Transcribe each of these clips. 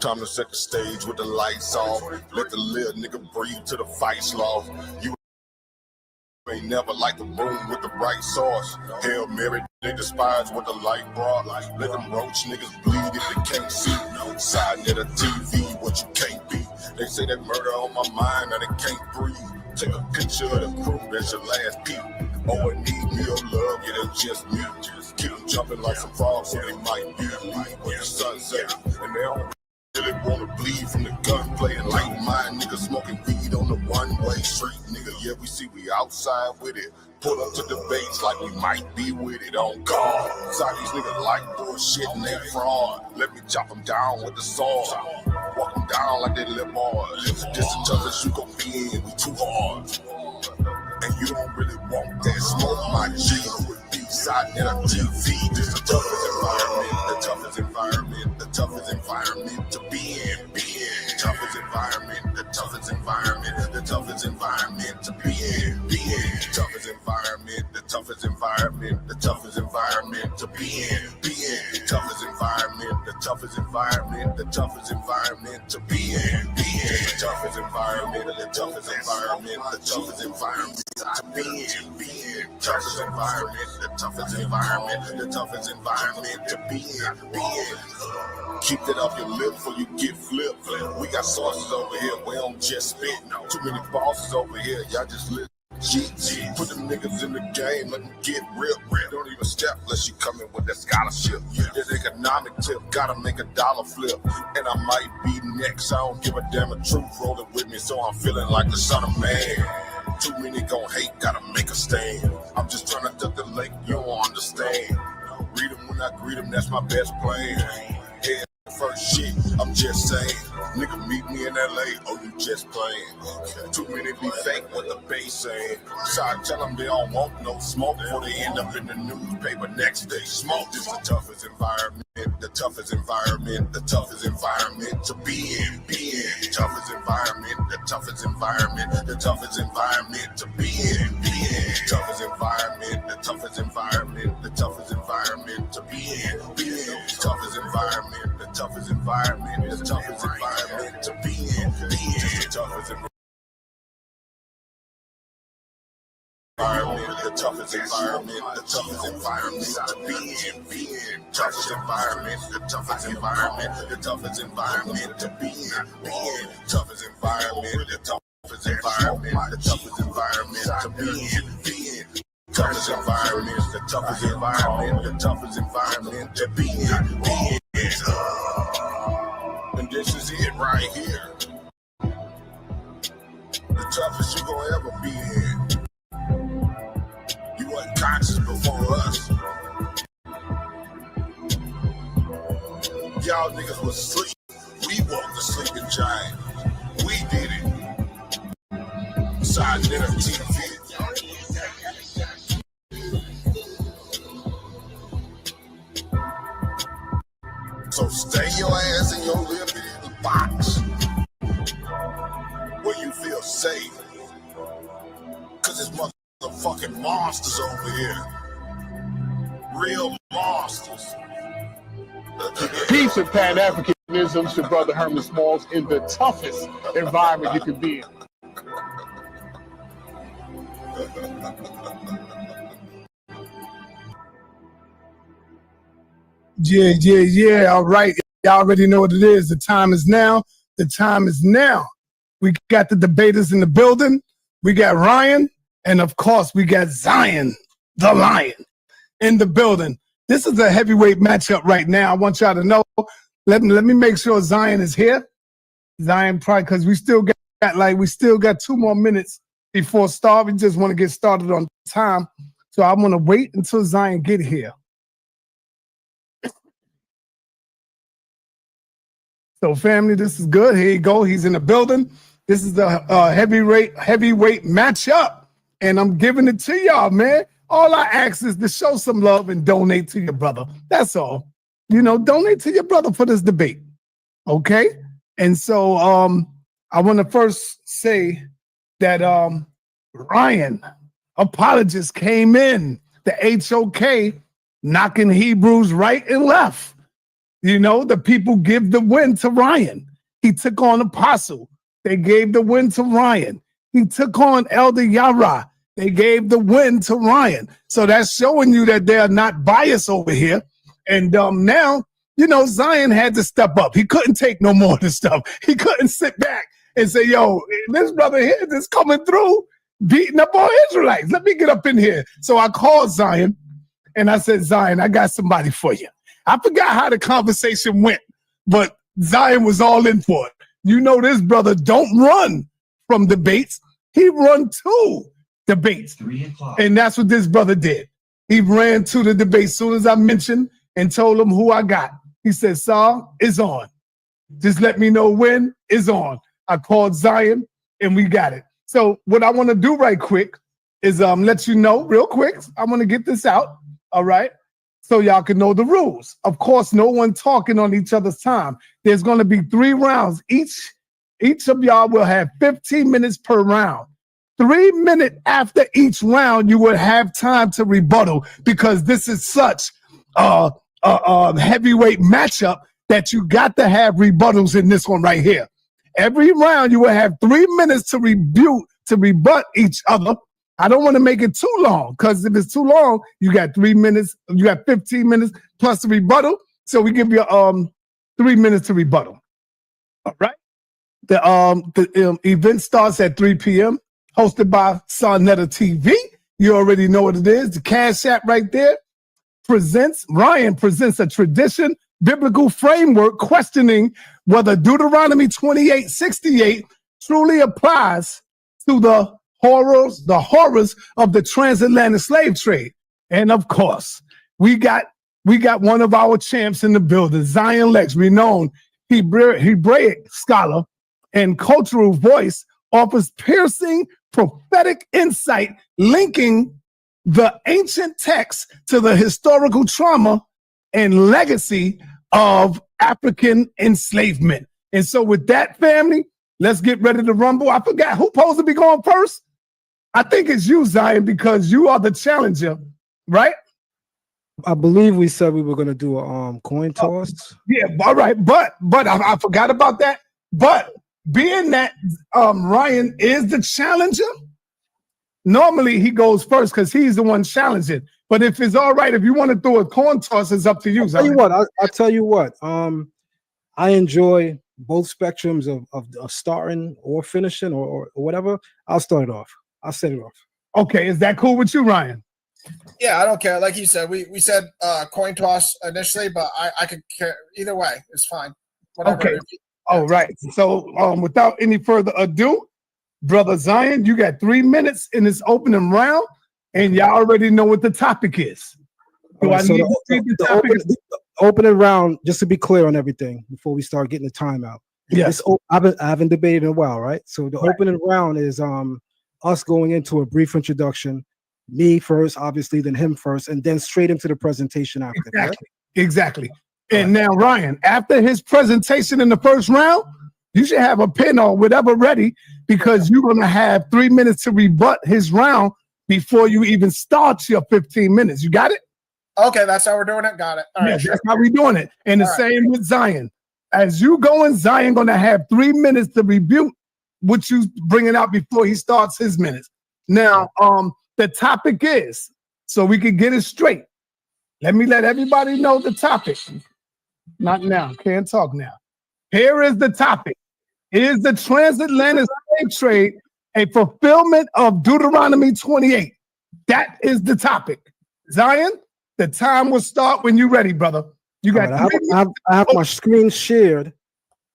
Time to set the stage with the lights off. Let the little nigga breathe to the fight's lost. You ain't never like the room with the right sauce. Hail Mary, they despise what the light brought. Let them roach niggas bleed if they can't see. Side of the TV, what you can't be. They say that murder on my mind, now they can't breathe. Take a picture of the crew, that's your last peep. Oh, it need me or love, yeah, that's just me. Just keep them jumping like some frogs, so they might be when the sun sets. And they don't really wanna bleed from the gunplay. And like mine, nigga smoking weed on the one-way street, nigga. Yeah, we see we outside with it. Pull up to the base like we might be with it on guard. Side these niggas like bullshit and they fraud. Let me chop them down with the sword. Walk them down like they live hard. This the toughest you gon' be in, we too hard. And you don't really want that smoke, my G. Side in a TV, this the toughest environment, the toughest environment, the toughest environment to be in, the toughest environment, the toughest environment, the toughest environment to be in, the toughest environment, the toughest environment, the toughest environment to be in, the toughest environment, the toughest environment, the toughest environment to be in, the toughest environment, the toughest environment, the toughest environment to be in, toughest environment, the toughest environment, the toughest environment to be in. Keep that off your lip before you get flipped. We got sources over here, we don't just spit. Too many bosses over here, y'all just let cheat. Put them niggas in the game, let them get real. Don't even step unless you come in with that scholarship. That economic tip, gotta make a dollar flip. And I might be next, I don't give a damn, a truth rolling with me, so I'm feeling like the son of man. Too many gon' hate, gotta make a stand. I'm just trying to duck the lake, you don't understand. Read them when I greet them, that's my best plan. Head first shit, I'm just saying. Nigga meet me in LA, oh you just playing. Too many be fake, what the base saying. So I tell them they don't want no smoke before they end up in the newspaper next day. Smoke is the toughest environment, the toughest environment, the toughest environment to be in, the toughest environment, the toughest environment, the toughest environment to be in, the toughest environment, the toughest environment, the toughest environment to be in, the toughest environment, the toughest environment, the toughest environment to be in, the toughest environment. The toughest environment, the toughest environment to be in, toughest environment, the toughest environment, the toughest environment to be in, toughest environment, the toughest environment, the toughest environment to be in, toughest environment, the toughest environment, the toughest environment to be in, and this is it right here, the toughest you gonna ever be in. You weren't conscious before us. Y'all niggas was asleep. We woke the sleeping giant. We did it. Side dinner TV. So stay your ass in your little box where you feel safe. Cause it's motherfucking monsters over here. Real monsters. Peace and Pan-Africanism. It's your brother Herman Smalls in the toughest environment you can be in. Yeah. All right. Y'all already know what it is. The time is now. The time is now. We got the debaters in the building. We got Ryan. And of course, we got Zion, the Lion, in the building. This is a heavyweight matchup right now. I want y'all to know. Let me make sure Zion is here. Zion, probably because we still got 2 more minutes before start. We just want to get started on time. So I want to wait until Zion get here. So family, this is good. Here you go. He's in the building. This is the heavyweight matchup. And I'm giving it to y'all, man. All I ask is to show some love and donate to your brother. That's all. You know, donate to your brother for this debate. Okay? And so I want to first say that Ryan, Apologetics, came in, the HOK, knocking Hebrews right and left. You know, the people give the win to Ryan. He took on Apostle. They gave the win to Ryan. He took on Elder Yara. They gave the win to Ryan. So that's showing you that they're not biased over here. And now, you know, Zion had to step up. He couldn't take no more of this stuff. He couldn't sit back and say, yo, this brother here is coming through, beating up all Israelites. Let me get up in here. So I called Zion, and I said, Zion, I got somebody for you. I forgot how the conversation went, but Zion was all in for it. You know, this brother don't run from debates. He run to debates. 3 o'clock. And that's what this brother did. He ran to the debate as soon as I mentioned and told him who I got. He said, Saul, it's on. Just let me know when it's on. I called Zion and we got it. So what I want to do right quick is let you know real quick. I'm going to get this out. All right. So y'all can know the rules. Of course, no one talking on each other's time. There's going to be 3 rounds. Each of y'all will have 15 minutes per round. 3 minutes after each round, you will have time to rebuttal because this is such a heavyweight matchup that you got to have rebuttals in this one right here. Every round, you will have 3 minutes to rebut each other. I don't want to make it too long because if it's too long, you got 3 minutes, you got 15 minutes plus the rebuttal. So we give you 3 minutes to rebuttal. All right. The event starts at 3 p.m. hosted by Sonetta TV. You already know what it is. The Cash App right there Ryan presents a tradition biblical framework questioning whether Deuteronomy 28:68 truly applies to the horrors of the transatlantic slave trade. And of course, we got one of our champs in the building, Zion Lexx, renowned Hebraic scholar and cultural voice, offers piercing prophetic insight linking the ancient text to the historical trauma and legacy of African enslavement. And so with that, family, let's get ready to rumble. I forgot who's supposed to be going first. I think it's you, Zion, because you are the challenger, right? I believe we said we were going to do a coin toss. Yeah, all right. But I forgot about that. But being that Ryan is the challenger, normally he goes first because he's the one challenging. But if it's all right, if you want to throw a coin toss, it's up to you. I'll tell you what. I enjoy both spectrums of starting or finishing or whatever. I'll start it off. I'll set it off. Okay, is that cool with you, Ryan? Yeah, I don't care. Like you said, we said coin toss initially, but I could care either way. It's fine. Whatever. Okay. All right. So without any further ado, Brother Zion, you got 3 minutes in this opening round, and y'all already know what the topic is. The opening round, just to be clear on everything before we start getting the time out. Yes. I haven't debated in a while, right? So the opening round is us going into a brief introduction, me first, obviously, then him first, and then straight into the presentation after. Exactly. And now, Ryan, after his presentation in the first round, you should have a pen or whatever ready because you're going to have 3 minutes to rebut his round before you even start your 15 minutes. You got it? Okay, that's how we're doing it. Got it. All right, That's how we're doing it. And the same with Zion. As you go in, Zion going to have 3 minutes to rebut what you bringing out before he starts his minutes. Now, the topic is, so we can get it straight. Let me let everybody know the topic. Not now. Can't talk now. Here is the topic. Is the transatlantic slave trade a fulfillment of Deuteronomy 28? That is the topic. Zion, the time will start when you're ready, brother. You got. I have my screen shared,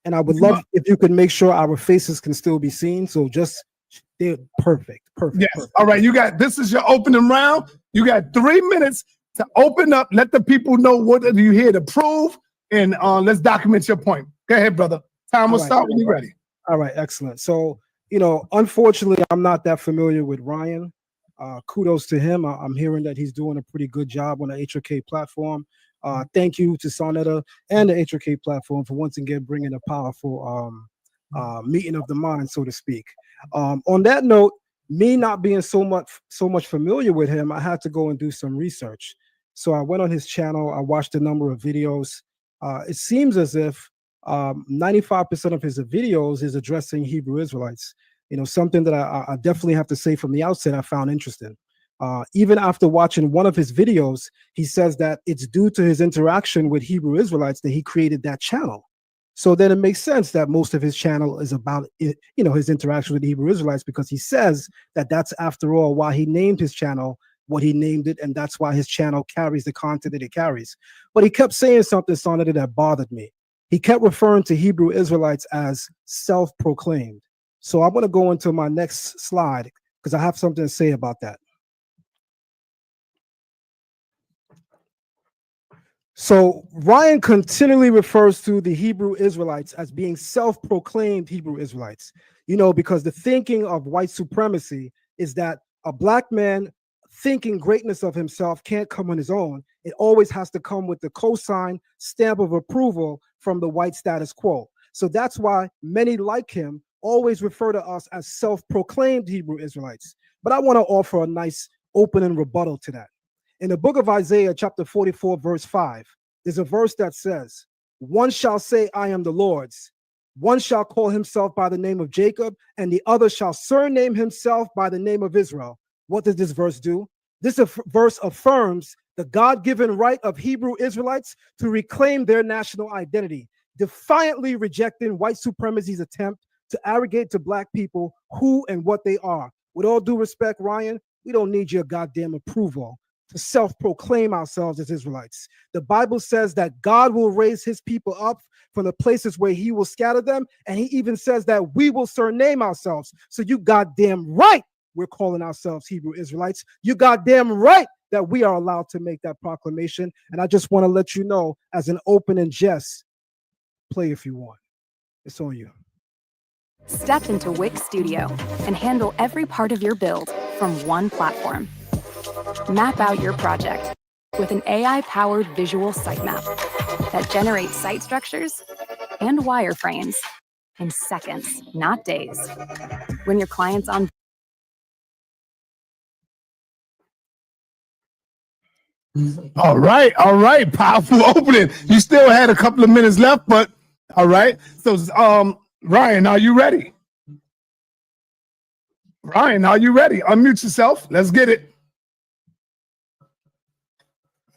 and I would love if you could make sure our faces can still be seen. So just they're perfect. Yes. Perfect. All right. This is your opening round. You got 3 minutes to open up. Let the people know what are you here to prove, and let's document your point. Go ahead, brother. Time will start when you're ready. All right. Excellent. So, unfortunately, I'm not that familiar with Ryan. Kudos to him. I'm hearing that he's doing a pretty good job on the HOK platform. Thank you to Sonetta and the HOK platform for once again bringing a powerful meeting of the mind, so to speak. On that note, me not being so much familiar with him, I had to go and do some research. So I went on his channel. I watched a number of videos. It seems as if 95% of his videos is addressing Hebrew Israelites. Something that I definitely have to say from the outset I found interesting. Even after watching one of his videos, he says that it's due to his interaction with Hebrew Israelites that he created that channel. So then it makes sense that most of his channel is about, his interaction with the Hebrew Israelites, because he says that that's, after all, why he named his channel what he named it, and that's why his channel carries the content that it carries. But he kept saying something, Sonata, that bothered me. He kept referring to Hebrew Israelites as self-proclaimed. So I'm going to go into my next slide because I have something to say about that. So Ryan continually refers to the Hebrew Israelites as being self-proclaimed Hebrew Israelites, because the thinking of white supremacy is that a black man thinking greatness of himself can't come on his own. It always has to come with the cosign stamp of approval from the white status quo. So that's why many like him always refer to us as self-proclaimed Hebrew Israelites. But I want to offer a nice opening rebuttal to that. In the book of Isaiah, chapter 44, verse 5, there's a verse that says, "One shall say, I am the Lord's. One shall call himself by the name of Jacob, and the other shall surname himself by the name of Israel." What does this verse do? This verse affirms the God-given right of Hebrew Israelites to reclaim their national identity, defiantly rejecting white supremacy's attempt to arrogate to black people who and what they are. With all due respect, Ryan, we don't need your goddamn approval to self-proclaim ourselves as Israelites. The Bible says that God will raise his people up from the places where he will scatter them, and he even says that we will surname ourselves. So you goddamn right we're calling ourselves Hebrew Israelites. You goddamn right that we are allowed to make that proclamation. And I just want to let you know, as an opening jest, play if you want. It's on you. Step into Wix Studio and handle every part of your build from one platform. Map out your project with an AI-powered visual sitemap that generates site structures and wireframes in seconds, not days. When your client's on All right. Powerful opening. You still had a couple of minutes left, but all right. So, Ryan, are you ready? Ryan, are you ready? Unmute yourself. Let's get it.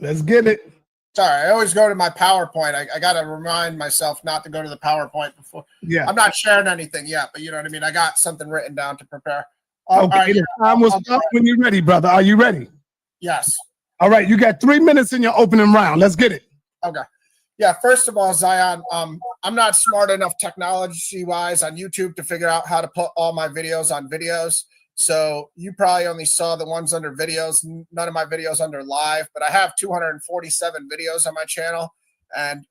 Let's get it. Sorry, I always go to my PowerPoint. I got to remind myself not to go to the PowerPoint before. Yeah. I'm not sharing anything yet, but you know what I mean? I got something written down to prepare. Okay. All right, time was up when you're ready, brother. Are you ready? Yes. All right. You got 3 minutes in your opening round. Let's get it. Okay. Yeah, first of all, Zion, I'm not smart enough technology-wise on YouTube to figure out how to put all my videos on videos. So you probably only saw the ones under videos, none of my videos under live, but I have 247 videos on my channel, and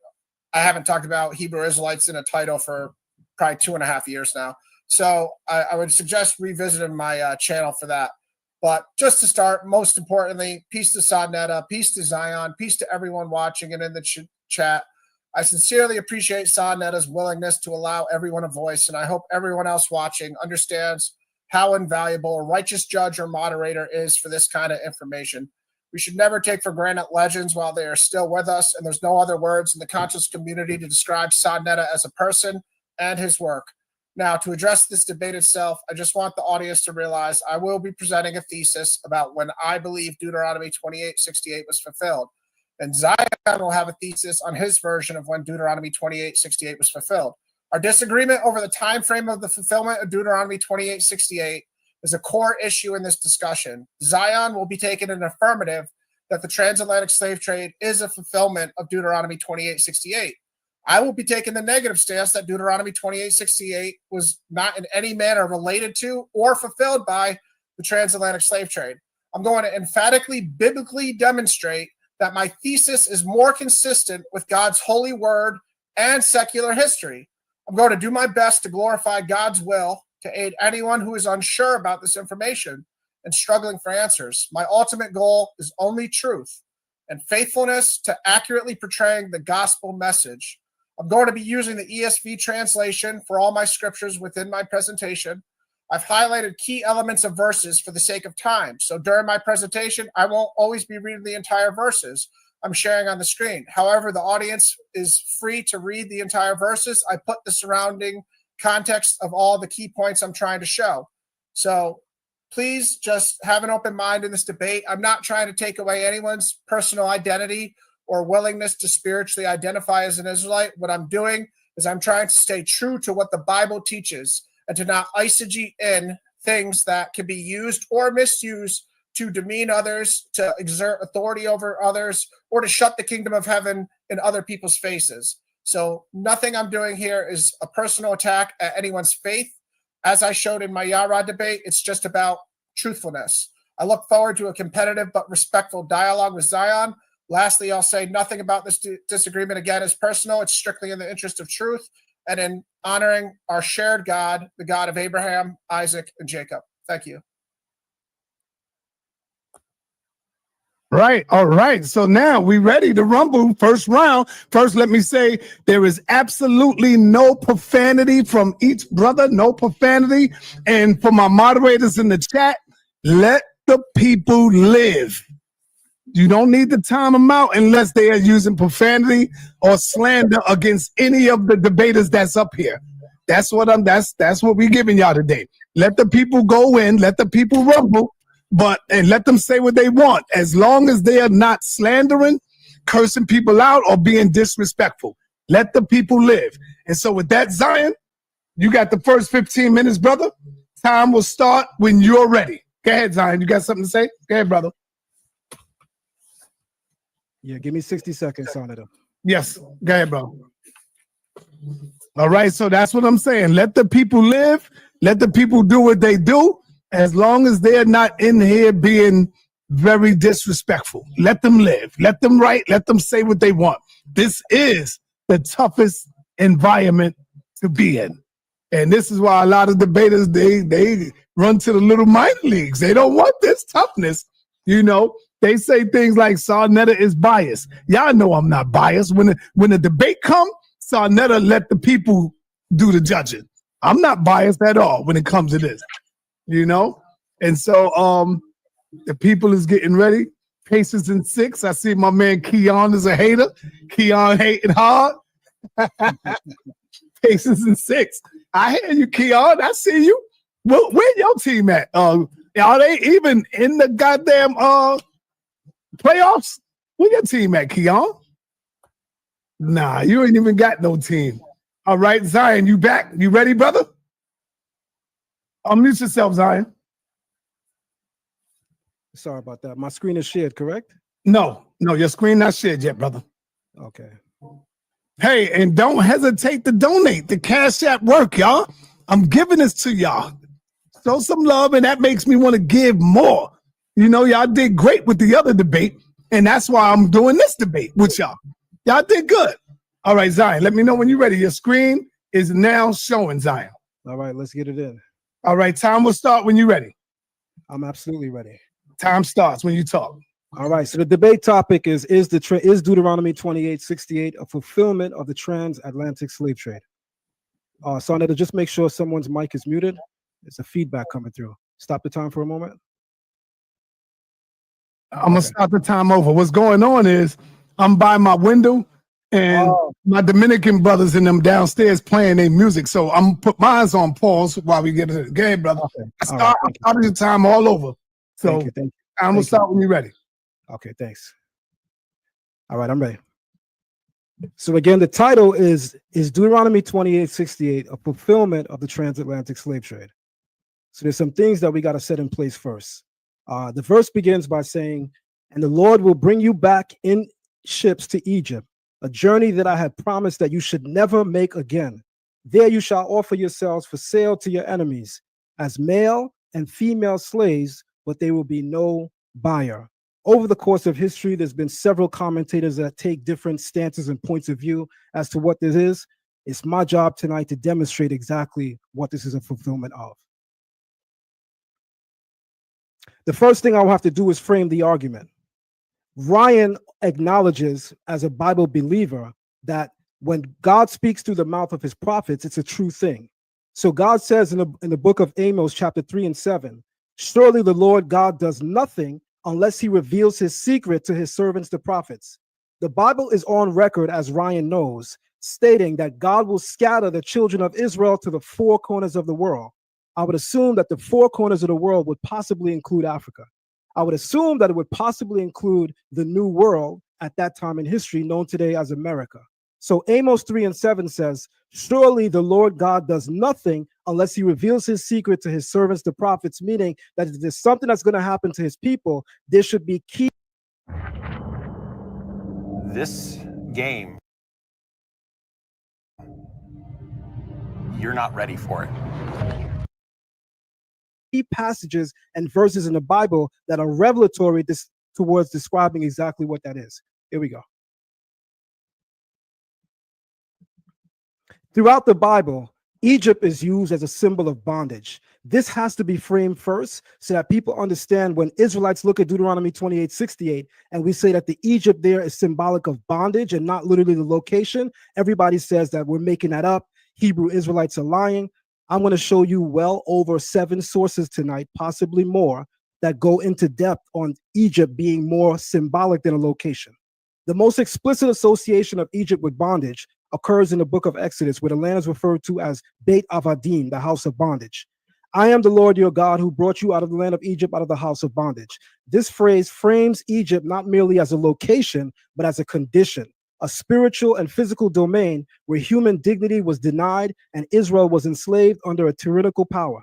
I haven't talked about Hebrew Israelites in a title for probably 2.5 years now. So I would suggest revisiting my channel for that. But just to start, most importantly, peace to Sadnetta, peace to Zion, peace to everyone watching and in the chat. I sincerely appreciate Sadnetta's willingness to allow everyone a voice, and I hope everyone else watching understands how invaluable a righteous judge or moderator is for this kind of information. We should never take for granted legends while they are still with us, and there's no other words in the conscious community to describe Sadnetta as a person and his work. Now, to address this debate itself, I just want the audience to realize I will be presenting a thesis about when I believe Deuteronomy 28:68 was fulfilled. And Zion will have a thesis on his version of when Deuteronomy 28:68 was fulfilled. Our disagreement over the time frame of the fulfillment of Deuteronomy 28:68 is a core issue in this discussion. Zion will be taking an affirmative that the transatlantic slave trade is a fulfillment of Deuteronomy 28:68. I will be taking the negative stance that Deuteronomy 28:68 was not in any manner related to or fulfilled by the transatlantic slave trade. I'm going to emphatically, biblically demonstrate that my thesis is more consistent with God's holy word and secular history. I'm going to do my best to glorify God's will to aid anyone who is unsure about this information and struggling for answers. My ultimate goal is only truth and faithfulness to accurately portraying the gospel message. I'm going to be using the ESV translation for all my scriptures within my presentation. I've highlighted key elements of verses for the sake of time. So during my presentation, I won't always be reading the entire verses. I'm sharing on the screen. However, the audience is free to read the entire verses. I put the surrounding context of all the key points I'm trying to show. So please just have an open mind in this debate. I'm not trying to take away anyone's personal identity or willingness to spiritually identify as an Israelite. What I'm doing is I'm trying to stay true to what the Bible teaches and to not eisegete in things that can be used or misused to demean others, to exert authority over others, or to shut the kingdom of heaven in other people's faces. So nothing I'm doing here is a personal attack at anyone's faith. As I showed in my Yara debate, it's just about truthfulness. I look forward to a competitive but respectful dialogue with Zion. Lastly, I'll say nothing about this disagreement again is personal. It's strictly in the interest of truth and in honoring our shared God, the God of Abraham, Isaac, and Jacob. Thank you. Right. All right. So now we ready to rumble. First round. First, let me say there is absolutely no profanity from each brother. No profanity. And for my moderators in the chat, let the people live. You don't need to time them out unless they are using profanity or slander against any of the debaters that's up here. That's what we're giving y'all today. Let the people go in, let the people rumble, and let them say what they want, as long as they are not slandering, cursing people out, or being disrespectful. Let the people live. And so with that, Zion, you got the first 15 minutes, brother. Time will start when you're ready. Go ahead, Zion. You got something to say? Go ahead, brother. Yeah, give me 60 seconds on it. Yes, go ahead, bro. All right, so that's what I'm saying. Let the people live. Let the people do what they do, as long as they're not in here being very disrespectful. Let them live. Let them write. Let them say what they want. This is the toughest environment to be in. And this is why a lot of debaters, they run to the little minor leagues. They don't want this toughness, you know. They say things like Sarnetta is biased. Y'all know I'm not biased. When the debate comes, Sarnetta let the people do the judging. I'm not biased at all when it comes to this, you know? And so the people is getting ready. Patience in 6. I see my man Keon is a hater. Keon hating hard. Patience in 6. I hear you, Keon. I see you. Well, where your team at? Are they even in the goddamn playoffs? Where your team at, Keon? Nah, you ain't even got no team. All right, Zion, you back? You ready, brother? Unmute yourself, Zion. Sorry about that. My screen is shared, correct? No, your screen not shared yet, brother. Okay. Hey, and don't hesitate to donate. The Cash App work, y'all. I'm giving this to y'all. Show some love, and that makes me want to give more. You know, y'all did great with the other debate, and that's why I'm doing this debate with y'all. Y'all did good. All right, Zion, let me know when you're ready. Your screen is now showing, Zion. All right, let's get it in. All right, time will start when you're ready. I'm absolutely ready. Time starts when you talk. All right, so the debate topic is Deuteronomy 28:68 a fulfillment of the transatlantic slave trade? Sonetta, just make sure someone's mic is muted. There's a feedback coming through. Stop the time for a moment. I'm gonna start the time over. What's going on is I'm by my window, and my Dominican brothers and them downstairs playing their music. So I'm put mine on pause while we get it. Go ahead, brother. Okay. I started the time all over. So Thank you. I'm gonna start when you're ready. Okay, thanks. All right, I'm ready. So again, the title is Deuteronomy 28:68 a fulfillment of the transatlantic slave trade? So there's some things that we got to set in place first. The verse begins by saying, "And the Lord will bring you back in ships to Egypt, a journey that I had promised that you should never make again. There you shall offer yourselves for sale to your enemies as male and female slaves, but there will be no buyer." Over the course of history, there's been several commentators that take different stances and points of view as to what this is. It's my job tonight to demonstrate exactly what this is a fulfillment of. The first thing I'll have to do is frame the argument. Ryan acknowledges, as a Bible believer, that when God speaks through the mouth of his prophets, it's a true thing. So God says in the book of Amos, chapter 3 and 7, "Surely the Lord God does nothing unless he reveals his secret to his servants, the prophets. The Bible is on record, as Ryan knows, stating that God will scatter the children of Israel to the four corners of the world. I would assume that the four corners of the world would possibly include Africa. I would assume that it would possibly include the New World at that time in history, known today as America. So Amos 3:7 says, surely the Lord God does nothing unless he reveals his secret to his servants, the prophets, meaning that if there's something that's going to happen to his people, there should be key. This game, you're not ready for it. Key passages and verses in the Bible that are revelatory towards describing exactly what that is. Here we go. Throughout the Bible, Egypt is used as a symbol of bondage. This has to be framed first so that people understand when Israelites look at Deuteronomy 28:68 and we say that the Egypt there is symbolic of bondage and not literally the location. Everybody says that we're making that up. Hebrew Israelites are lying. I'm going to show you well over 7 sources tonight, possibly more, that go into depth on Egypt being more symbolic than a location. The most explicit association of Egypt with bondage occurs in the book of Exodus, where the land is referred to as Beit Avadim, the house of bondage. I am the Lord your God who brought you out of the land of Egypt, out of the house of bondage. This phrase frames Egypt not merely as a location, but as a condition, a spiritual and physical domain where human dignity was denied and Israel was enslaved under a tyrannical power.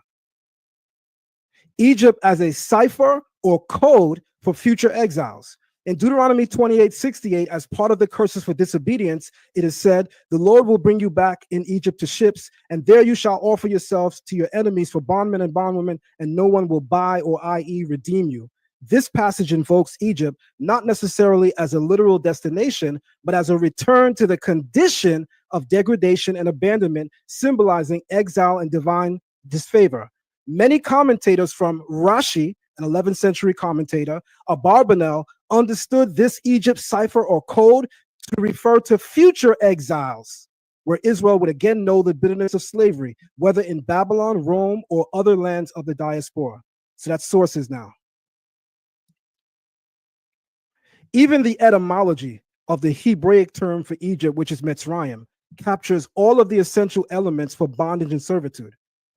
Egypt as a cipher or code for future exiles. In Deuteronomy 28:68, as part of the curses for disobedience, it is said, the Lord will bring you back in Egypt to ships, and there you shall offer yourselves to your enemies for bondmen and bondwomen, and no one will buy or i.e. redeem you. This passage invokes Egypt not necessarily as a literal destination, but as a return to the condition of degradation and abandonment, symbolizing exile and divine disfavor. Many commentators, from Rashi, an 11th century commentator, Abarbanel, understood this Egypt cipher or code to refer to future exiles, where Israel would again know the bitterness of slavery, whether in Babylon, Rome, or other lands of the diaspora. So that's sources now. Even the etymology of the Hebraic term for Egypt, which is Mitzrayim, captures all of the essential elements for bondage and servitude.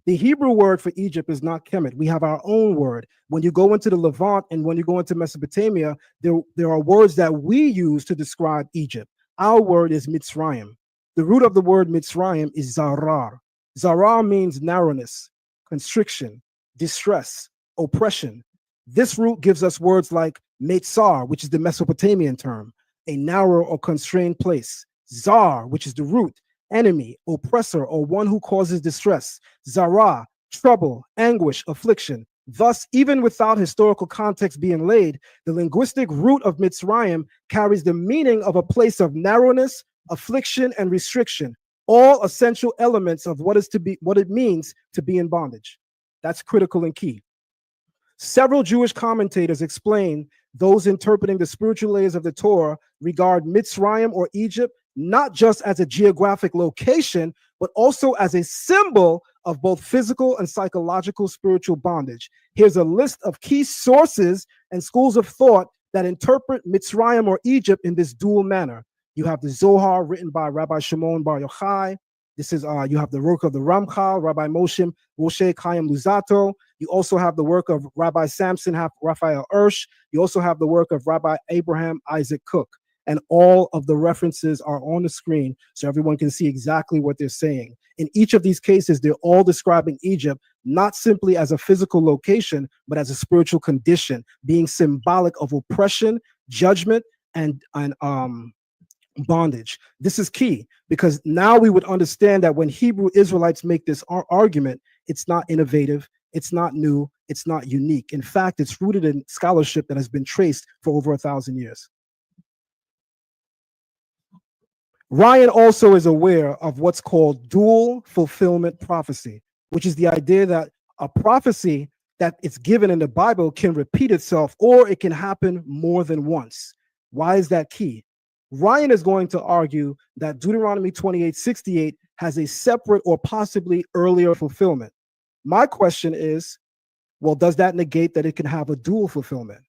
The Hebrew word for Egypt is not Kemet. We have our own word. When you go into the Levant and when you go into Mesopotamia, there are words that we use to describe Egypt. Our word is Mitzrayim. The root of the word Mitzrayim is Zarar. Zarar means narrowness, constriction, distress, oppression. This root gives us words like Metzar, which is the Mesopotamian term, a narrow or constrained place. Zar, which is the root, enemy, oppressor, or one who causes distress. Zara, trouble, anguish, affliction. Thus, even without historical context being laid, the linguistic root of Mitzrayim carries the meaning of a place of narrowness, affliction, and restriction, all essential elements of what it means to be in bondage. That's critical and key. Several Jewish commentators explain those interpreting the spiritual layers of the Torah regard Mitzrayim or Egypt not just as a geographic location, but also as a symbol of both physical and psychological spiritual bondage. Here's a list of key sources and schools of thought that interpret Mitzrayim or Egypt in this dual manner. You have the Zohar, written by Rabbi Shimon Bar Yochai. This is you have the work of the Ramchal, Rabbi Moshe Chaim Luzzatto. You also have the work of Rabbi Samson Raphael Ersh. You also have the work of Rabbi Abraham Isaac Cook. And all of the references are on the screen so everyone can see exactly what they're saying. In each of these cases, they're all describing Egypt not simply as a physical location, but as a spiritual condition, being symbolic of oppression, judgment, and bondage. This is key because now we would understand that when Hebrew Israelites make this argument, it's not innovative, it's not new, it's not unique. In fact, it's rooted in scholarship that has been traced for over 1,000 years. Ryan also is aware of what's called dual fulfillment prophecy, which is the idea that a prophecy that it's given in the Bible can repeat itself or it can happen more than once. Why is that key? Ryan is going to argue that Deuteronomy 28:68 has a separate or possibly earlier fulfillment. My question is, well, does that negate that it can have a dual fulfillment?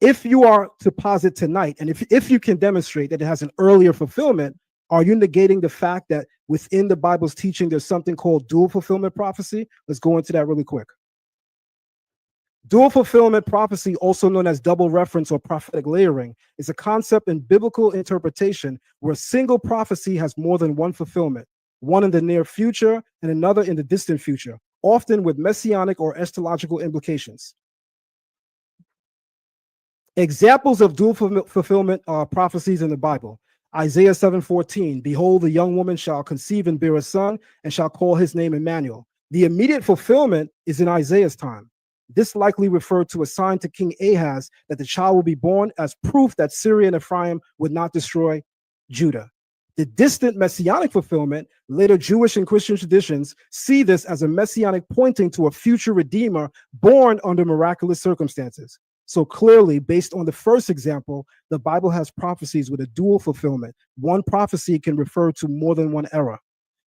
If you are to posit tonight, and if you can demonstrate that it has an earlier fulfillment, are you negating the fact that within the Bible's teaching, there's something called dual fulfillment prophecy? Let's go into that really quick. Dual fulfillment prophecy, also known as double reference or prophetic layering, is a concept in biblical interpretation where a single prophecy has more than one fulfillment, one in the near future and another in the distant future, often with messianic or eschatological implications. Examples of dual fulfillment prophecies in the Bible. Isaiah 7:14, behold, the young woman shall conceive and bear a son and shall call his name Emmanuel. The immediate fulfillment is in Isaiah's time. This likely referred to a sign to King Ahaz that the child will be born as proof that Syria and Ephraim would not destroy Judah. The distant messianic fulfillment, later Jewish and Christian traditions see this as a messianic pointing to a future redeemer born under miraculous circumstances. So clearly, based on the first example, the Bible has prophecies with a dual fulfillment. One prophecy can refer to more than one era.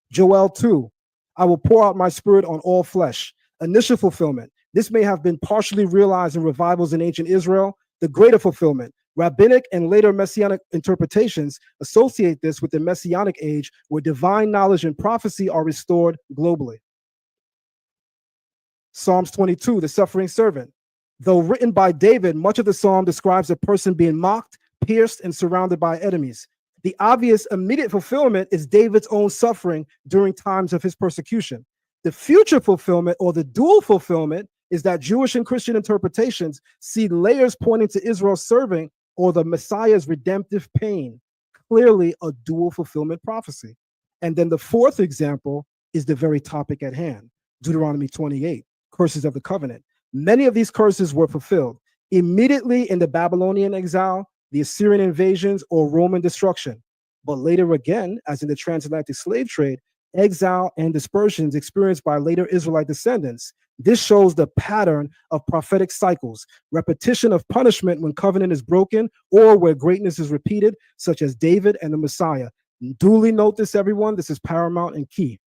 Joel 2, I will pour out my spirit on all flesh. Initial fulfillment. This may have been partially realized in revivals in ancient Israel. The greater fulfillment. Rabbinic and later messianic interpretations associate this with the messianic age where divine knowledge and prophecy are restored globally. Psalms 22, the suffering servant. Though written by David, much of the psalm describes a person being mocked, pierced, and surrounded by enemies. The obvious immediate fulfillment is David's own suffering during times of his persecution. The future fulfillment, or the dual fulfillment, is that Jewish and Christian interpretations see layers pointing to Israel's serving or the Messiah's redemptive pain. Clearly a dual fulfillment prophecy. And then the fourth example is the very topic at hand, Deuteronomy 28, curses of the covenant. Many of these curses were fulfilled immediately in the Babylonian exile, the Assyrian invasions, or Roman destruction. But later again, as in the transatlantic slave trade, exile and dispersions experienced by later Israelite descendants. This shows the pattern of prophetic cycles, repetition of punishment when covenant is broken or where greatness is repeated, such as David and the Messiah. Duly note this, everyone. This is paramount and key.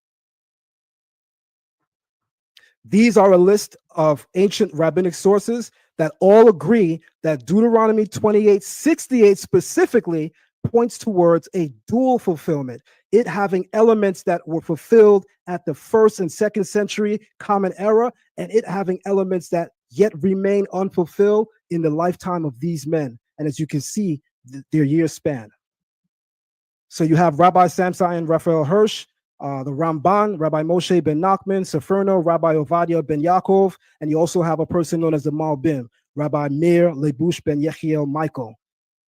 These are a list of ancient rabbinic sources that all agree that Deuteronomy 28:68 specifically points towards a dual fulfillment, it having elements that were fulfilled at the 1st and 2nd century Common Era, and it having elements that yet remain unfulfilled in the lifetime of these men. And as you can see, their years span. So you have Rabbi Samsai and Raphael Hirsch, the Ramban, Rabbi Moshe ben Nachman, Seferno, Rabbi Ovadia ben Yaakov, and you also have a person known as the Malbim, Rabbi Meir Lebush ben Yechiel Michael.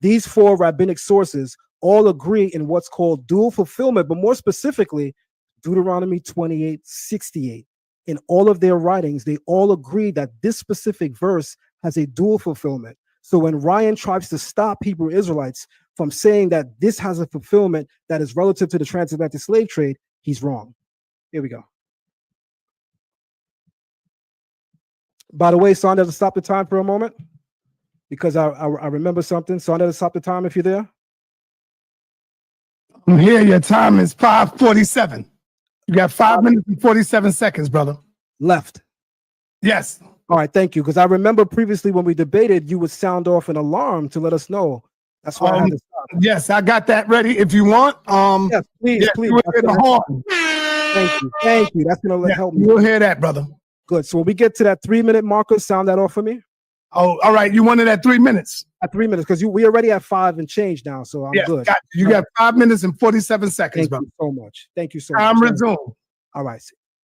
These four rabbinic sources all agree in what's called dual fulfillment, but more specifically, Deuteronomy 28:68. In all of their writings, they all agree that this specific verse has a dual fulfillment. So when Ryan tries to stop Hebrew Israelites from saying that this has a fulfillment that is relative to the transatlantic slave trade, he's wrong. Here we go. By the way, Sonda, stop the time for a moment, because I remember something. Sonda, stop the time if you're there. I'm here. Your time is 5:47. You got 5 minutes and 47 seconds, brother. Left. Yes. All right, thank you. Because I remember previously when we debated, you would sound off an alarm to let us know. That's why I had to stop. Yes, I got that ready. If you want, yes, please, yes, please. You will hear the horn. Thank you. That's gonna help me. You'll hear that, brother. Good. So when we get to that 3-minute marker, sound that off for me. Oh, all right. You wanted at 3 minutes. At 3 minutes, because we already at 5 and change now, so I'm good. Got you. You got 5 minutes and 47 seconds, brother. Thank you so much. Thank you so Time much. resume. All right.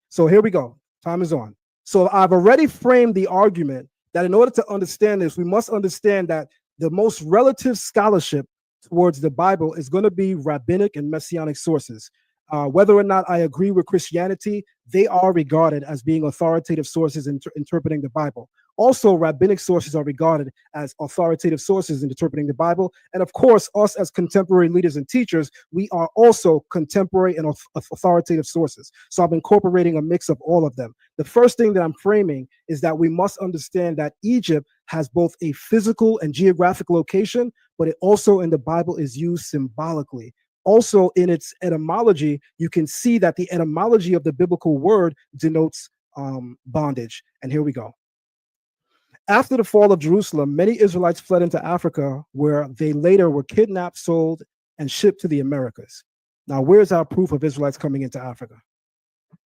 So here we go. Time is on. So I've already framed the argument that in order to understand this, we must understand that the most relative scholarship towards the Bible is going to be rabbinic and messianic sources. Whether or not I agree with Christianity, they are regarded as being authoritative sources in interpreting the Bible. Also, rabbinic sources are regarded as authoritative sources in interpreting the Bible. And of course, us as contemporary leaders and teachers, we are also contemporary and authoritative sources. So I'm incorporating a mix of all of them. The first thing that I'm framing is that we must understand that Egypt has both a physical and geographic location, but it also in the Bible is used symbolically. Also in its etymology, you can see that the etymology of the biblical word denotes bondage. And here we go. After the fall of Jerusalem, many Israelites fled into Africa, where they later were kidnapped, sold, and shipped to the Americas. Now, where's our proof of Israelites coming into Africa?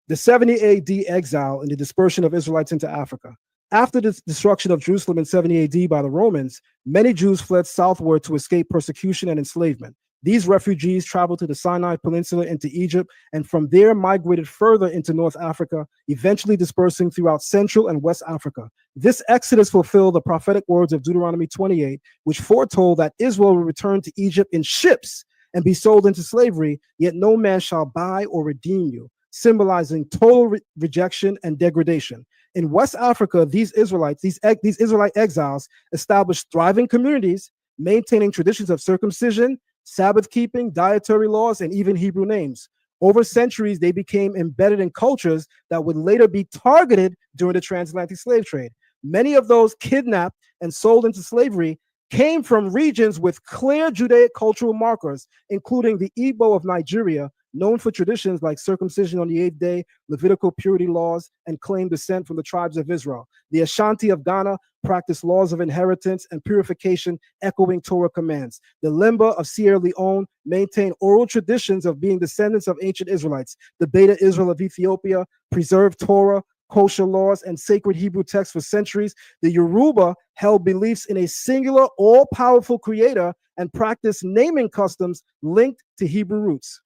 The 70 AD exile and the dispersion of Israelites into Africa. After the destruction of Jerusalem in 70 AD by the Romans, many Jews fled southward to escape persecution and enslavement. These refugees traveled to the Sinai Peninsula into Egypt, and from there migrated further into North Africa, eventually dispersing throughout Central and West Africa. This exodus fulfilled the prophetic words of Deuteronomy 28, which foretold that Israel would return to Egypt in ships and be sold into slavery, yet no man shall buy or redeem you, symbolizing total rejection and degradation. In West Africa, these Israelite exiles established thriving communities, maintaining traditions of circumcision, Sabbath keeping, dietary laws, and even Hebrew names. Over centuries, they became embedded in cultures that would later be targeted during the transatlantic slave trade. Many of those kidnapped and sold into slavery came from regions with clear Judaic cultural markers, including the Igbo of Nigeria, known for traditions like circumcision on the 8th day, Levitical purity laws, and claimed descent from the tribes of Israel. The Ashanti of Ghana practiced laws of inheritance and purification, echoing Torah commands. The Lemba of Sierra Leone maintained oral traditions of being descendants of ancient Israelites. The Beta Israel of Ethiopia preserved Torah, kosher laws, and sacred Hebrew texts for centuries. The Yoruba held beliefs in a singular, all-powerful creator and practiced naming customs linked to Hebrew roots.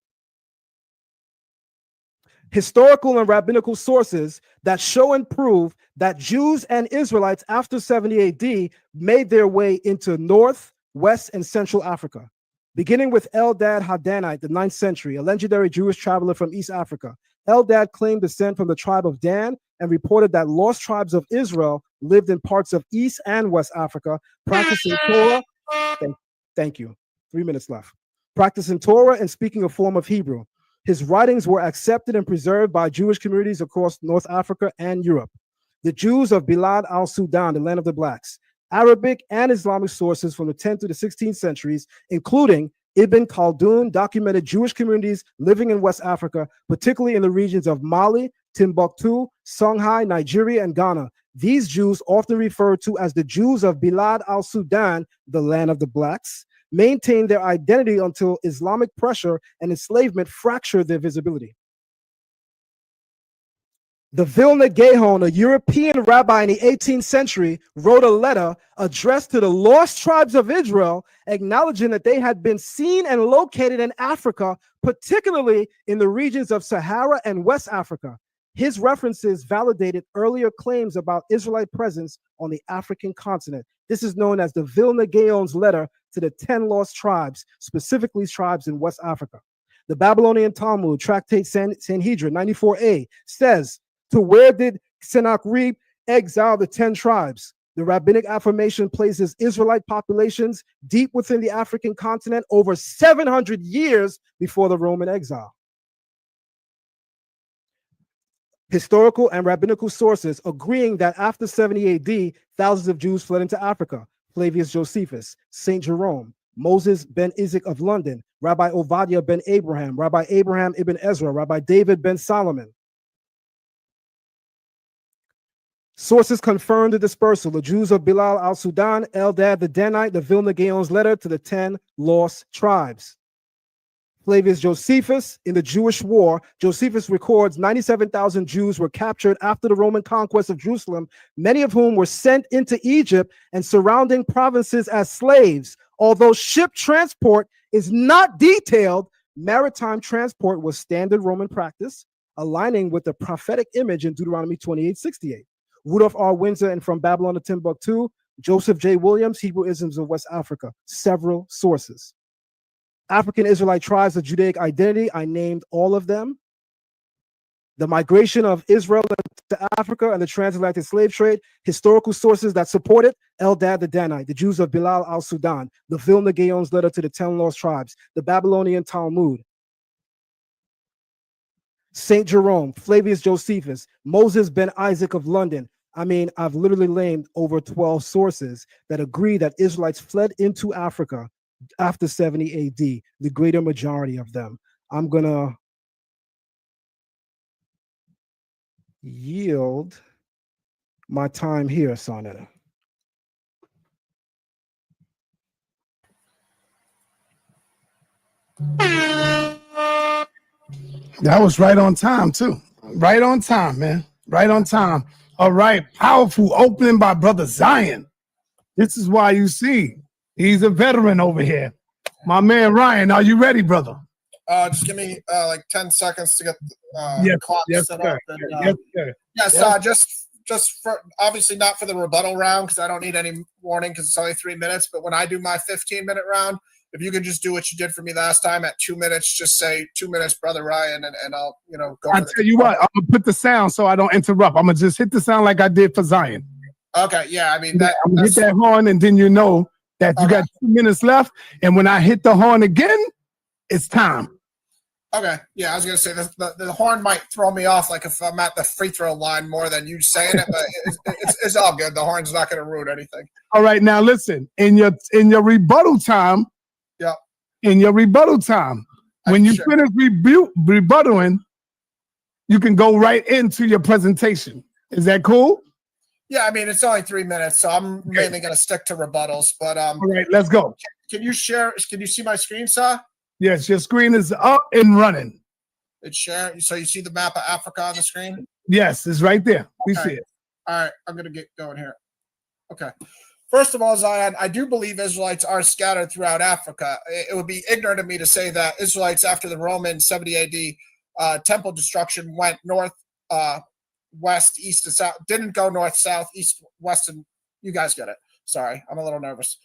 Historical and rabbinical sources that show and prove that Jews and Israelites after 70 AD made their way into North, West, and Central Africa. Beginning with Eldad Hadanite, the 9th century, a legendary Jewish traveler from East Africa. Eldad claimed descent from the tribe of Dan and reported that lost tribes of Israel lived in parts of East and West Africa, practicing Torah. Thank you. 3 minutes left. Practicing Torah and speaking a form of Hebrew. His writings were accepted and preserved by Jewish communities across North Africa and Europe. The Jews of Bilad al-Sudan, the land of the blacks. Arabic and Islamic sources from the 10th to the 16th centuries, including Ibn Khaldun, documented Jewish communities living in West Africa, particularly in the regions of Mali, Timbuktu, Songhai, Nigeria, and Ghana. These Jews, often referred to as the Jews of Bilad al-Sudan, the land of the blacks, maintained their identity until Islamic pressure and enslavement fractured their visibility. The Vilna Gaon, a European rabbi in the 18th century, wrote a letter addressed to the lost tribes of Israel, acknowledging that they had been seen and located in Africa, particularly in the regions of Sahara and West Africa. His references validated earlier claims about Israelite presence on the African continent. This is known as the Vilna Gaon's letter to the 10 lost tribes, specifically tribes in West Africa. The Babylonian Talmud, Tractate Sanhedrin 94a, says, to where did Sennacherib exile the 10 tribes? The rabbinic affirmation places Israelite populations deep within the African continent over 700 years before the Roman exile. Historical and rabbinical sources agreeing that after 70 AD, thousands of Jews fled into Africa. Flavius Josephus, St. Jerome, Moses ben Isaac of London, Rabbi Ovadia ben Abraham, Rabbi Abraham ibn Ezra, Rabbi David ben Solomon. Sources confirm the dispersal. The Jews of Bilal al-Sudan, Eldad the Danite, the Vilna Gaon's letter to the 10 lost tribes. Flavius Josephus, in the Jewish War, Josephus records 97,000 Jews were captured after the Roman conquest of Jerusalem, many of whom were sent into Egypt and surrounding provinces as slaves. Although ship transport is not detailed, maritime transport was standard Roman practice, aligning with the prophetic image in Deuteronomy 28:68. Rudolph R. Windsor and From Babylon to Timbuktu, Joseph J. Williams, Hebrew Isms of West Africa, several sources. African Israelite tribes of Judaic identity, I named all of them. The migration of Israel to Africa and the transatlantic slave trade, historical sources that support it, Eldad the Danite, the Jews of Bilal al-Sudan, the Vilna Gaon's letter to the 10 lost tribes, the Babylonian Talmud, St. Jerome, Flavius Josephus, Moses ben Isaac of London. I mean, I've literally named over 12 sources that agree that Israelites fled into Africa after 70 AD, the greater majority of them. I'm going to yield my time here, Sonetta. That was right on time, too. Right on time, man. Right on time. All right. Powerful opening by Brother Zion. This is why you see he's a veteran over here. My man Ryan, are you ready, brother? Just give me like 10 seconds to get the Yes, clock yes, set sir. up. And, Yes, sir. yes, Yes. just for obviously not for the rebuttal round because I don't need any warning because it's only 3 minutes. But when I do my 15-minute round, if you can just do what you did for me last time at 2 minutes, just say 2 minutes, Brother Ryan, and I'll go. I'll tell you what, I'm gonna put the sound so I don't interrupt. I'm gonna just hit the sound like I did for Zion. Okay, yeah, I mean I'm gonna hit that horn, and then you know that you got 2 minutes left. And when I hit the horn again, it's time. Okay, yeah, I was gonna say the horn might throw me off, like if I'm at the free throw line more than you saying it, but it's all good. The horn's not gonna ruin anything. All right, now listen. In your rebuttal time, yeah. In your rebuttal time, when you finish rebuttaling, you can go right into your presentation. Is that cool? Yeah, I mean it's only 3 minutes, so I'm mainly gonna stick to rebuttals. But all right, let's go. Can you share? Can you see my screen, sir? Yes, your screen is up and running. It's sharing. So you see the map of Africa on the screen? Yes, it's right there. We see it. All right, I'm gonna get going here. Okay. First of all, Zion, I do believe Israelites are scattered throughout Africa. It would be ignorant of me to say that Israelites after the Roman 70 AD temple destruction went north, west, east, and south. Didn't go north, south, east, west, and you guys get it. Sorry, I'm a little nervous.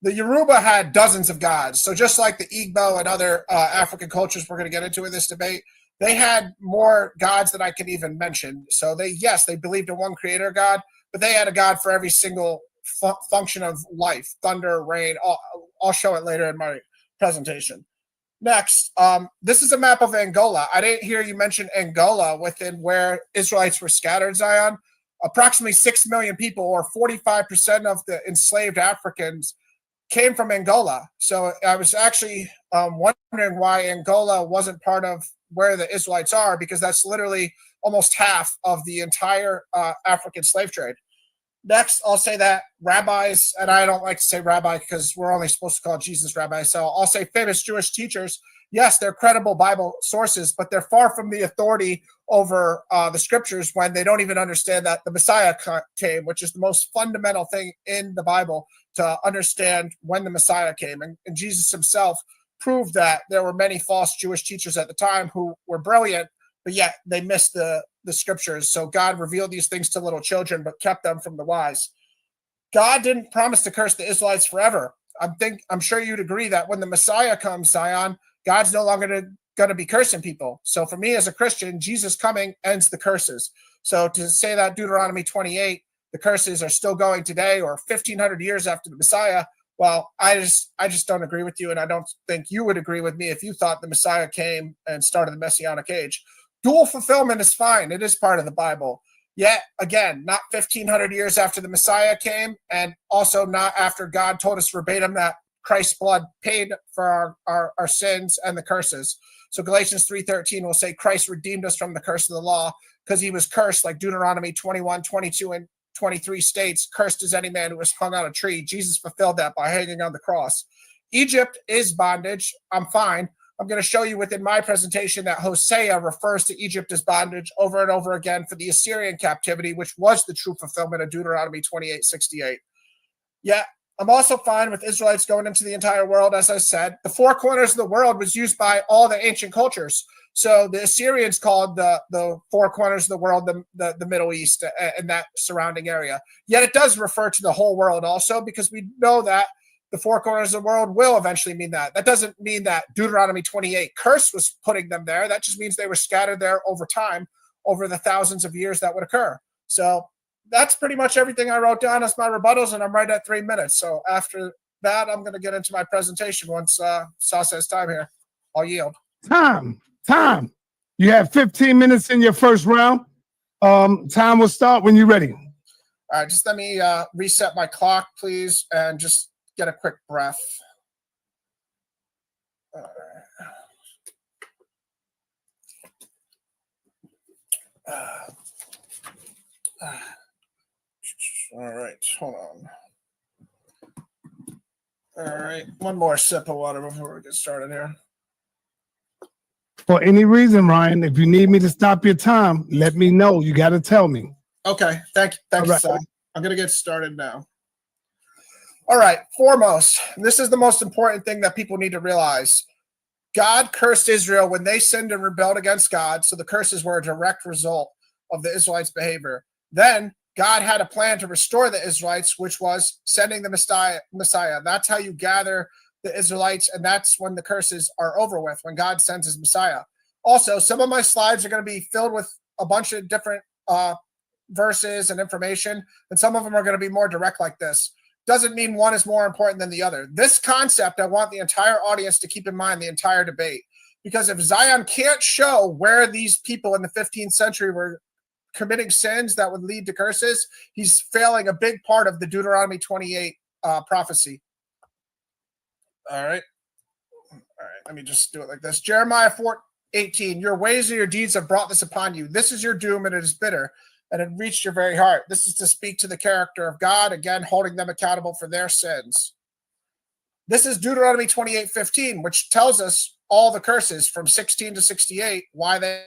The Yoruba had dozens of gods. So just like the Igbo and other African cultures we're going to get into in this debate, they had more gods than I can even mention. So they believed in one creator God, but they had a God for every single function of life, thunder, rain. I'll show it later in my presentation. Next, this is a map of Angola. I didn't hear you mention Angola within where Israelites were scattered, Zion. Approximately 6 million people, or 45% of the enslaved Africans, came from Angola. So I was actually wondering why Angola wasn't part of where the Israelites are, because that's literally almost half of the entire African slave trade. Next, I'll say that rabbis, and I don't like to say rabbi because we're only supposed to call Jesus rabbi, so I'll say famous Jewish teachers. Yes, they're credible Bible sources, but they're far from the authority over the scriptures when they don't even understand that the Messiah came, which is the most fundamental thing in the Bible to understand when the Messiah came. And Jesus himself proved that there were many false Jewish teachers at the time who were brilliant, but yet they missed the scriptures. So God revealed these things to little children, but kept them from the wise. God didn't promise to curse the Israelites forever. I'm sure you'd agree that when the Messiah comes, Zion, God's no longer going to be cursing people. So for me as a Christian, Jesus coming ends the curses. So to say that Deuteronomy 28, the curses are still going today or 1,500 years after the Messiah, well, I just don't agree with you, and I don't think you would agree with me if you thought the Messiah came and started the Messianic age. Dual fulfillment is fine. It is part of the Bible. Yet, again, not 1,500 years after the Messiah came, and also not after God told us verbatim that Christ's blood paid for our sins and the curses. So Galatians 3:13 will say Christ redeemed us from the curse of the law because he was cursed, like Deuteronomy 21, 22, and 23 states, cursed is any man who was hung on a tree. Jesus fulfilled that by hanging on the cross. Egypt is bondage. I'm fine. I'm going to show you within my presentation that Hosea refers to Egypt as bondage over and over again for the Assyrian captivity, which was the true fulfillment of Deuteronomy 28:68. Yeah, I'm also fine with Israelites going into the entire world. As I said, the four corners of the world was used by all the ancient cultures. So the Assyrians called the four corners of the world the Middle East and that surrounding area. Yet it does refer to the whole world also, because we know that the four corners of the world will eventually mean that. That doesn't mean that Deuteronomy 28 curse was putting them there. That just means they were scattered there over time, over the thousands of years that would occur. So that's pretty much everything I wrote down as my rebuttals, and I'm right at 3 minutes. So after that, I'm going to get into my presentation once Sasa has time here. I'll yield. Time. You have 15 minutes in your first round. Time will start when you're ready. All right, just let me reset my clock, please, and just get a quick breath. All right, hold on. All right, one more sip of water before we get started here. For any reason, Ryan, if you need me to stop your time, let me know. You got to tell me. Okay, thank you, All right. Si. I'm going to get started now. All right, foremost, this is the most important thing that people need to realize. God cursed Israel when they sinned and rebelled against God, so the curses were a direct result of the Israelites' behavior. Then God had a plan to restore the Israelites, which was sending the Messiah. That's how you gather the Israelites, and that's when the curses are over with, when God sends his Messiah. Also, some of my slides are going to be filled with a bunch of different verses and information, and some of them are going to be more direct like this. Doesn't mean one is more important than the other. This concept, I want the entire audience to keep in mind the entire debate, because if Zion can't show where these people in the 15th century were committing sins that would lead to curses, he's failing a big part of the Deuteronomy 28 prophecy. All right, let me just do it like this. Jeremiah 4:18, your ways or your deeds have brought this upon you. This is your doom, and it is bitter, and it reached your very heart. This is to speak to the character of God, again, holding them accountable for their sins. This is Deuteronomy 28:15, which tells us all the curses from 16 to 68, why they...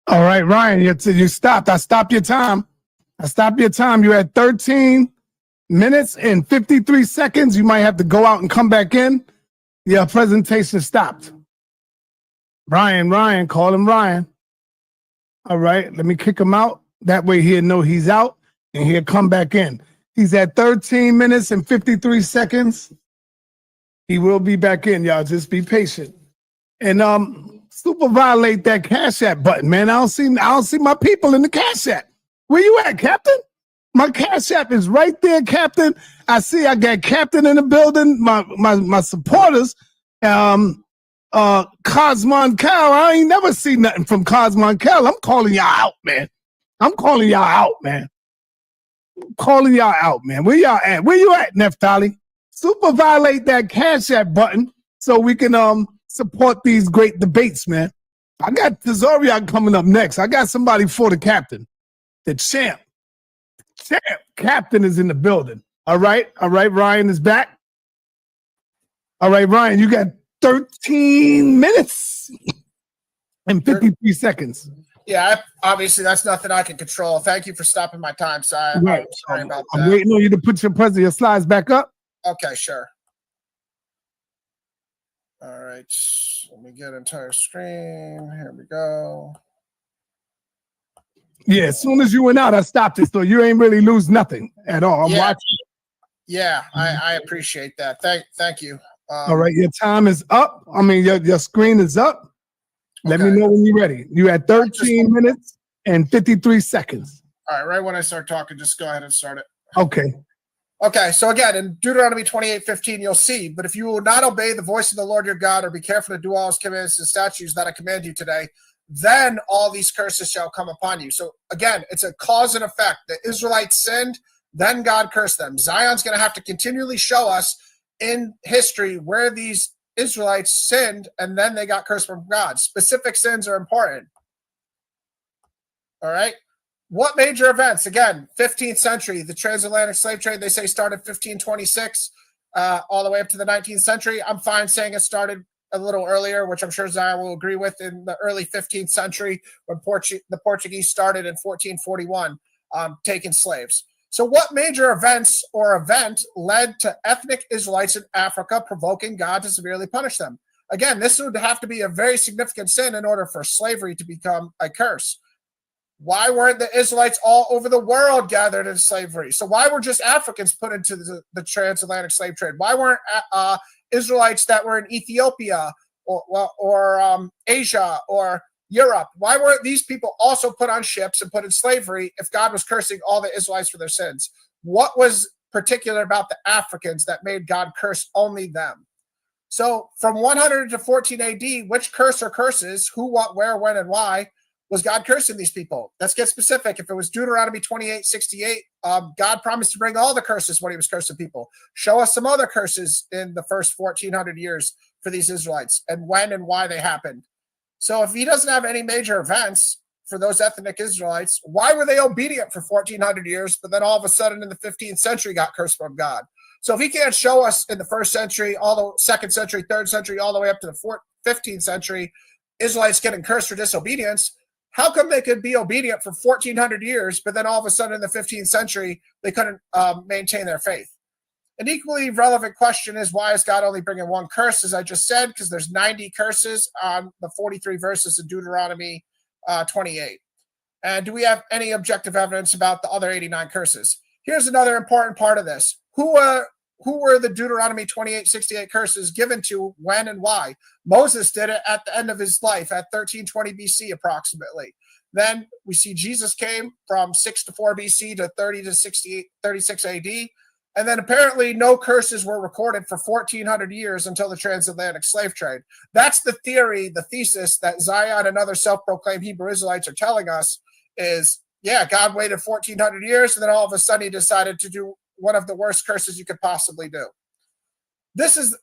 All right, Ryan, you stopped. I stopped your time. You're at 13 minutes and 53 seconds. You might have to go out and come back in. Your presentation stopped. Ryan, call him Ryan. All right, let me kick him out. That way he'll know he's out and he'll come back in. He's at 13 minutes and 53 seconds. He will be back in, y'all. Just be patient. And super violate that Cash App button, man. I don't see my people in the Cash App. Where you at, Captain? My Cash App is right there, Captain. I got Captain in the building. My supporters. Cosmon Cal. I ain't never seen nothing from Cosmon Cal. I'm calling y'all out, man. Where y'all at? Where you at, Neftali? Super violate that Cash App button so we can support these great debates, man. I got Tazoriak coming up next. I got somebody for the captain. The champ. Captain is in the building. All right, Ryan is back. All right, Ryan, you got 13 minutes and 53 seconds. Yeah, obviously that's nothing I can control. Thank you for stopping my time, Si. Right. I'm sorry about that. I'm waiting on you to put your slides back up. Okay, sure. All right, let me get entire screen. Here we go. Yeah, as soon as you went out, I stopped it, so you ain't really lose nothing at all. I'm watching. Yeah, I appreciate that. Thank you. All right, your time is up. I mean, your screen is up. Let me know when you're ready. You had 13 minutes and 53 seconds. All right, right when I start talking, just go ahead and start it. Okay, so again, in Deuteronomy 28:15, you'll see, but if you will not obey the voice of the Lord your God, or be careful to do all his commands and statutes that I command you today, then all these curses shall come upon you. So again, it's a cause and effect. The Israelites sinned, then God cursed them. Zion's going to have to continually show us in history where these Israelites sinned and then they got cursed from God. Specific sins are important. All right. What major events? Again, 15th century, the transatlantic slave trade, they say started 1526 all the way up to the 19th century. I'm fine saying it started a little earlier, which I'm sure Zion will agree with, in the early 15th century when the Portuguese started in 1441 taking slaves. So what major events or event led to ethnic Israelites in Africa provoking God to severely punish them? Again, this would have to be a very significant sin in order for slavery to become a curse. Why weren't the Israelites all over the world gathered in slavery? So why were just Africans put into the transatlantic slave trade? Why weren't Israelites that were in Ethiopia or Asia or Europe, why weren't these people also put on ships and put in slavery if God was cursing all the Israelites for their sins? What was particular about the Africans that made God curse only them? So from 100 to 14 AD, which curse or curses, who, what, where, when, and why, was God cursing these people? Let's get specific. If it was Deuteronomy 28:68, God promised to bring all the curses when he was cursing people. Show us some other curses in the first 1400 years for these Israelites and when and why they happened. So if he doesn't have any major events for those ethnic Israelites, why were they obedient for 1400 years, but then all of a sudden in the 15th century got cursed from God? So if he can't show us in the first century, all the second century, third century, all the way up to the 15th century, Israelites getting cursed for disobedience, how come they could be obedient for 1,400 years, but then all of a sudden in the 15th century, they couldn't maintain their faith? An equally relevant question is, why is God only bringing one curse, as I just said? Because there's 90 curses on the 43 verses in Deuteronomy 28. And do we have any objective evidence about the other 89 curses? Here's another important part of this. Who were the Deuteronomy 28:68 curses given to, when, and why? Moses did it at the end of his life at 1320 BC approximately. Then we see Jesus came from 6 to 4 BC to 30 to 36 AD. And then apparently no curses were recorded for 1,400 years until the transatlantic slave trade. That's the theory, the thesis that Zion and other self-proclaimed Hebrew Israelites are telling us is, yeah, God waited 1,400 years, and then all of a sudden he decided to do one of the worst curses you could possibly do. This is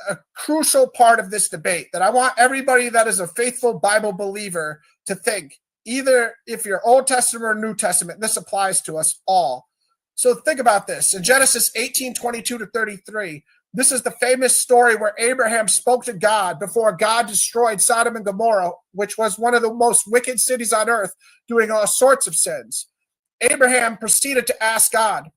a crucial part of this debate that I want everybody that is a faithful Bible believer to think, either if you're Old Testament or New Testament, this applies to us all. So think about this. In Genesis 18:22 to 33, this is the famous story where Abraham spoke to God before God destroyed Sodom and Gomorrah, which was one of the most wicked cities on earth, doing all sorts of sins. Abraham proceeded to ask God,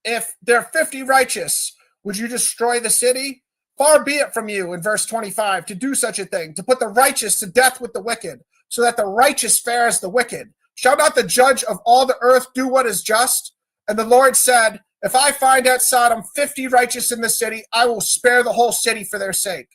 if there are 50 righteous, would you destroy the city? Far be it from you, in verse 25, to do such a thing, to put the righteous to death with the wicked, so that the righteous fare as the wicked. Shall not the judge of all the earth do what is just? And the Lord said, if I find at Sodom 50 righteous in the city, I will spare the whole city for their sake.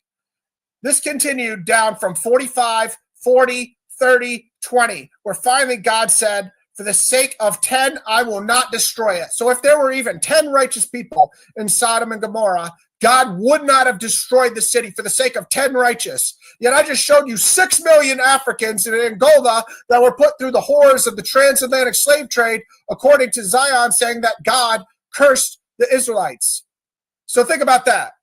This continued down from 45, 40, 30, 20, where finally God said, for the sake of 10, I will not destroy it. So if there were even 10 righteous people in Sodom and Gomorrah, God would not have destroyed the city for the sake of 10 righteous. Yet I just showed you 6 million Africans in Angola that were put through the horrors of the transatlantic slave trade, according to Zion, saying that God cursed the Israelites. So think about that.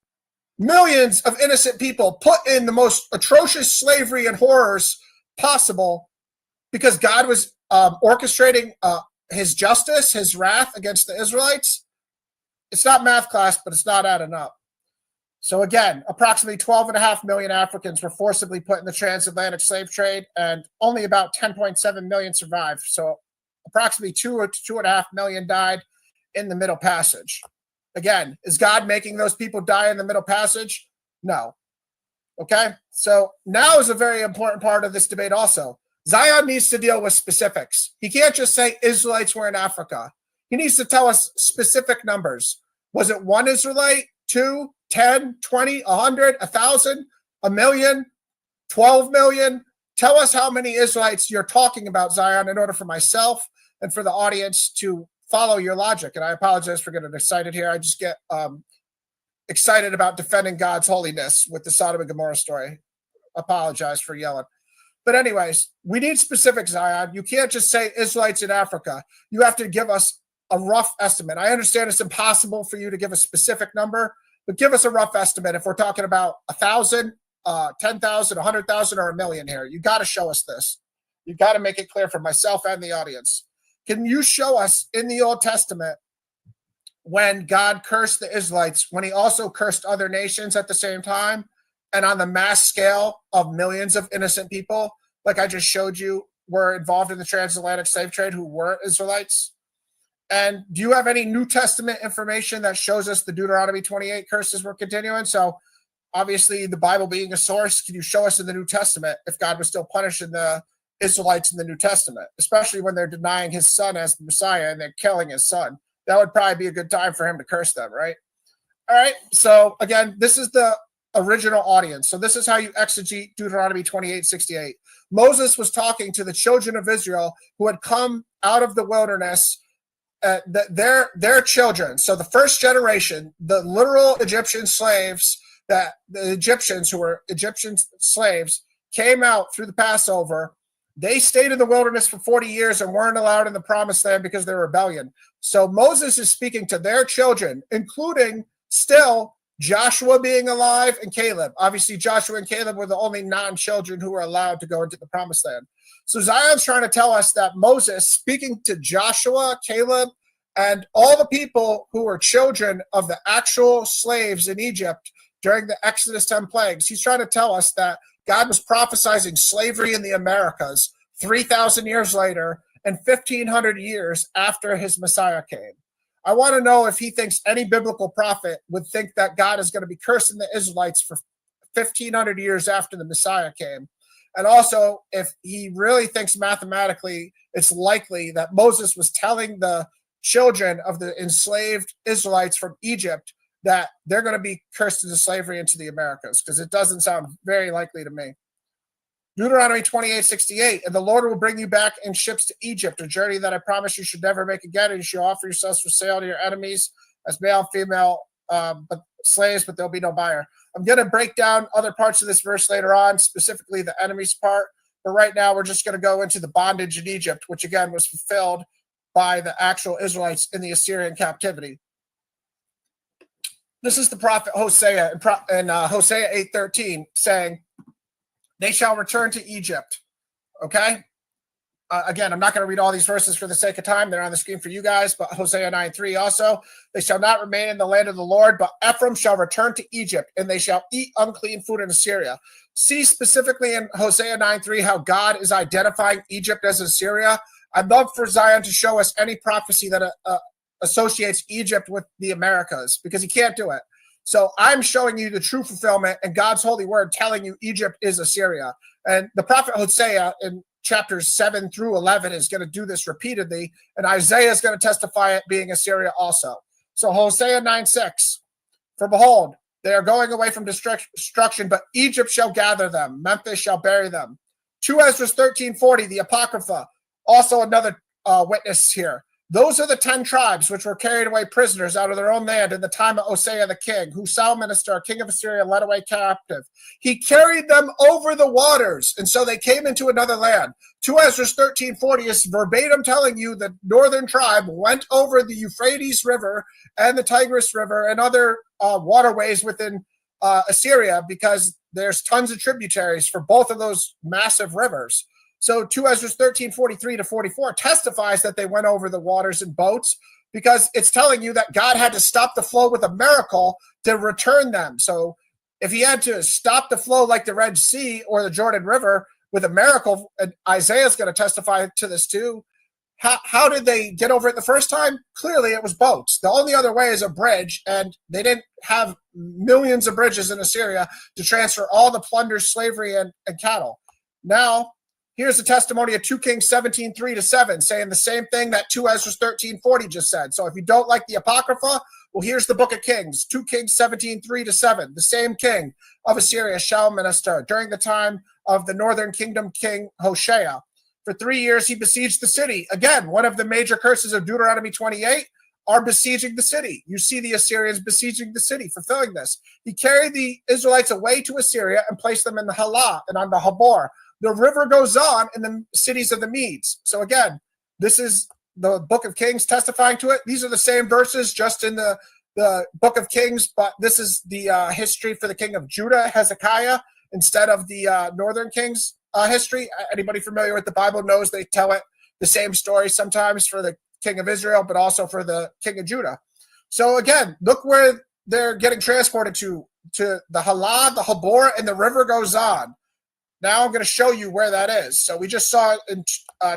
Millions of innocent people put in the most atrocious slavery and horrors possible because God was orchestrating his justice, his wrath against the Israelites. It's not math class, but it's not adding up. So again, approximately 12.5 million Africans were forcibly put in the transatlantic slave trade, and only about 10.7 million survived. So approximately 2 or 2.5 million died in the Middle Passage. Again, is God making those people die in the Middle Passage? No. Okay, so now is a very important part of this debate also. Zion needs to deal with specifics. He can't just say Israelites were in Africa. He needs to tell us specific numbers. Was it 1 Israelite, 2, 10, 20, 100, 1,000, 1,000,000, 12 million? Tell us how many Israelites you're talking about, Zion, in order for myself and for the audience to follow your logic. And I apologize for getting excited here. I just get excited about defending God's holiness with the Sodom and Gomorrah story. Apologize for yelling. But anyways, we need specifics, Zion. You can't just say Israelites in Africa. You have to give us a rough estimate. I understand it's impossible for you to give a specific number, but give us a rough estimate. If we're talking about 1,000, 10,000, 100,000, or 1,000,000 here, you got to show us this. You got to make it clear for myself and the audience. Can you show us in the Old Testament when God cursed the Israelites, when he also cursed other nations at the same time, and on the mass scale of millions of innocent people, like I just showed you, were involved in the transatlantic slave trade who were Israelites? And do you have any New Testament information that shows us the Deuteronomy 28 curses were continuing? So obviously the Bible being a source, can you show us in the New Testament if God was still punishing the Israelites in the New Testament, especially when they're denying his son as the Messiah and they're killing his son? That would probably be a good time for him to curse them, right? All right. So again, this is the original audience. So this is how you exegete Deuteronomy 28:68. Moses was talking to the children of Israel who had come out of the wilderness, their children. So the first generation, the literal Egyptian slaves, that the Egyptians who were Egyptian slaves came out through the Passover. They stayed in the wilderness for 40 years and weren't allowed in the promised land because of their rebellion. So Moses is speaking to their children, including still Joshua being alive and Caleb. Obviously, Joshua and Caleb were the only non-children who were allowed to go into the promised land. So Zion's trying to tell us that Moses, speaking to Joshua, Caleb, And all the people who were children of the actual slaves in Egypt during the Exodus 10 plagues, he's trying to tell us that God was prophesizing slavery in the Americas 3,000 years later and 1,500 years after his Messiah came. I want to know if he thinks any biblical prophet would think that God is going to be cursing the Israelites for 1,500 years after the Messiah came. And also, if he really thinks mathematically it's likely that Moses was telling the children of the enslaved Israelites from Egypt that they're going to be cursed into slavery into the Americas, because it doesn't sound very likely to me. Deuteronomy 28:68, and the Lord will bring you back in ships to Egypt, a journey that I promise you should never make again, and you shall offer yourselves for sale to your enemies as male and female but slaves, but there'll be no buyer. I'm going to break down other parts of this verse later on, specifically the enemies part, but right now we're just going to go into the bondage in Egypt, which again was fulfilled by the actual Israelites in the Assyrian captivity. This is the prophet Hosea in Hosea 8:13 saying, they shall return to Egypt. Okay? Again, I'm not going to read all these verses for the sake of time. They're on the screen for you guys, but Hosea 9:3 also. They shall not remain in the land of the Lord, but Ephraim shall return to Egypt, and they shall eat unclean food in Assyria. See specifically in Hosea 9:3 how God is identifying Egypt as Assyria. I'd love for Zion to show us any prophecy that associates Egypt with the Americas, because he can't do it. So I'm showing you the true fulfillment and God's holy word telling you Egypt is Assyria. And the prophet Hosea in chapters 7 through 11 is going to do this repeatedly. And Isaiah is going to testify it being Assyria also. So Hosea 9:6, for behold, they are going away from destruction, but Egypt shall gather them. Memphis shall bury them. 2 Ezra 13:40, the Apocrypha, also another witness here. Those are the 10 tribes which were carried away prisoners out of their own land in the time of Hosea the king, who Salmanaser, king of Assyria, led away captive. He carried them over the waters, and so they came into another land. 2 Ezra 13:40 is verbatim telling you the northern tribe went over the Euphrates River and the Tigris River and other waterways within Assyria, because there's tons of tributaries for both of those massive rivers. So 2 Ezra 13:43 to 44 testifies that they went over the waters in boats, because it's telling you that God had to stop the flow with a miracle to return them. So if he had to stop the flow like the Red Sea or the Jordan River with a miracle, and Isaiah's going to testify to this too, how did they get over it the first time? Clearly it was boats. The only other way is a bridge, and they didn't have millions of bridges in Assyria to transfer all the plunder, slavery, and cattle. Now, here's the testimony of 2 Kings 17:3 to 7, saying the same thing that 2 Ezra 13:40 just said. So if you don't like the Apocrypha, well, here's the book of Kings, 2 Kings 17:3 to 7. The same king of Assyria, Shalmaneser, during the time of the northern kingdom king Hoshea. For 3 years, he besieged the city. Again, one of the major curses of Deuteronomy 28 are besieging the city. You see the Assyrians besieging the city, fulfilling this. He carried the Israelites away to Assyria and placed them in the Halah and on the Habor. The river goes on in the cities of the Medes. So again, this is the book of Kings testifying to it. These are the same verses just in the book of Kings, but this is the history for the king of Judah, Hezekiah, instead of the northern king's history. Anybody familiar with the Bible knows they tell it the same story sometimes for the king of Israel, but also for the king of Judah. So again, look where they're getting transported to the Halah, the Habor, and the river goes on. Now I'm going to show you where that is. So we just saw it in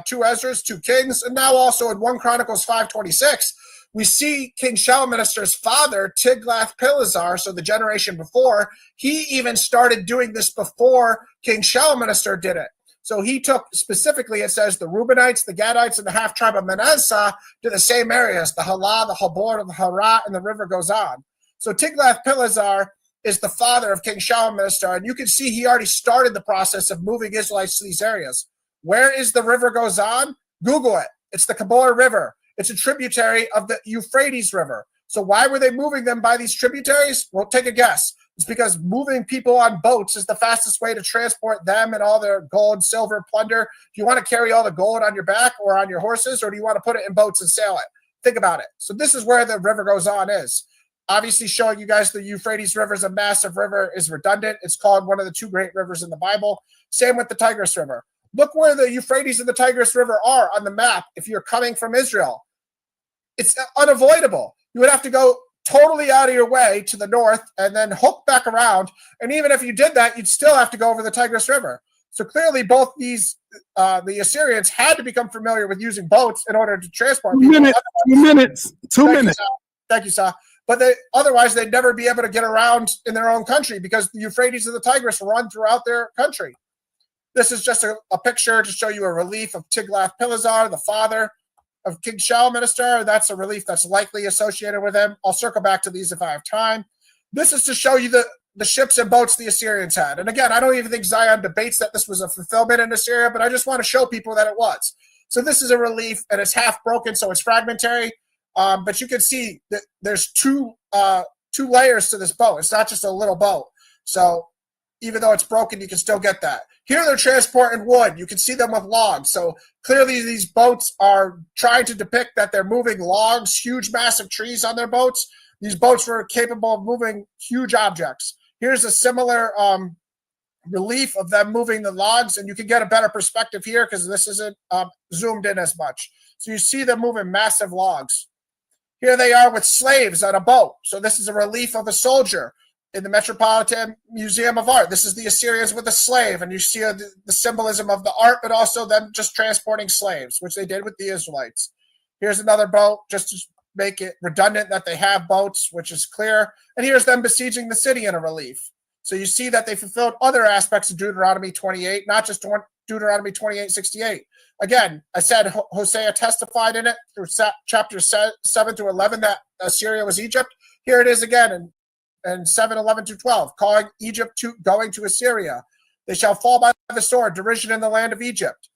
2 Ezra's, 2 Kings, and now also in 1 Chronicles 5:26, we see King Shalmaneser's father, Tiglath-Pileser, so the generation before, he even started doing this before King Shalmaneser did it. So he took, specifically, it says, the Reubenites, the Gadites, and the half-tribe of Manasseh to the same areas, the Halah, the Habor, the Harah, and the river goes on. So Tiglath-Pileser is the father of King Shalmaneser, and you can see he already started the process of moving Israelites to these areas. Where is the river goes on? Google it. It's the Kabor River. It's a tributary of the Euphrates River. So why were they moving them by these tributaries? Well, take a guess. It's because moving people on boats is the fastest way to transport them and all their gold, silver, plunder. Do you want to carry all the gold on your back or on your horses, or do you want to put it in boats and sail it? Think about it. So this is where the river goes on is. Obviously showing you guys the Euphrates River is a massive river is redundant. It's called one of the 2 great rivers in the Bible. Same with the Tigris River. Look where the Euphrates and the Tigris River are on the map if you're coming from Israel. it's unavoidable. You would have to go totally out of your way to the north and then hook back around. And even if you did that, you'd still have to go over the Tigris River. So clearly both these, the Assyrians had to become familiar with using boats in order to transport people. 2 minutes. 2 minutes. Thank you, Sal. But otherwise, they'd never be able to get around in their own country because the Euphrates and the Tigris run throughout their country. This is just a picture to show you a relief of Tiglath-Pileser, the father of King Shalmaneser. That's a relief that's likely associated with him. I'll circle back to these if I have time. This is to show you the ships and boats the Assyrians had. And again, I don't even think Zion debates that this was a fulfillment in Assyria, but I just want to show people that it was. So this is a relief, and it's half broken, so it's fragmentary. But you can see that there's two layers to this boat. It's not just a little boat. So even though it's broken, you can still get that. Here they're transporting wood. You can see them with logs. So clearly these boats are trying to depict that they're moving logs, huge, massive trees on their boats. These boats were capable of moving huge objects. Here's a similar relief of them moving the logs, and you can get a better perspective here because this isn't zoomed in as much. So you see them moving massive logs. Here they are with slaves on a boat. So this is a relief of a soldier in the Metropolitan Museum of Art. This is the Assyrians with a slave, and you see the symbolism of the art, but also them just transporting slaves, which they did with the Israelites. Here's another boat, just to make it redundant that they have boats, which is clear. And here's them besieging the city in a relief. So you see that they fulfilled other aspects of Deuteronomy 28, not just Deuteronomy 28:68. Again, I said Hosea testified in it through chapters 7 to 11 that Assyria was Egypt. Here it is again in 7:11-12, calling Egypt going to Assyria. They shall fall by the sword, derision in the land of Egypt,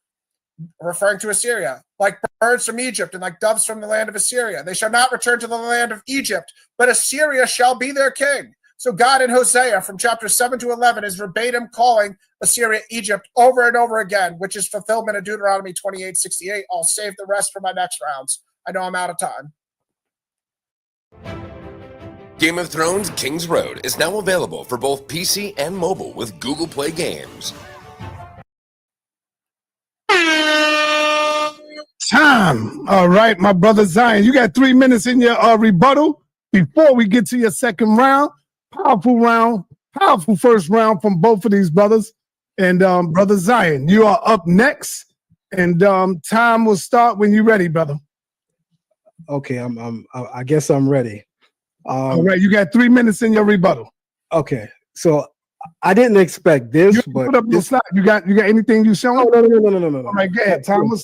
referring to Assyria, like birds from Egypt and like doves from the land of Assyria. They shall not return to the land of Egypt, but Assyria shall be their king. So God in Hosea from chapter 7 to 11 is verbatim calling Assyria Egypt over and over again, which is fulfillment of Deuteronomy 28:68. I'll save the rest for my next rounds. I know I'm out of time. Game of Thrones King's Road is now available for both PC and mobile with Google Play Games. Time. All right, my brother Zion, you got 3 minutes in your rebuttal before we get to your second round. Powerful first round from both of these brothers. And brother Zion, you are up next, and time will start when you're ready, brother. Okay, I guess I'm ready. All right, you got 3 minutes in your rebuttal. Okay, so I didn't expect this, but put up your slide. You got anything you showing? Oh, no. All right, go ahead. Time will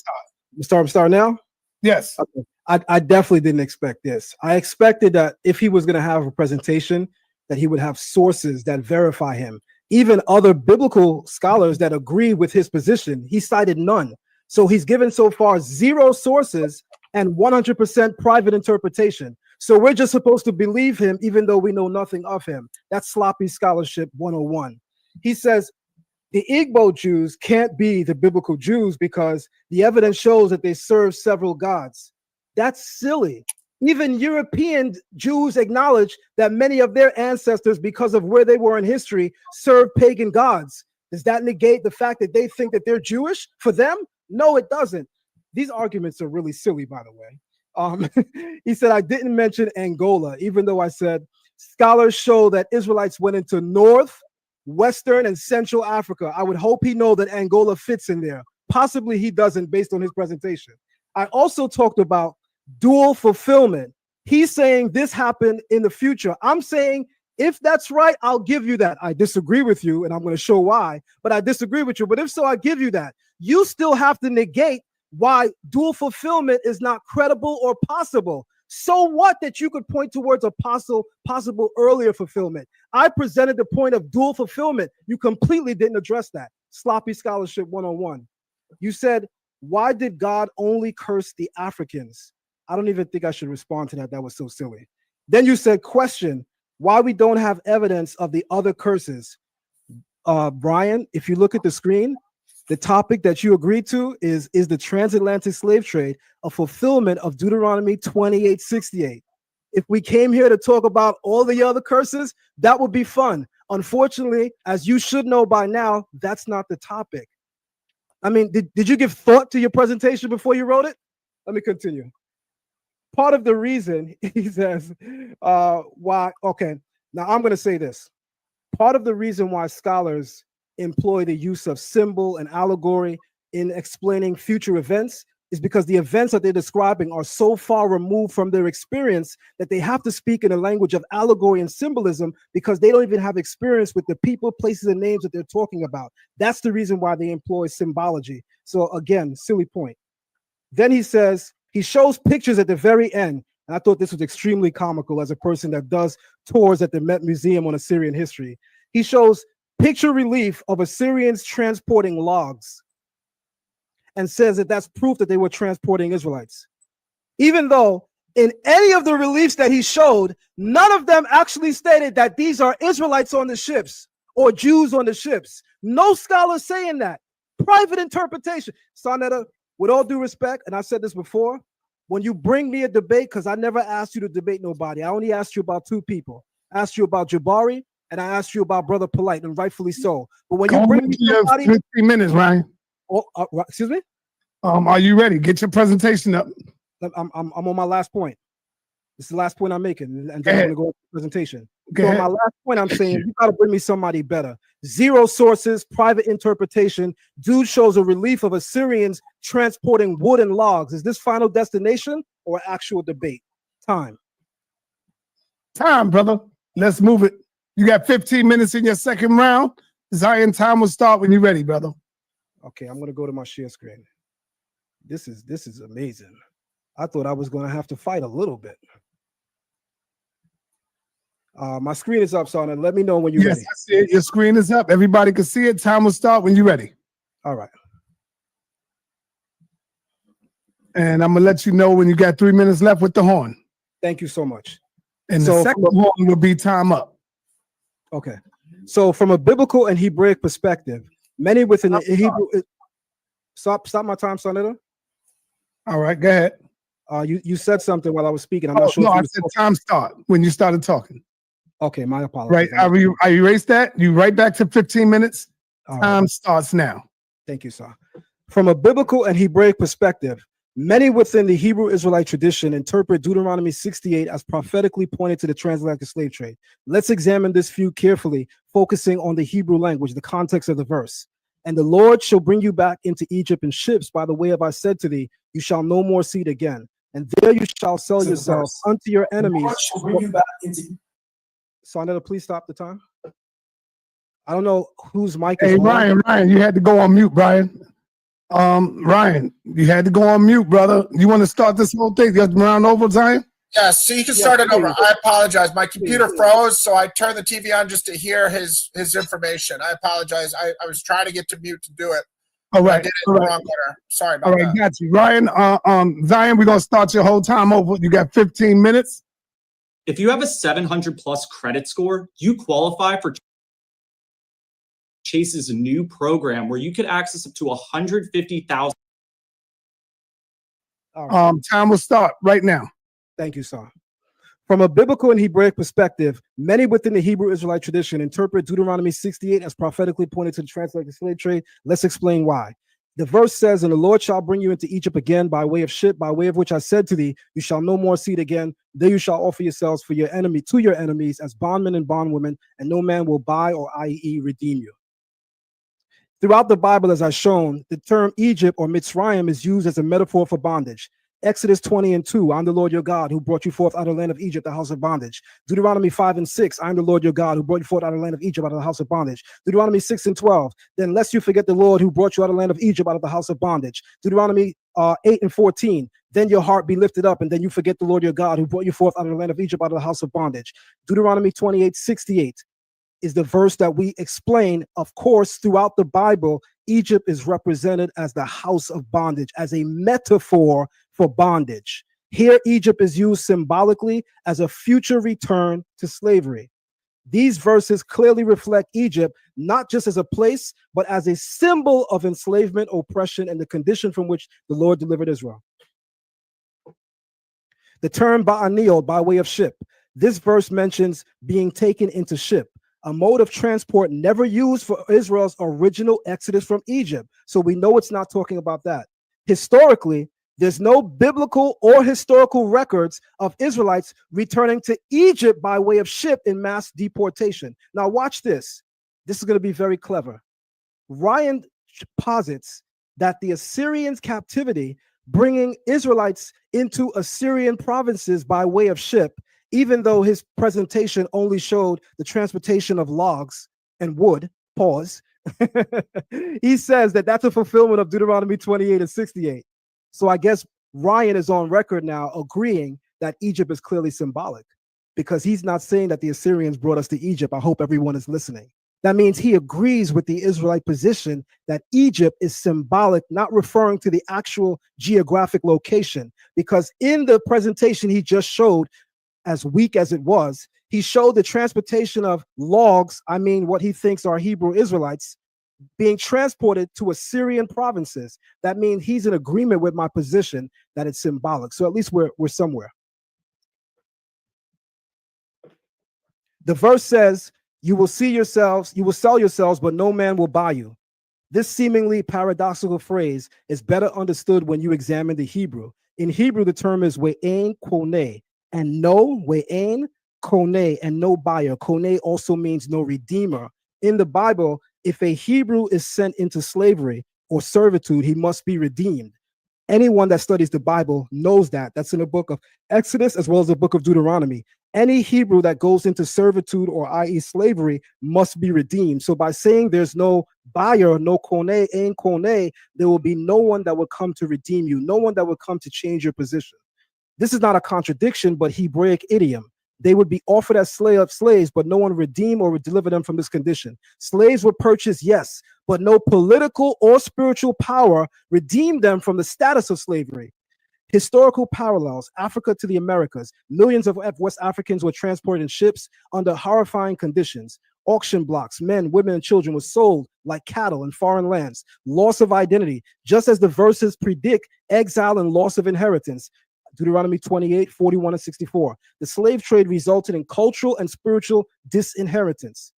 start. Start now? Yes. Okay. I definitely didn't expect this. I expected that if he was going to have a presentation, that he would have sources that verify him. Even other biblical scholars that agree with his position, he cited none. So he's given so far 0 sources and 100% private interpretation. So we're just supposed to believe him even though we know nothing of him. That's sloppy scholarship 101. He says the Igbo Jews can't be the biblical Jews because the evidence shows that they serve several gods. That's silly. Even European Jews acknowledge that many of their ancestors, because of where they were in history, served pagan gods. Does that negate the fact that they think that they're Jewish for them? No, it doesn't. These arguments are really silly, by the way. He said, I didn't mention Angola, even though I said scholars show that Israelites went into North, Western, and Central Africa. I would hope he knows that Angola fits in there. Possibly he doesn't based on his presentation. I also talked about dual fulfillment. He's saying this happened in the future. I'm saying if that's right, I'll give you that. I disagree with you, and I'm going to show why, but I disagree with you. But if so, I give you that. You still have to negate why dual fulfillment is not credible or possible. So what that you could point towards a possible earlier fulfillment? I presented the point of dual fulfillment. You completely didn't address that. Sloppy scholarship 101. You said, why did God only curse the Africans? I don't even think I should respond to that. That was so silly. Then you said, question, why we don't have evidence of the other curses. Brian, if you look at the screen, the topic that you agreed to is the transatlantic slave trade a fulfillment of Deuteronomy 28:68. If we came here to talk about all the other curses, that would be fun. Unfortunately, as you should know by now, that's not the topic. I mean, did you give thought to your presentation before you wrote it? Let me continue. part of the reason, he says, why, okay, now I'm going to say this. Part of the reason why scholars employ the use of symbol and allegory in explaining future events is because the events that they're describing are so far removed from their experience that they have to speak in a language of allegory and symbolism because they don't even have experience with the people, places, and names that they're talking about. That's the reason why they employ symbology. So again, silly point. Then he says, he shows pictures at the very end. And I thought this was extremely comical as a person that does tours at the Met Museum on Assyrian history. He shows picture relief of Assyrians transporting logs and says that that's proof that they were transporting Israelites. Even though in any of the reliefs that he showed, none of them actually stated that these are Israelites on the ships or Jews on the ships. No scholar saying that. Private interpretation. Sonetta, with all due respect, and I said this before, when you bring me a debate, because I never asked you to debate nobody, I only asked you about two people. I asked you about Jabari, and I asked you about Brother Polite, and rightfully so. But when you bring me somebody, 15 minutes, Ryan. Oh, excuse me. Are you ready? Get your presentation up. I'm on my last point. This is the last point I'm making, and then I'm going to go into the presentation. So on my last point, I'm saying you got to bring me somebody better. Zero sources, private interpretation. Dude shows a relief of Assyrians transporting wood and logs. Is this Final Destination or actual debate? Time, brother. Let's move it. You got 15 minutes in your second round. Zion, time will start when you're ready, brother. Okay, I'm going to go to my share screen. This is amazing. I thought I was going to have to fight a little bit. My screen is up, Sana. Let me know when you're ready. Yes, I see it. Your screen is up. Everybody can see it. Time will start when you're ready. All right. And I'm going to let you know when you got 3 minutes left with the horn. Thank you so much. And the second horn will be time up. Okay. So from a biblical and Hebraic perspective, many within the Hebrew... Stop my time, Sonetta. All right, go ahead. You said something while I was speaking. I'm not sure. No, I said time start when you started talking. Okay, my apologies. Right, I erased that. You right back to 15 minutes. Time starts now. Thank you, sir. From a biblical and Hebraic perspective, many within the Hebrew Israelite tradition interpret Deuteronomy 68 as prophetically pointed to the transatlantic slave trade. Let's examine this view carefully, focusing on the Hebrew language, the context of the verse. And the Lord shall bring you back into Egypt in ships by the way of I said to thee, you shall no more see it again. And there you shall sell yourself unto your enemies. Bring you back into... Sonetta, please stop the time. I don't know whose mic is on. Ryan, you had to go on mute, Brian. Ryan, you had to go on mute, brother. You want to start this whole thing? You have to round over, Zion? Yes, so you can start it over. I apologize. My computer froze, so I turned the TV on just to hear his information. I apologize. I was trying to get to mute to do it. All right. I did it in the wrong order. Sorry about that. All right, got you. Ryan, Zion, we're going to start your whole time over. You got 15 minutes. If you have a 700 plus credit score, you qualify for Chase's new program where you could access up to $150,000. Time will start right now. Thank you, sir. From a biblical and Hebraic perspective, many within the Hebrew Israelite tradition interpret Deuteronomy 68 as prophetically pointed to the transatlantic slave trade. Let's explain why. The verse says, and the Lord shall bring you into Egypt again by way of ship, by way of which I said to thee, you shall no more see it again. There you shall offer yourselves for your enemy to your enemies as bondmen and bondwomen, and no man will buy or i.e. redeem you. Throughout the Bible, as I've shown, the term Egypt or Mitzrayim is used as a metaphor for bondage. Exodus 20:2, I'm the Lord your God who brought you forth out of the land of Egypt, the house of bondage. Deuteronomy 5:6, I'm the Lord your God who brought you forth out of the land of Egypt, out of the house of bondage. Deuteronomy 6:12, then lest you forget the Lord who brought you out of the land of Egypt, out of the house of bondage. Deuteronomy 8:14, then your heart be lifted up, and then you forget the Lord your God who brought you forth out of the land of Egypt, out of the house of bondage. Deuteronomy 28:68 is the verse that we explain. Of course, throughout the Bible, Egypt is represented as the house of bondage, as a metaphor for bondage. Here, Egypt is used symbolically as a future return to slavery. These verses clearly reflect Egypt not just as a place, but as a symbol of enslavement, oppression, and the condition from which the Lord delivered Israel. The term ba'anil, by way of ship, this verse mentions being taken into ship, a mode of transport never used for Israel's original exodus from Egypt. So we know it's not talking about that. Historically, There's no biblical or historical records of Israelites returning to Egypt by way of ship in mass deportation. Now watch this. This is going to be very clever. Ryan posits that the Assyrians' captivity, bringing Israelites into Assyrian provinces by way of ship, even though his presentation only showed the transportation of logs and wood, pause, he says that that's a fulfillment of Deuteronomy 28 and 68. So I guess Ryan is on record now agreeing that Egypt is clearly symbolic, because he's not saying that the Assyrians brought us to Egypt. I hope everyone is listening. That means he agrees with the Israelite position that Egypt is symbolic, not referring to the actual geographic location, because in the presentation he just showed, as weak as it was, he showed the transportation of logs, I mean what he thinks are Hebrew Israelites, being transported to Assyrian provinces. That means he's in agreement with my position that it's symbolic. So at least we're somewhere. The verse says, you will sell yourselves, but no man will buy you. This seemingly paradoxical phrase is better understood when you examine the Hebrew. In Hebrew, the term is we'en kone, and no, we'en kone, and no buyer. Kone also means no redeemer. In the Bible, if a Hebrew is sent into slavery or servitude, he must be redeemed. Anyone that studies the Bible knows that. That's in the book of Exodus as well as the book of Deuteronomy. Any Hebrew that goes into servitude, or i.e. slavery, must be redeemed. So by saying there's no buyer, no kone, ain kone, there will be no one that will come to redeem you, no one that will come to change your position. This is not a contradiction, but Hebraic idiom. They would be offered as slaves, but no one redeem or would deliver them from this condition. Slaves were purchased, yes, but no political or spiritual power redeemed them from the status of slavery. Historical parallels: Africa to the Americas. Millions of West Africans were transported in ships under horrifying conditions. Auction blocks, men, women, and children were sold like cattle in foreign lands. Loss of identity, just as the verses predict exile and loss of inheritance. Deuteronomy 28, 41, and 64. The slave trade resulted in cultural and spiritual disinheritance.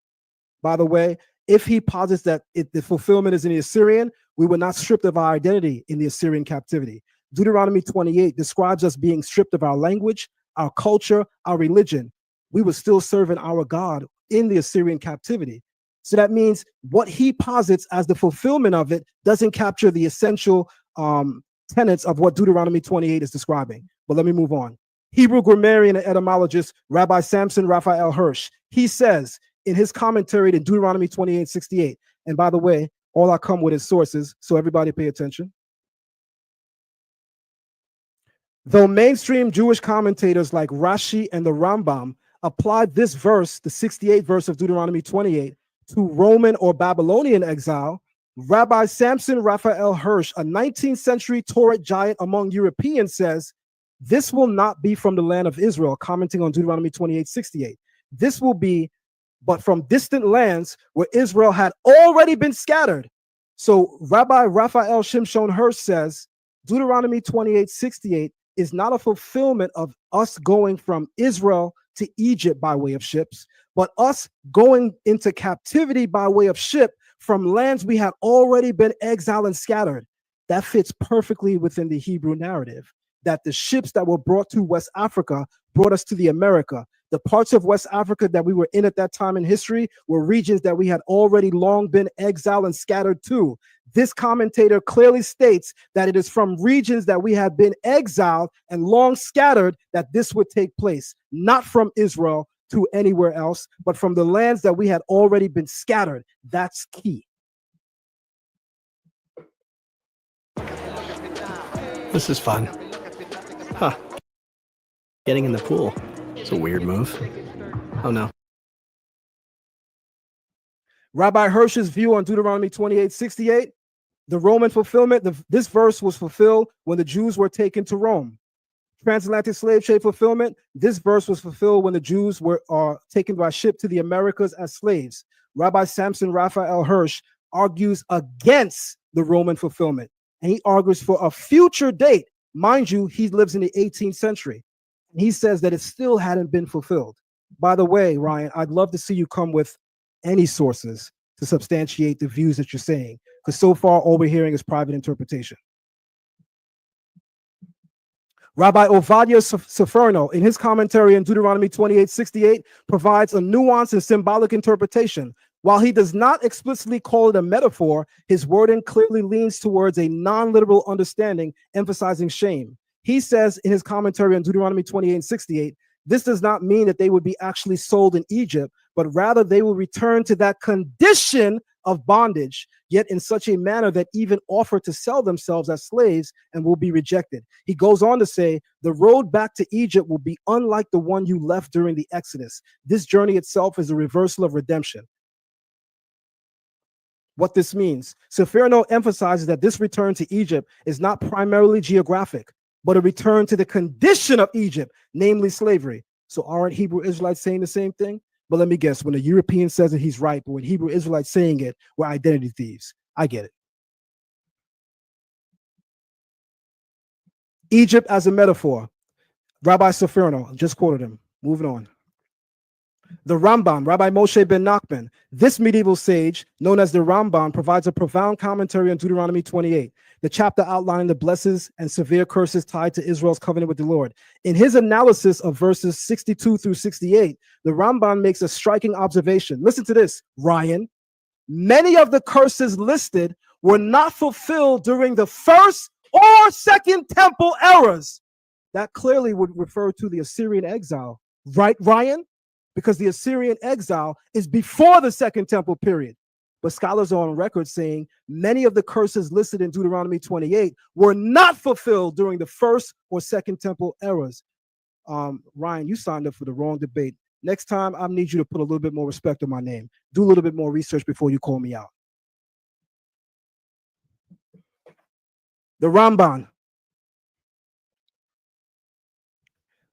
By the way, if he posits that the fulfillment is in the Assyrian, we were not stripped of our identity in the Assyrian captivity. Deuteronomy 28 describes us being stripped of our language, our culture, our religion. We were still serving our God in the Assyrian captivity. So that means what he posits as the fulfillment of it doesn't capture the essential tenets of what Deuteronomy 28 is describing. But let me move on. Hebrew grammarian and etymologist Rabbi Samson Raphael Hirsch, he says in his commentary to Deuteronomy 28:68, and by the way, all I come with is sources, so everybody pay attention. Though mainstream Jewish commentators like Rashi and the Rambam applied this verse, the 68th verse of Deuteronomy 28, to Roman or Babylonian exile, Rabbi Samson Raphael Hirsch, a 19th century Torah giant among Europeans, says, this will not be from the land of Israel, commenting on Deuteronomy 28:68. This will be, but from distant lands where Israel had already been scattered. So Rabbi Raphael Shimshon Hirsch says, Deuteronomy 28:68 is not a fulfillment of us going from Israel to Egypt by way of ships, but us going into captivity by way of ship from lands we had already been exiled and scattered. That fits perfectly within the Hebrew narrative, that the ships that were brought to West Africa brought us to the America. The parts of West Africa that we were in at that time in history were regions that we had already long been exiled and scattered to. This commentator clearly states that it is from regions that we had been exiled and long scattered that this would take place, not from Israel to anywhere else, but from the lands that we had already been scattered. That's key. This is fun. Huh. Getting in the pool. It's a weird move. Oh no. Rabbi Hirsch's view on Deuteronomy 28:68, the Roman fulfillment, this verse was fulfilled when the Jews were taken to Rome. Transatlantic slave trade fulfillment, this verse was fulfilled when the Jews were taken by ship to the Americas as slaves. Rabbi Samson Raphael Hirsch argues against the Roman fulfillment, and he argues for a future date. Mind you, he lives in the 18th century. And he says that it still hadn't been fulfilled. By the way, Ryan, I'd love to see you come with any sources to substantiate the views that you're saying, because so far all we're hearing is private interpretation. Rabbi Ovadia Seferno, in his commentary in Deuteronomy 28:68, provides a nuanced and symbolic interpretation. While he does not explicitly call it a metaphor, his wording clearly leans towards a non-literal understanding, emphasizing shame. He says in his commentary on Deuteronomy 28:68, this does not mean that they would be actually sold in Egypt, but rather they will return to that condition of bondage, yet in such a manner that even offer to sell themselves as slaves and will be rejected. He goes on to say, the road back to Egypt will be unlike the one you left during the Exodus. This journey itself is a reversal of redemption. What this means, Seferno emphasizes that this return to Egypt is not primarily geographic, but a return to the condition of Egypt, namely slavery. So aren't Hebrew Israelites saying the same thing? But let me guess, when a European says it, he's right. But when Hebrew Israelites saying it, we're identity thieves. I get it. Egypt as a metaphor. Rabbi Seferno, just quoted him. Moving on. The Rambam, Rabbi Moshe ben Nachman, this medieval sage, known as the Rambam, provides a profound commentary on Deuteronomy 28, the chapter outlining the blessings and severe curses tied to Israel's covenant with the Lord. In his analysis of verses 62 through 68, the Rambam makes a striking observation. Listen to this, Ryan. Many of the curses listed were not fulfilled during the first or second temple eras. That clearly would refer to the Assyrian exile, right, Ryan? Because the Assyrian exile is before the second temple period. But scholars are on record saying many of the curses listed in Deuteronomy 28 were not fulfilled during the first or second temple eras. Ryan, you signed up for the wrong debate. Next time, I need you to put a little bit more respect on my name. Do a little bit more research before you call me out. The Ramban.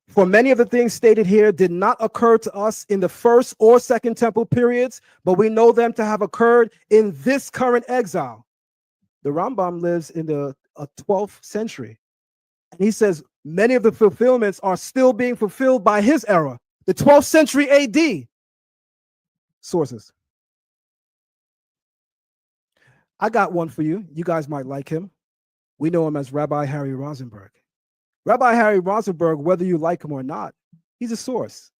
For many of the things stated here did not occur to us in the first or second temple periods, but we know them to have occurred in this current exile. The Rambam lives in the 12th century. And he says many of the fulfillments are still being fulfilled by his era, the 12th century AD. Sources. I got one for you. You guys might like him. We know him as Rabbi Harry Rosenberg. Rabbi Harry Rosenberg, whether you like him or not, he's a source.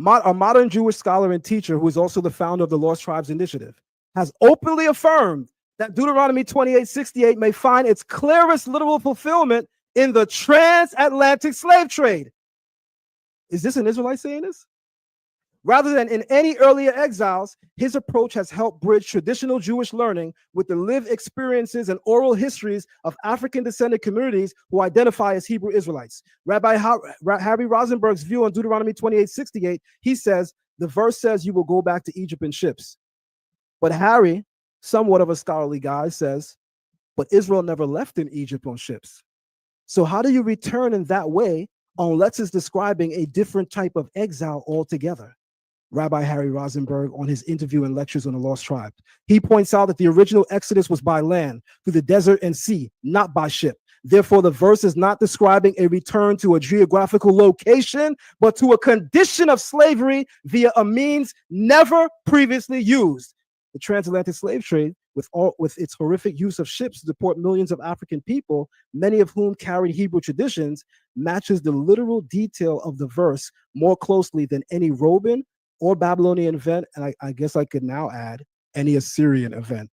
A modern Jewish scholar and teacher who is also the founder of the Lost Tribes Initiative has openly affirmed that Deuteronomy 28:68 may find its clearest literal fulfillment in the transatlantic slave trade. Is this an Israelite saying this? Rather than in any earlier exiles, his approach has helped bridge traditional Jewish learning with the lived experiences and oral histories of African-descended communities who identify as Hebrew Israelites. Rabbi Harry Rosenberg's view on Deuteronomy 28:68, he says, the verse says you will go back to Egypt in ships. But Harry, somewhat of a scholarly guy, says, but Israel never left in Egypt on ships. So how do you return in that way unless it's describing a different type of exile altogether? Rabbi Harry Rosenberg on his interview and lectures on the Lost Tribe. He points out that the original Exodus was by land, through the desert and sea, not by ship. Therefore, the verse is not describing a return to a geographical location, but to a condition of slavery via a means never previously used. The transatlantic slave trade, with its horrific use of ships to deport millions of African people, many of whom carried Hebrew traditions, matches the literal detail of the verse more closely than any Roman or Babylonian event, and I guess I could now add any Assyrian event,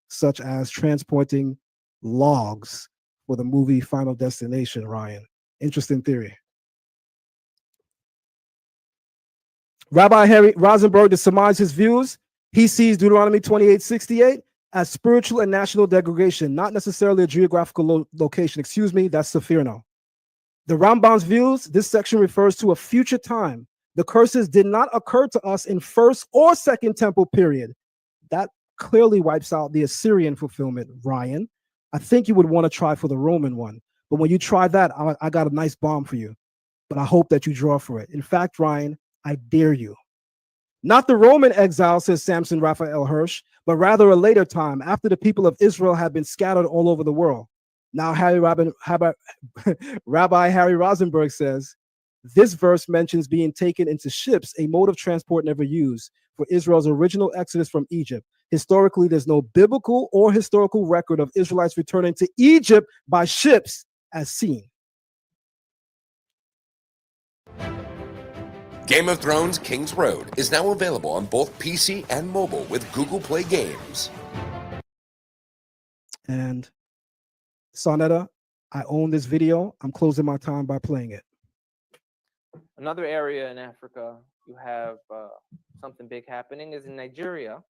such as transporting logs for the movie Final Destination, Ryan. Interesting theory. Rabbi Harry Rosenberg, to surmise his views, he sees Deuteronomy 28:68 as spiritual and national degradation, not necessarily a geographical location. Excuse me, that's Seferno. The Rambam's views, this section refers to a future time. The curses did not occur to us in first or second temple period. That clearly wipes out the Assyrian fulfillment, Ryan. I think you would want to try for the Roman one. But when you try that, I got a nice bomb for you. But I hope that you draw for it. In fact, Ryan, I dare you. Not the Roman exile, says Samson Raphael Hirsch, but rather a later time, after the people of Israel had been scattered all over the world. Now, Rabbi Harry Rosenberg says, this verse mentions being taken into ships, a mode of transport never used for Israel's original exodus from Egypt. Historically, there's no biblical or historical record of Israelites returning to Egypt by ships as seen. Game of Thrones King's Road is now available on both PC and mobile with Google Play Games. And Sonetta, I own this video. I'm closing my time by playing it. Another area in Africa you have something big happening is in Nigeria.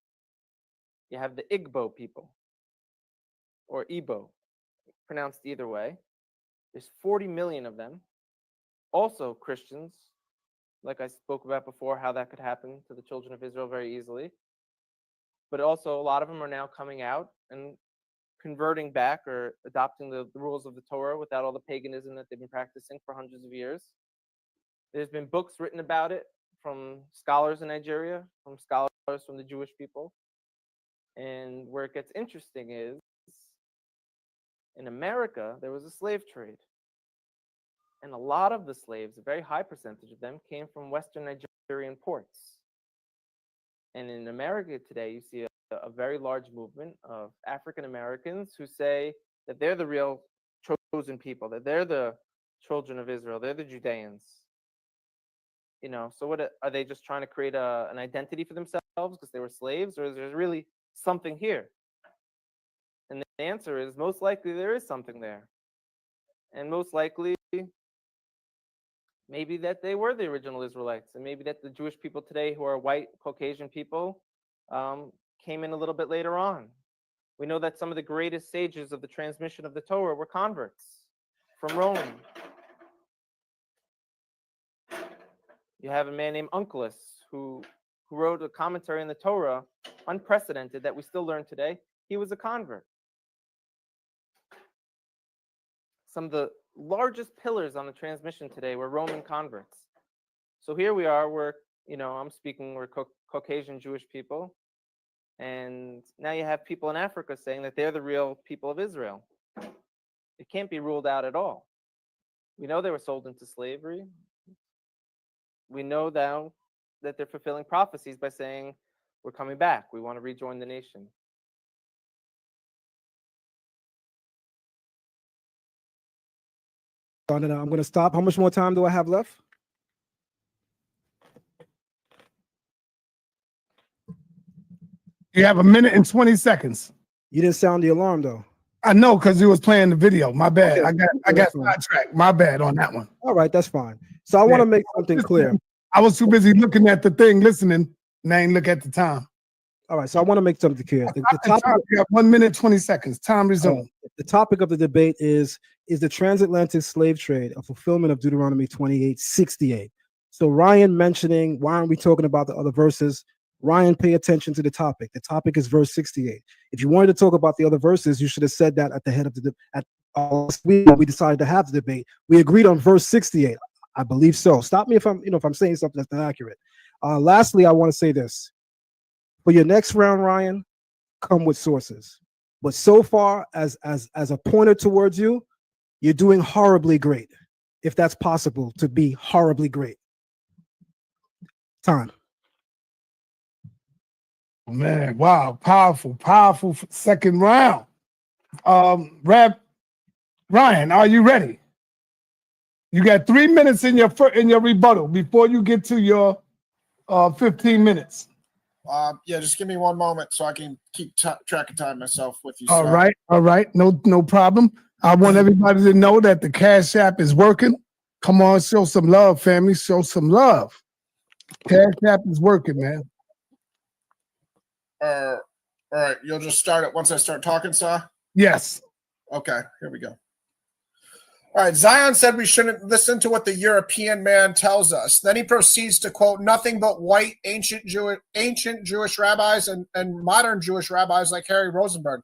You have the Igbo people, or Igbo, pronounced either way. There's 40 million of them. Also Christians, like I spoke about before, how that could happen to the children of Israel very easily. But also a lot of them are now coming out and converting back or adopting the rules of the Torah without all the paganism that they've been practicing for hundreds of years. There's been books written about it from scholars in Nigeria, from scholars from the Jewish people. And where it gets interesting is, in America, there was a slave trade. And a lot of the slaves, a very high percentage of them, came from Western Nigerian ports. And in America today, you see a very large movement of African Americans who say that they're the real chosen people, that they're the children of Israel, they're the Judeans. You know, so what are they just trying to create an identity for themselves because they were slaves, or is there really something here? And the answer is most likely there is something there. And most likely maybe that they were the original Israelites, and maybe that the Jewish people today who are white Caucasian people came in a little bit later on. We know that some of the greatest sages of the transmission of the Torah were converts from Rome. You have a man named Onkelos who wrote a commentary on the Torah, unprecedented, that we still learn today. He was a convert. Some of the largest pillars on the transmission today were Roman converts. So here we are, we're Caucasian Jewish people. And now you have people in Africa saying that they're the real people of Israel. It can't be ruled out at all. We know they were sold into slavery. We know now that they're fulfilling prophecies by saying, we're coming back. We want to rejoin the nation. I'm going to stop. How much more time do I have left? You have 1 minute and 20 seconds. You didn't sound the alarm though. I know, because you was playing the video. My bad. Okay. I got sidetracked. My bad on that one. All right, that's fine. So I want to make something clear. I was too busy looking at the thing, listening, and I ain't look at the time. All right, so I want to make something clear. The topic, you got 1 minute, 20 seconds. Time resumed. The topic of the debate is the transatlantic slave trade a fulfillment of Deuteronomy 28:68? So Ryan mentioning, why aren't we talking about the other verses? Ryan, pay attention to the topic. The topic is verse 68. If you wanted to talk about the other verses, you should have said that at the head of the last week when we decided to have the debate. We agreed on verse 68. I believe so. Stop me if I'm saying something that's not accurate. Lastly, I want to say this. For your next round, Ryan, come with sources. But so far, as a pointer towards you, you're doing horribly great. If that's possible, to be horribly great. Time. Man, wow, powerful second round. Ryan, are you ready? You got 3 minutes in your rebuttal before you get to your 15 minutes. Yeah, just give me one moment so I can keep track of time myself with you. All right, no problem. I want everybody to know that the Cash App is working. Come on, show some love, family. Show some love. Cash App is working, man. All right, you'll just start it once I start talking, sir? Yes. Okay, here we go. All right, Zion said we shouldn't listen to what the European man tells us. Then he proceeds to quote nothing but white ancient Jewish rabbis and modern Jewish rabbis like Harry Rosenberg.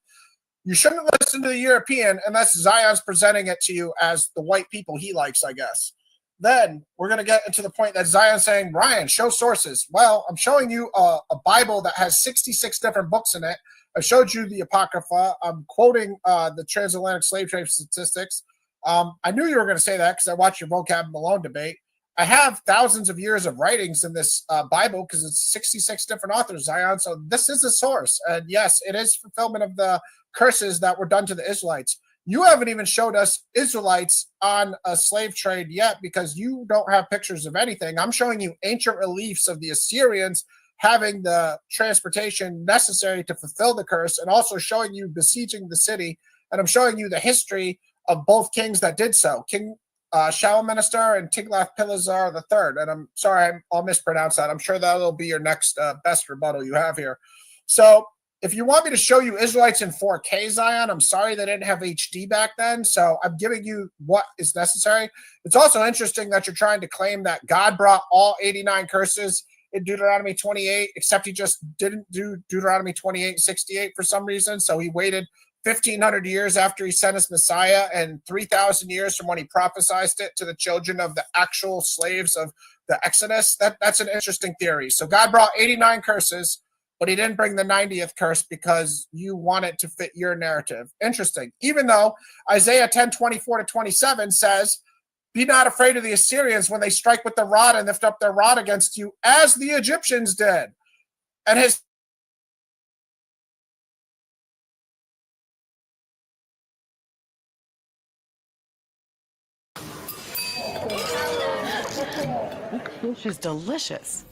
You shouldn't listen to the European unless Zion's presenting it to you as the white people he likes, I guess. Then we're going to get into the point that Zion's saying, Ryan, show sources. Well, I'm showing you a Bible that has 66 different books in it. I showed you the Apocrypha. I'm quoting the transatlantic slave trade statistics. I knew you were going to say that because I watched your vocab Malone debate. I have thousands of years of writings in this Bible because it's 66 different authors, Zion. So this is a source. And yes, it is fulfillment of the curses that were done to the Israelites. You haven't even showed us Israelites on a slave trade yet because you don't have pictures of anything. I'm showing you ancient reliefs of the Assyrians having the transportation necessary to fulfill the curse, and also showing you besieging the city. And I'm showing you the history of both kings that did so, King Shalmaneser and Tiglath-Pileser III. And I'm sorry, I'll mispronounce that. I'm sure that'll be your next best rebuttal you have here. So if you want me to show you Israelites in 4K, Zion, I'm sorry they didn't have HD back then. So I'm giving you what is necessary. It's also interesting that you're trying to claim that God brought all 89 curses in Deuteronomy 28, except he just didn't do Deuteronomy 28:68 for some reason. So he waited 1,500 years after he sent his Messiah and 3,000 years from when he prophesied it to the children of the actual slaves of the Exodus. That's an interesting theory. So God brought 89 curses, but he didn't bring the 90th curse because you want it to fit your narrative. Interesting. Even though Isaiah 10:24-27 says, be not afraid of the Assyrians when they strike with the rod and lift up their rod against you, as the Egyptians did. And his Fish is delicious.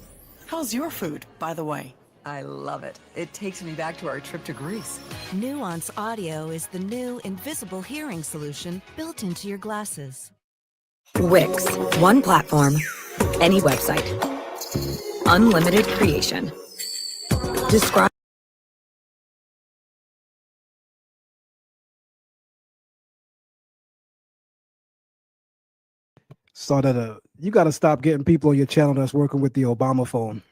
How's your food, by the way? I love it. It takes me back to our trip to Greece. Nuance Audio is the new invisible hearing solution built into your glasses. Wix, one platform, any website. Unlimited creation. Describe. So that you got to stop getting people on your channel that's working with the Obama phone.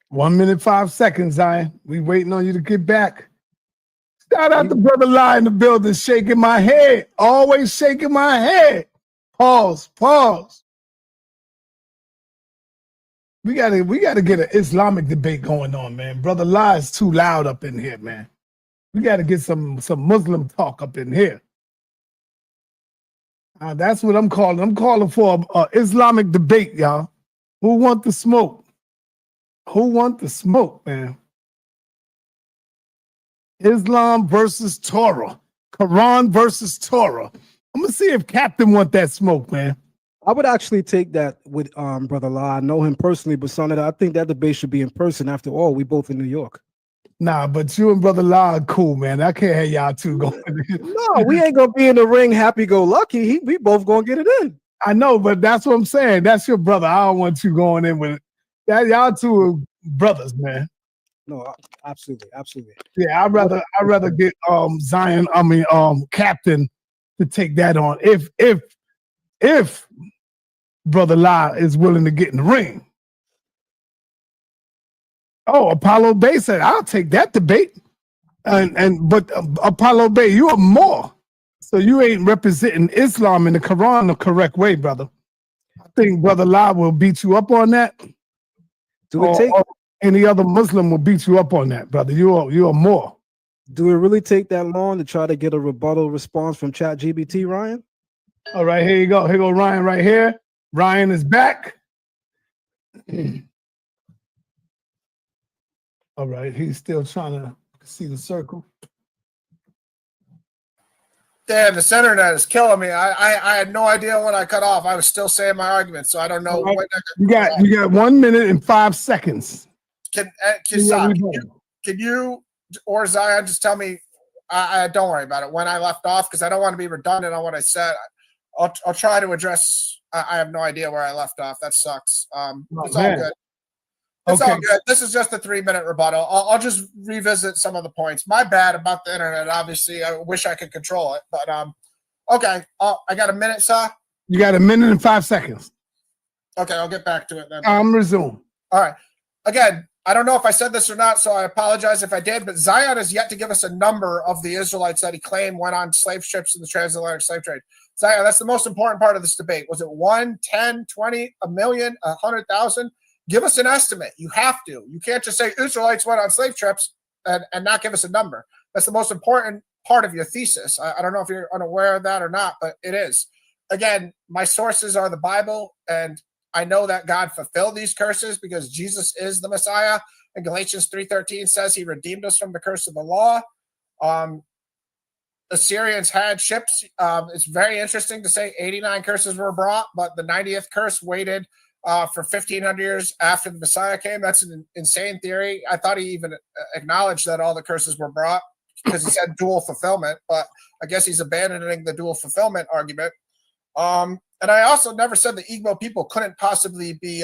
1 minute, 5 seconds, Zion. We waiting on you to get back. Shout out to Brother Lie in the building, shaking my head. Always shaking my head. Pause. We gotta get an Islamic debate going on, man. Brother Lie is too loud up in here, man. We gotta get some Muslim talk up in here. That's what I'm calling. I'm calling for an Islamic debate, y'all. Who want the smoke? Who want the smoke, man? Islam versus Torah. Quran versus Torah. I'm gonna see if Captain want that smoke, man. I would actually take that with Brother La. I know him personally, but son, I think that debate should be in person. After all, we both in New York. Nah, but you and Brother La are cool, man. I can't have y'all two going. No, we ain't gonna be in the ring happy-go-lucky. We both gonna get it in. I know, but that's what I'm saying. That's your brother. I don't want you going in with that. Y'all two are brothers, man. No, absolutely. Yeah, I'd rather get Zion, Captain to take that on. If Brother La is willing to get in the ring. Oh, Apollo Bay said, I'll take that debate. But Apollo Bay, you are more. So you ain't representing Islam in the Quran the correct way, brother. I think Brother La will beat you up on that. Or any other Muslim will beat you up on that, brother. You are more. Do it really take that long to try to get a rebuttal response from ChatGPT, Ryan? All right, here you go. Here go Ryan right here. Ryan is back. All right, he's still trying to see the circle. Damn, this internet is killing me. I had no idea when I cut off. I was still saying my argument, so I don't know. Right. You got 1 minute and 5 seconds. Can you or Zion just tell me? I don't worry about it when I left off because I don't want to be redundant on what I said. I'll try to address. I have no idea where I left off. That sucks. It's all good. It's all good. This is just a 3-minute rebuttal. I'll just revisit some of the points. My bad about the internet. Obviously, I wish I could control it, but okay. I got a minute, sir. You got 1 minute and 5 seconds. Okay, I'll get back to it then. Resume. All right. Again, I don't know if I said this or not, so I apologize if I did, but Zion has yet to give us a number of the Israelites that he claimed went on slave ships in the transatlantic slave trade. Zion, that's the most important part of this debate. Was it 1, 10, 20, 1 million, 100,000? Give us an estimate. You have to. You can't just say Israelites went on slave trips and not give us a number. That's the most important part of your thesis. I don't know if you're unaware of that or not, but it is. Again, my sources are the Bible, and I know that God fulfilled these curses because Jesus is the Messiah. And Galatians 3:13 says he redeemed us from the curse of the law. Assyrians had ships. It's very interesting to say 89 curses were brought, but the 90th curse waited for 1,500 years after the Messiah came. That's an insane theory. I thought he even acknowledged that all the curses were brought because he said dual fulfillment, but I guess he's abandoning the dual fulfillment argument. And I also never said the Igbo people couldn't possibly be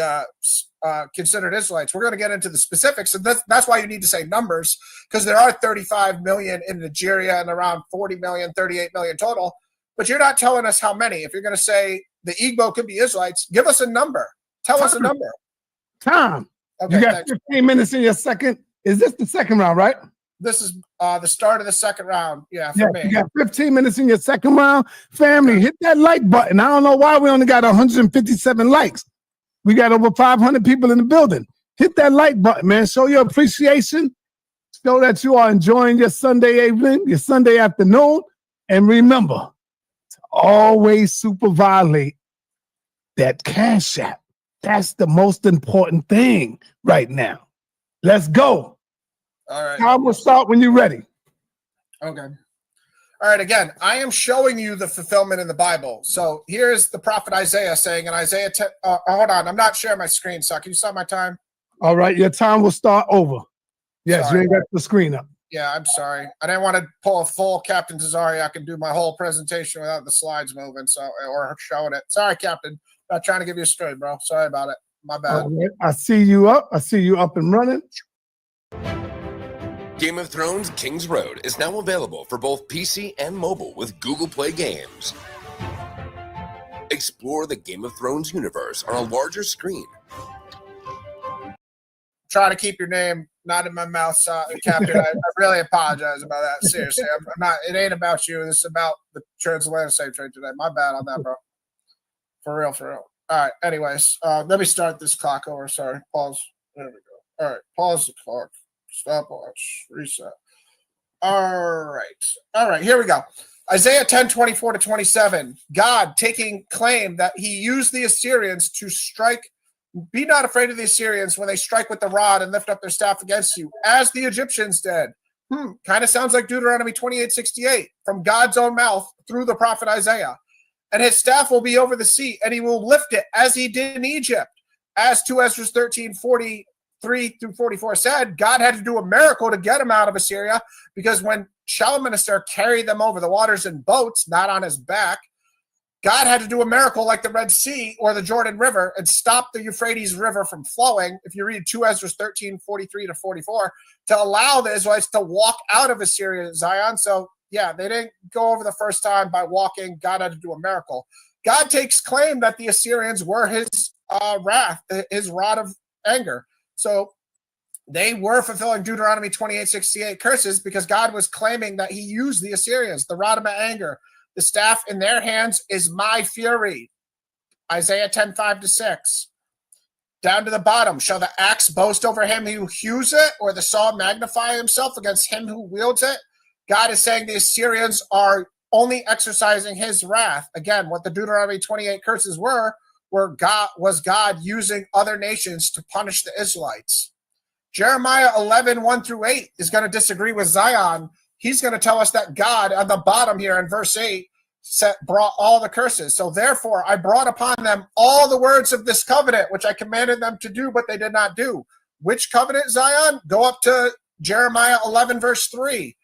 considered Israelites. We're going to get into the specifics, and that's why you need to say numbers, because there are 35 million in Nigeria and around 40 million, 38 million total. But you're not telling us how many. If you're going to say the Igbo could be Israelites, give us a number. Tell us a number. Tom, Okay, you got thanks. 15 minutes in your second. Is this the second round, right? This is the start of the second round. Yeah, for Yeah, me. you got 15 minutes in your second round. Family, hit that like button. I don't know why we only got 157 likes. We got over 500 people in the building. Hit that like button, man. Show your appreciation. Show that you are enjoying your Sunday evening, your Sunday afternoon. And remember to always super violate that Cash App. That's the most important thing right now. Let's go. All right. Time will start when you're ready. Okay. All right. Again, I am showing you the fulfillment in the Bible. So here's the prophet Isaiah saying in Isaiah 10. Hold on. I'm not sharing my screen. So can you stop my time? All right. Your time will start over. Yes, Sorry. you ain't got the screen up. Yeah, I'm sorry. I didn't want to pull a full Captain Tazari. I can do my whole presentation without the slides moving, or showing it. Sorry, Captain. Not trying to give you a story, bro. Sorry about it. My bad. All right. I see you up. I see you up and running. Game of Thrones King's Road is now available for both PC and mobile with Google Play Games. Explore the Game of Thrones universe on a larger screen. Try to keep your name not in my mouth, Captain. I really apologize about that. Seriously, I'm not. It ain't about you. It's about the Transatlantic slave trade today. My bad on that, bro. For real, for real. All right. Anyways, let me start this clock over. Sorry. Pause. There we go. All right. Pause the clock. Stopwatch. Reset. All right. Here we go. Isaiah 10:24-27. God taking claim that he used the Assyrians to strike. Be not afraid of the Assyrians when they strike with the rod and lift up their staff against you, as the Egyptians did. Kind of sounds like Deuteronomy 28:68 from God's own mouth through the prophet Isaiah. And his staff will be over the sea, and he will lift it as he did in Egypt. As 2 Ezra 13:43-44 said, God had to do a miracle to get him out of Assyria, because when Shalmaneser carried them over the waters in boats, not on his back, God had to do a miracle like the Red Sea or the Jordan River and stop the Euphrates River from flowing, if you read 2 Ezra 13:43-44, to allow the Israelites to walk out of Assyria, Zion. So, yeah, they didn't go over the first time by walking. God had to do a miracle. God takes claim that the Assyrians were his wrath, his rod of anger. So they were fulfilling Deuteronomy 28:68 curses because God was claiming that he used the Assyrians, the rod of my anger. The staff in their hands is my fury. Isaiah 10:5-6. Down to the bottom. Shall the axe boast over him who hews it, or the saw magnify himself against him who wields it? God is saying the Assyrians are only exercising his wrath. Again, what the Deuteronomy 28 curses were God using other nations to punish the Israelites. Jeremiah 11:1-8 is going to disagree with Zion. He's going to tell us that God, on the bottom here in verse 8, brought all the curses. So therefore, I brought upon them all the words of this covenant, which I commanded them to do, but they did not do. Which covenant, Zion? Go up to Jeremiah 11:3.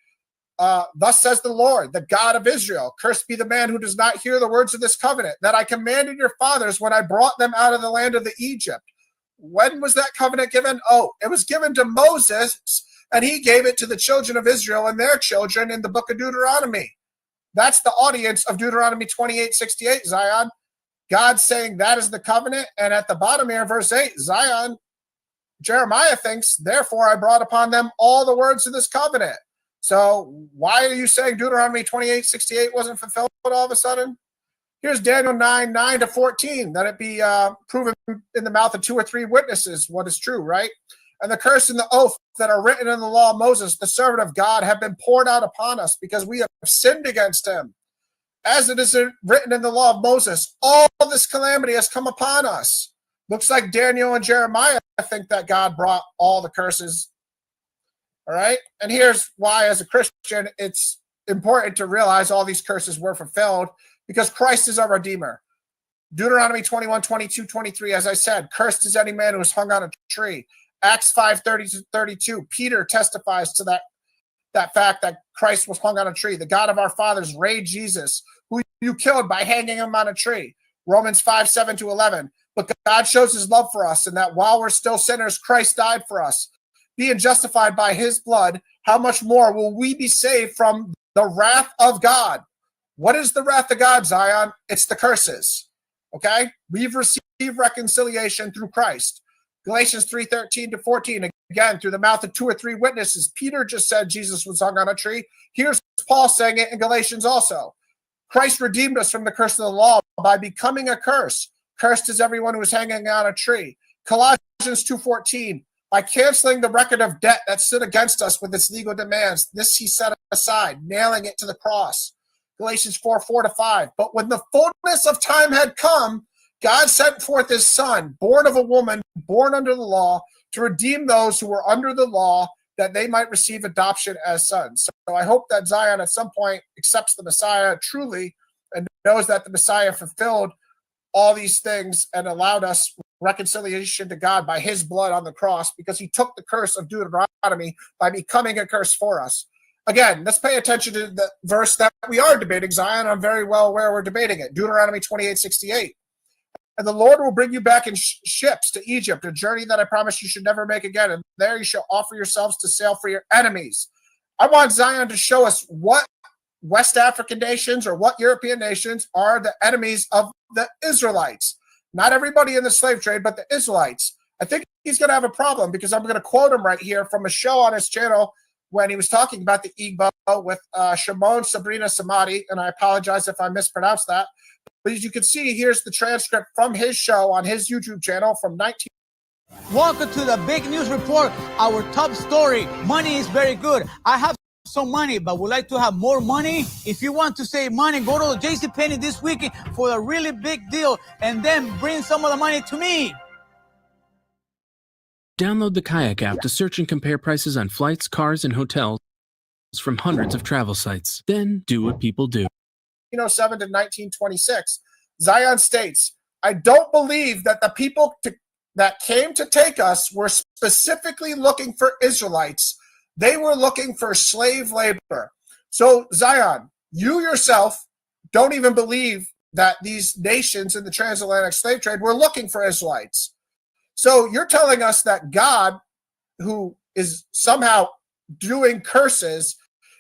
Thus says the Lord, the God of Israel, cursed be the man who does not hear the words of this covenant that I commanded your fathers when I brought them out of the land of the Egypt. When was that covenant given? Oh, it was given to Moses, and he gave it to the children of Israel and their children in the book of Deuteronomy. That's the audience of Deuteronomy 28:68, Zion. God saying that is the covenant. And at the bottom here, verse 8, Zion, Jeremiah thinks, therefore I brought upon them all the words of this covenant. So why are you saying Deuteronomy 28:68 wasn't fulfilled all of a sudden? Here's Daniel 9:9-14, that it be proven in the mouth of 2 or 3 witnesses what is true, right? And the curse and the oath that are written in the law of Moses, the servant of God, have been poured out upon us because we have sinned against him. As it is written in the law of Moses, all this calamity has come upon us. Looks like Daniel and Jeremiah think that God brought all the curses. All right. And here's why, as a Christian, it's important to realize all these curses were fulfilled because Christ is our Redeemer. Deuteronomy 21, 22, 23, as I said, cursed is any man who is hung on a tree. Acts 5, 30-32, Peter testifies to that fact that Christ was hung on a tree. The God of our fathers raised Jesus, who you killed by hanging him on a tree. Romans 5, 7-11. But God shows his love for us, and that while we're still sinners, Christ died for us. Being justified by his blood, how much more will we be saved from the wrath of God? What is the wrath of God, Zion? It's the curses. Okay? We've received reconciliation through Christ. Galatians 3:13-14, again, through the mouth of 2 or 3 witnesses. Peter just said Jesus was hung on a tree. Here's Paul saying it in Galatians also. Christ redeemed us from the curse of the law by becoming a curse. Cursed is everyone who is hanging on a tree. Colossians 2:14, by canceling the record of debt that stood against us with its legal demands, this he set aside, nailing it to the cross. Galatians 4:4-5, but when the fullness of time had come, God sent forth his son, born of a woman, born under the law, to redeem those who were under the law, that they might receive adoption as sons. So I hope that Zion at some point accepts the Messiah truly and knows that the Messiah fulfilled all these things and allowed us reconciliation to God by his blood on the cross, because he took the curse of Deuteronomy by becoming a curse for us. Again, let's pay attention to the verse that we are debating, Zion. I'm very well aware we're debating it. Deuteronomy 28:68. And the Lord will bring you back in ships to Egypt, a journey that I promise you should never make again. And there you shall offer yourselves to sail for your enemies. I want Zion to show us what West African nations or what European nations are the enemies of the Israelites. Not everybody in the slave trade, but the Israelites. I think he's going to have a problem, because I'm going to quote him right here from a show on his channel when he was talking about the Igbo with Shimon Sabrina Samadi, and I apologize if I mispronounced that. But as you can see, here's the transcript from his show on his YouTube channel from 19. Welcome to the big news report. Our top story: money is very good. I have some money, but would like to have more money. If you want to save money, go to JCPenney this weekend for a really big deal, and then bring some of the money to me. Download the Kayak app to search and compare prices on flights, cars, and hotels from hundreds of travel sites. Then do what people do. 1907 to 1926, Zion states, I don't believe that the people that came to take us were specifically looking for Israelites. They were looking for slave labor. So Zion, you yourself don't even believe that these nations in the transatlantic slave trade were looking for Israelites. So you're telling us that God, who is somehow doing curses,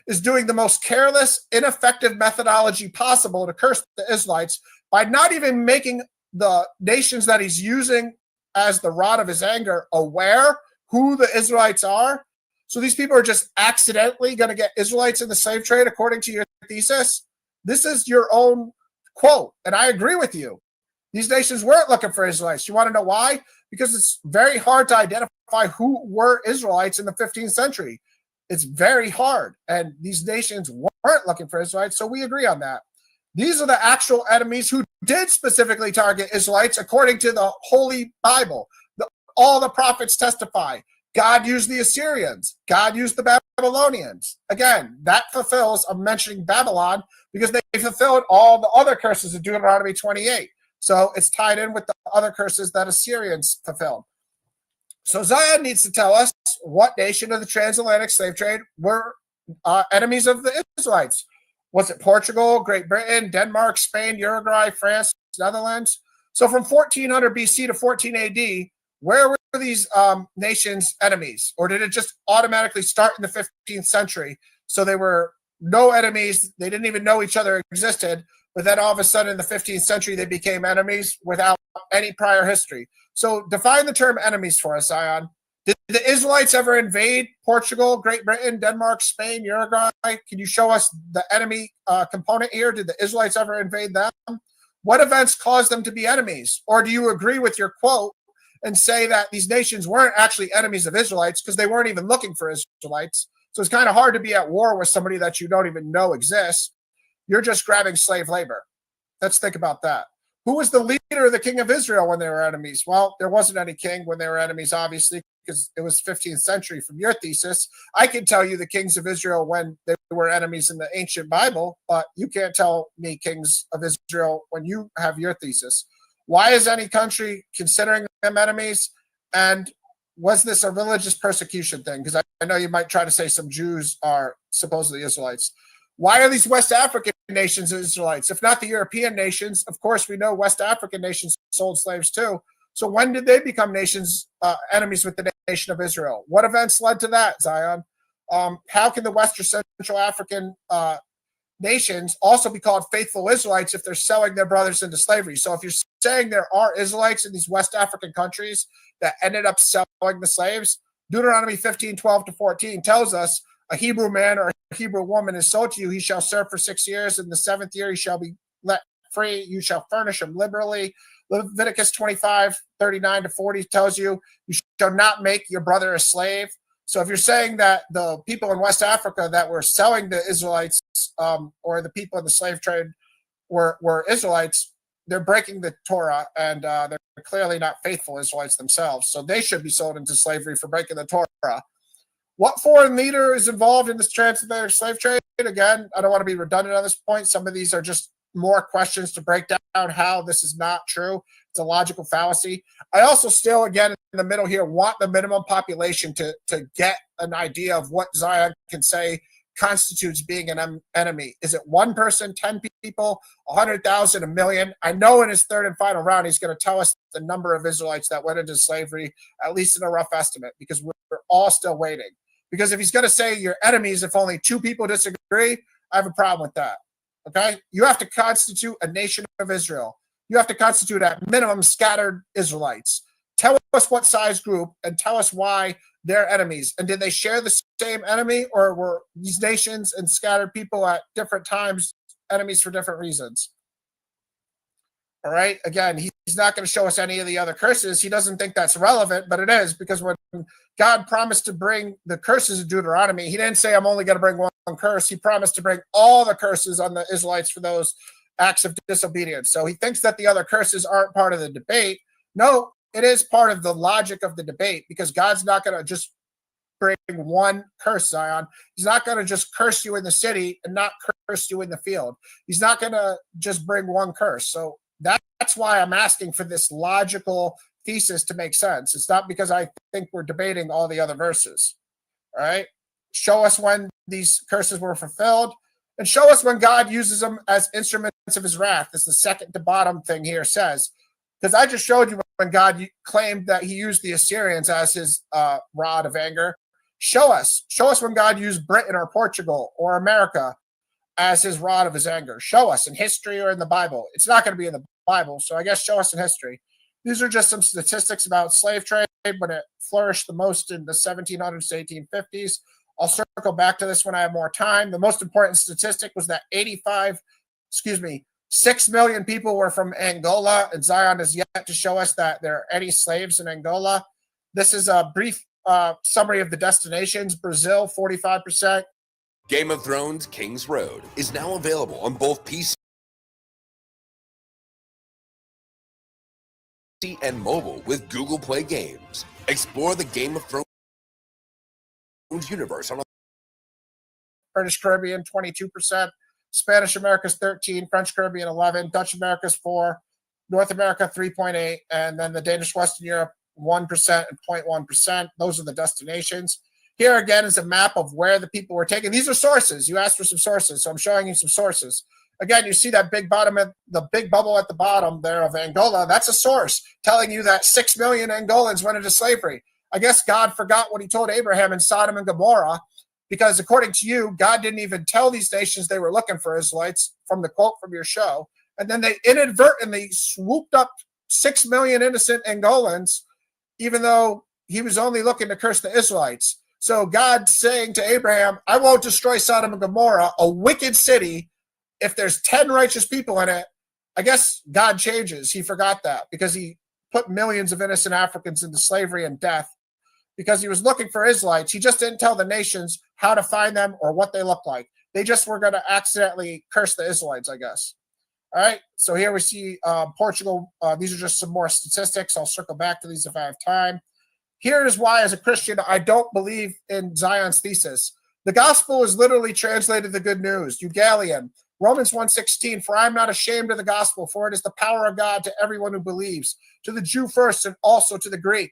is doing the most careless, ineffective methodology possible to curse the Israelites by not even making the nations that he's using as the rod of his anger aware who the Israelites are. So these people are just accidentally going to get Israelites in the slave trade, according to your thesis. This is your own quote, and I agree with you. These nations weren't looking for Israelites. You want to know why? Because it's very hard to identify who were Israelites in the 15th century. It's very hard, and these nations weren't looking for Israelites, so we agree on that. These are the actual enemies who did specifically target Israelites, according to the Holy Bible. All the prophets testify. God used the Assyrians. God used the Babylonians. Again, that fulfills, I'm mentioning Babylon, because they fulfilled all the other curses of Deuteronomy 28. So it's tied in with the other curses that Assyrians fulfilled. So Zion needs to tell us what nation of the transatlantic slave trade were enemies of the Israelites. Was it Portugal, Great Britain, Denmark, Spain, Uruguay, France, Netherlands? So from 1400 BC to 14 AD, where were these nations enemies? Or did it just automatically start in the 15th century? So they were no enemies. They didn't even know each other existed. But then all of a sudden in the 15th century, they became enemies without any prior history. So define the term enemies for us, Zion. Did the Israelites ever invade Portugal, Great Britain, Denmark, Spain, Uruguay? Can you show us the enemy component here? Did the Israelites ever invade them? What events caused them to be enemies? Or do you agree with your quote and say that these nations weren't actually enemies of Israelites because they weren't even looking for Israelites? So it's kind of hard to be at war with somebody that you don't even know exists. You're just grabbing slave labor. Let's think about that. Who was the leader of the king of Israel when they were enemies? Well, there wasn't any king when they were enemies, obviously, because it was 15th century from your thesis. I can tell you the kings of Israel when they were enemies in the ancient Bible, but you can't tell me kings of Israel when you have your thesis. Why is any country considering them enemies? And was this a religious persecution thing? Because I know you might try to say some Jews are supposedly Israelites. Why are these West African nations Israelites? If not the European nations, of course, we know West African nations sold slaves too. So when did they become nations, enemies with the nation of Israel? What events led to that, Zion? How can the West or Central African nations also be called faithful Israelites if they're selling their brothers into slavery? So if you're saying there are Israelites in these West African countries that ended up selling the slaves, Deuteronomy 15:12-14 tells us, a Hebrew man or a Hebrew woman is sold to you, he shall serve for 6 years. In the 7th year, he shall be let free. You shall furnish him liberally. Leviticus 25:39-40 tells you, you shall not make your brother a slave. So if you're saying that the people in West Africa that were selling the Israelites or the people in the slave trade were Israelites, they're breaking the Torah, and they're clearly not faithful Israelites themselves. So they should be sold into slavery for breaking the Torah. What foreign leader is involved in this transatlantic slave trade? Again, I don't want to be redundant on this point. Some of these are just more questions to break down how this is not true. It's a logical fallacy. I also still, again, in the middle here, want the minimum population to get an idea of what Zion can say constitutes being an enemy. Is it 1 person, 10 people, 100,000, 1 million? I know in his third and final round, he's going to tell us the number of Israelites that went into slavery, at least in a rough estimate, because we're all still waiting. Because if he's going to say you're enemies if only 2 people disagree, I have a problem with that. Okay? You have to constitute a nation of Israel. You have to constitute at minimum scattered Israelites. Tell us what size group and tell us why they're enemies. And did they share the same enemy, or were these nations and scattered people at different times enemies for different reasons? All right. Again, he's not going to show us any of the other curses. He doesn't think that's relevant, but it is, because when God promised to bring the curses of Deuteronomy, he didn't say, I'm only going to bring one curse. He promised to bring all the curses on the Israelites for those acts of disobedience. So he thinks that the other curses aren't part of the debate. No, it is part of the logic of the debate, because God's not going to just bring one curse, Zion. He's not going to just curse you in the city and not curse you in the field. He's not going to just bring one curse. So that's why I'm asking for this logical thesis to make sense. It's not because I think we're debating all the other verses. All right? Show us when these curses were fulfilled, and show us when God uses them as instruments of his wrath, as the second to bottom thing here says. Because I just showed you when God claimed that he used the Assyrians as his rod of anger. Show us when God used Britain or Portugal or America as his rod of his anger. Show us in history or in the Bible. It's not going to be in the Bible, so I guess show us in history. These are just some statistics about slave trade, but it flourished the most in the 1700s to 1850s. I'll circle back to this when I have more time. The most important statistic was that 6 million people were from Angola, and Zion has yet to show us that there are any slaves in Angola. This is a brief summary of the destinations. Brazil, 45%. Game of Thrones King's Road is now available on both PC and mobile with Google Play Games. Explore the Game of Thrones universe on British Caribbean, 22%. Spanish America's 13%, French Caribbean 11%, Dutch America's 4%, North America 3.8%, and then the Danish Western Europe 1% and 0.1%. Those are the destinations. Here again is a map of where the people were taken. These are sources. You asked for some sources, so I'm showing you some sources. Again, you see that big bottom, the big bubble at the bottom there of Angola. That's a source telling you that 6 million Angolans went into slavery. I guess God forgot what he told Abraham in Sodom and Gomorrah, because according to you, God didn't even tell these nations they were looking for Israelites, from the quote from your show. And then they inadvertently swooped up 6 million innocent Angolans, even though he was only looking to curse the Israelites. So God saying to Abraham, I won't destroy Sodom and Gomorrah, a wicked city, if there's 10 righteous people in it. I guess God changes. He forgot that because he put millions of innocent Africans into slavery and death because he was looking for Israelites. He just didn't tell the nations how to find them or what they look like. They just were going to accidentally curse the Israelites, I guess. All right, so here we see Portugal. These are just some more statistics. I'll circle back to these if I have time. Here is why, as a Christian, I don't believe in Zion's thesis. The gospel is literally translated the good news. Eugalion, Romans 1:16, for I am not ashamed of the gospel, for it is the power of God to everyone who believes, to the Jew first and also to the Greek.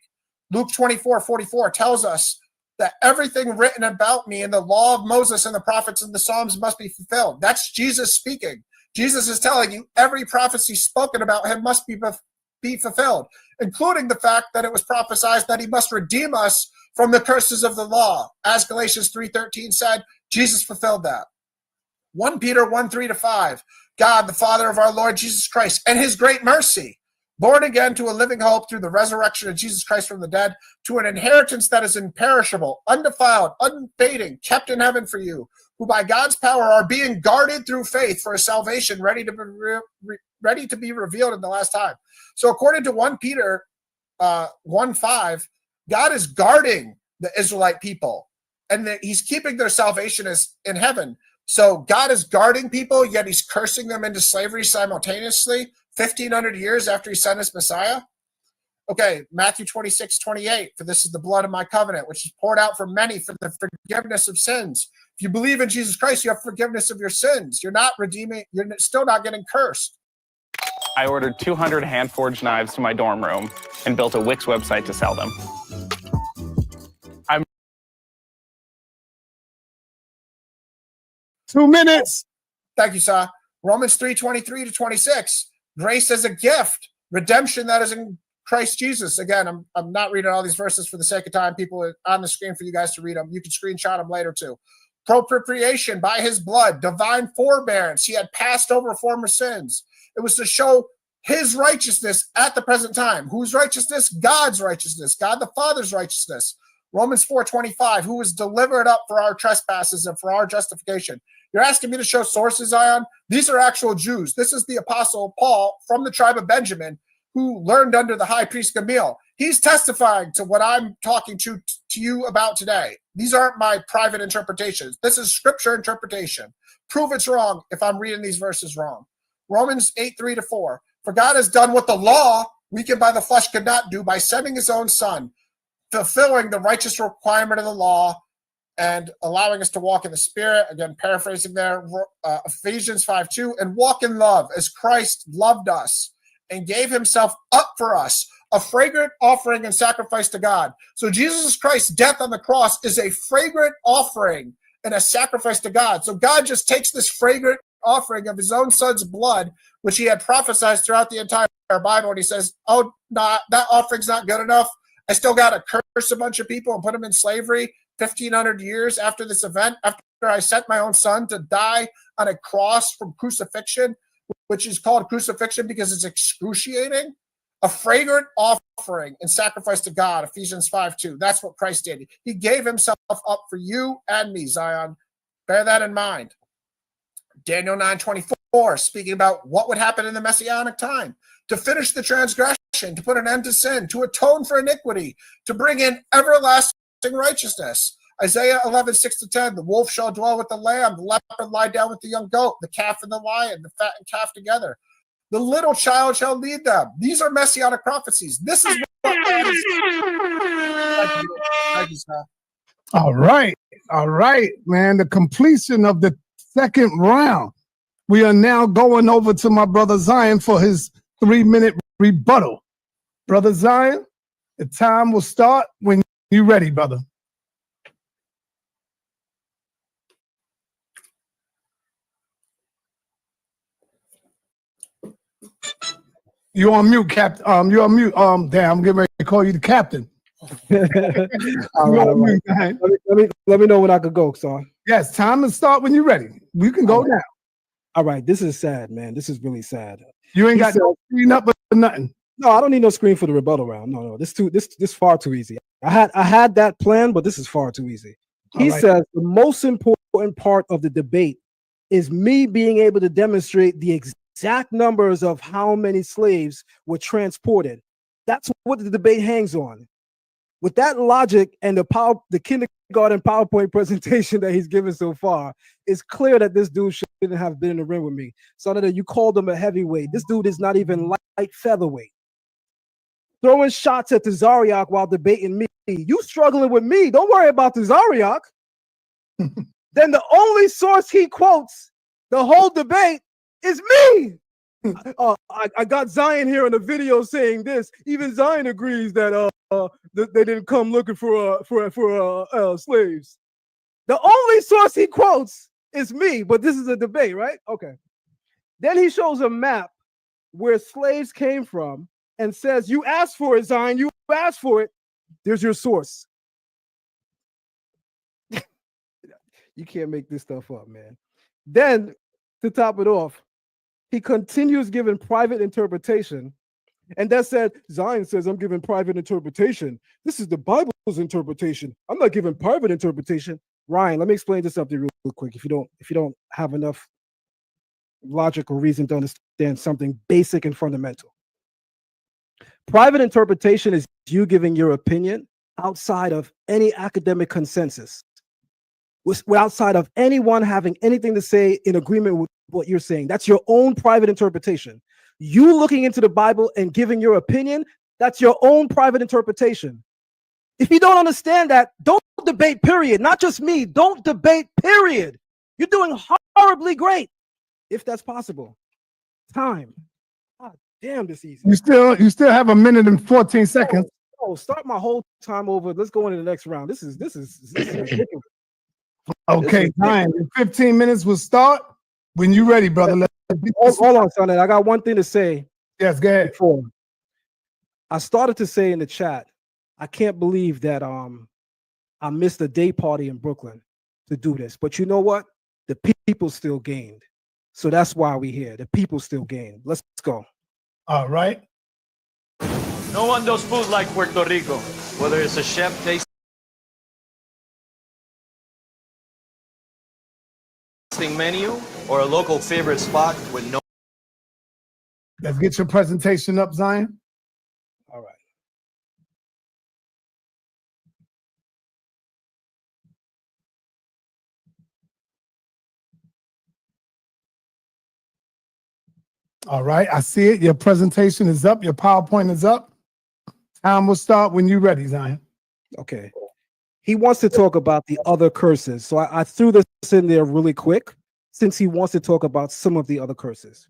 Luke 24:44 tells us that everything written about me in the law of Moses and the prophets and the Psalms must be fulfilled. That's Jesus speaking. Jesus is telling you every prophecy spoken about him must be fulfilled, including the fact that it was prophesied that he must redeem us from the curses of the law. As Galatians 3:13 said, Jesus fulfilled that. 1 Peter 1:3-5, God, the Father of our Lord Jesus Christ, and his great mercy, born again to a living hope through the resurrection of Jesus Christ from the dead, to an inheritance that is imperishable, undefiled, unfading, kept in heaven for you, who by God's power are being guarded through faith for a salvation ready to be revealed in the last time. So according to 1 Peter 1:5, God is guarding the Israelite people, and that he's keeping their salvation as in heaven. So God is guarding people, yet he's cursing them into slavery simultaneously 1,500 years after he sent his Messiah. Okay, Matthew 26:28, for this is the blood of my covenant, which is poured out for many for the forgiveness of sins. If you believe in Jesus Christ, you have forgiveness of your sins. You're not redeeming, you're still not getting cursed. I ordered 200 hand-forged knives to my dorm room and built a Wix website to sell them. I'm 2 minutes. Thank you, Sa. Romans 3:23-26, grace as a gift, redemption that is in Christ Jesus. Again, I'm not reading all these verses for the sake of time. People are on the screen for you guys to read them. You can screenshot them later too. Propitiation by his blood, divine forbearance. He had passed over former sins. It was to show his righteousness at the present time. Whose righteousness? God's righteousness. God the Father's righteousness. Romans 4:25, who was delivered up for our trespasses and for our justification. You're asking me to show sources, Zion? These are actual Jews. This is the apostle Paul from the tribe of Benjamin, who learned under the high priest Gamaliel. He's testifying to what I'm talking to you about today. These aren't my private interpretations. This is scripture interpretation. Prove it's wrong if I'm reading these verses wrong. Romans 8:3-4, for God has done what the law, weakened by the flesh, could not do by sending his own son, fulfilling the righteous requirement of the law and allowing us to walk in the Spirit. Again, paraphrasing there, Ephesians 5:2, and walk in love as Christ loved us and gave himself up for us, a fragrant offering and sacrifice to God. So Jesus Christ's death on the cross is a fragrant offering and a sacrifice to God. So God just takes this fragrant offering of his own son's blood, which he had prophesied throughout the entire Bible, and he says, oh, that offering's not good enough. I still got to curse a bunch of people and put them in slavery 1,500 years after this event, after I sent my own son to die on a cross from crucifixion, which is called crucifixion because it's excruciating. A fragrant offering and sacrifice to God, Ephesians 5:2. That's what Christ did. He gave himself up for you and me, Zion. Bear that in mind. Daniel 9:24, speaking about what would happen in the Messianic time, to finish the transgression, to put an end to sin, to atone for iniquity, to bring in everlasting righteousness. Isaiah 11:6-10, the wolf shall dwell with the lamb, the leopard lie down with the young goat, the calf and the lion, the fattened calf together. The little child shall lead them. These are messianic prophecies. This is what God is. Thank you, Scott. All right, man. The completion of the second round. We are now going over to my brother Zion for his 3-minute rebuttal. Brother Zion, the time will start when you're ready, brother. You're on mute, Captain. You're on mute. Damn, I'm getting ready to call you the captain. All right. Let me know when I could go, son. Yes, time to start when you're ready. We can go now. All right, this is sad, man. This is really sad. You ain't got no screen up or nothing. No, I don't need no screen for the rebuttal round. No. This far too easy. I had that plan, but this is far too easy. He says the most important part of the debate is me being able to demonstrate the exact numbers of how many slaves were transported. That's what the debate hangs on. With that logic and the power, the kindergarten kindergarten PowerPoint presentation that he's given so far, it's clear that this dude shouldn't have been in the ring with me. So that you called him a heavyweight. This dude is not even light featherweight. Throwing shots at Tazariak while debating me. You struggling with me. Don't worry about Tazariak. Then the only source he quotes the whole debate is me. I got Zion here in the video saying this. Even Zion agrees that they didn't come looking for slaves. The only source he quotes is me, but this is a debate, right? Okay. Then he shows a map where slaves came from and says, "You asked for it, Zion. You asked for it. There's your source." You can't make this stuff up, man. Then, to top it off, he continues giving private interpretation. And that said, Zion says, "I'm giving private interpretation. This is the Bible's interpretation. I'm not giving private interpretation." Ryan, let me explain this something real quick. If you don't have enough logic or reason to understand something basic and fundamental. Private interpretation is you giving your opinion outside of any academic consensus, outside of anyone having anything to say in agreement with what you're saying. That's your own private interpretation. You looking into the Bible and giving your opinion, that's your own private interpretation. If you don't understand that, don't debate, period. Not just me. Don't debate, period. You're doing horribly great, if that's possible. Time. God damn, this easy. You still have a minute and 14 seconds. Oh, start my whole time over. Let's go into the next round. This is ridiculous. Okay, time. 15 minutes will start when you're ready, brother. Hold on, son. I got one thing to say. Yes, go ahead. Before. I started to say in the chat, I can't believe that I missed a day party in Brooklyn to do this. But you know what? The people still gained. So that's why we're here. The people still gained. Let's go. All right. No one does food like Puerto Rico, whether it's a chef tasting menu or a local favorite spot with no. Let's get your presentation up, Zion. All right. All right, I see it. Your presentation is up. Your PowerPoint is up. Time will start when you're ready, Zion. Okay. He wants to talk about the other curses. So I threw this in there really quick since he wants to talk about some of the other curses.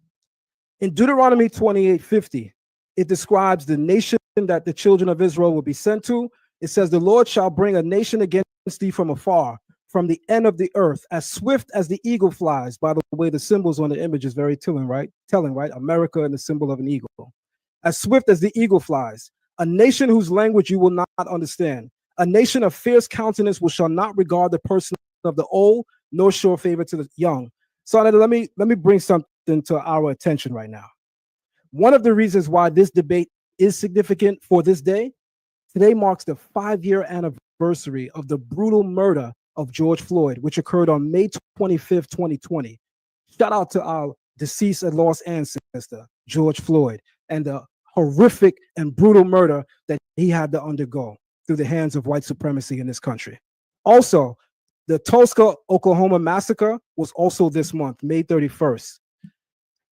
In Deuteronomy 28:50, it describes the nation that the children of Israel will be sent to. It says, "The Lord shall bring a nation against thee from afar, from the end of the earth, as swift as the eagle flies." By the way, the symbols on the image is very telling, right? America and the symbol of an eagle. As swift as the eagle flies, a nation whose language you will not understand, a nation of fierce countenance which shall not regard the person of the old, nor show favor to the young. So let me bring something to our attention right now. One of the reasons why this debate is significant for this day, today marks the 5-year anniversary of the brutal murder of George Floyd, which occurred on May 25th, 2020. Shout out to our deceased and lost ancestor, George Floyd, and the horrific and brutal murder that he had to undergo through the hands of white supremacy in this country. Also, the Tulsa, Oklahoma massacre was also this month, May 31st.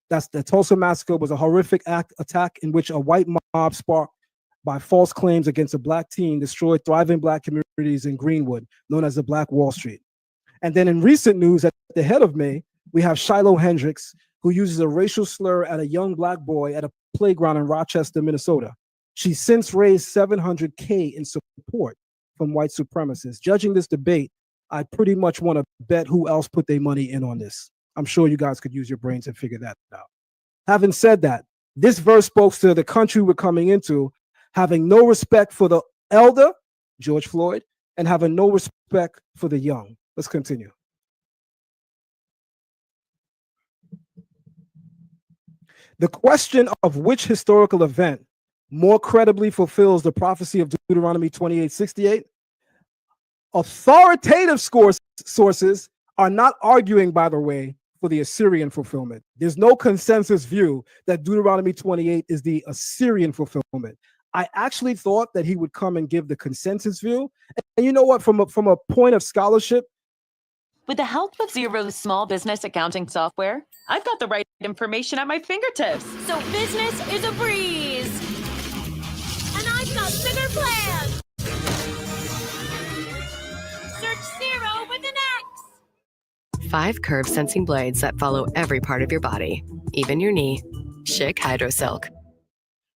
That's the Tulsa massacre was a horrific attack in which a white mob sparked by false claims against a black teen destroyed thriving black communities in Greenwood, known as the Black Wall Street. And then in recent news, at the head of May, we have Shiloh Hendricks, who uses a racial slur at a young black boy at a playground in Rochester, Minnesota. She's since raised $700K in support from white supremacists. Judging this debate, I pretty much want to bet who else put their money in on this. I'm sure you guys could use your brains and figure that out. Having said that, this verse spoke to the country we're coming into, having no respect for the elder, George Floyd, and having no respect for the young. Let's continue. The question of which historical event more credibly fulfills the prophecy of Deuteronomy 28:68, authoritative sources are not arguing, by the way, for the Assyrian fulfillment. There's no consensus view that Deuteronomy 28 is the Assyrian fulfillment. I actually thought that he would come and give the consensus view. And you know what? From a point of scholarship, with the help of Xero's small business accounting software, I've got the right information at my fingertips. So business is a breeze. And I've got bigger plans. Search Xero with an X. 5 curve sensing blades that follow every part of your body, even your knee. Schick HydroSilk.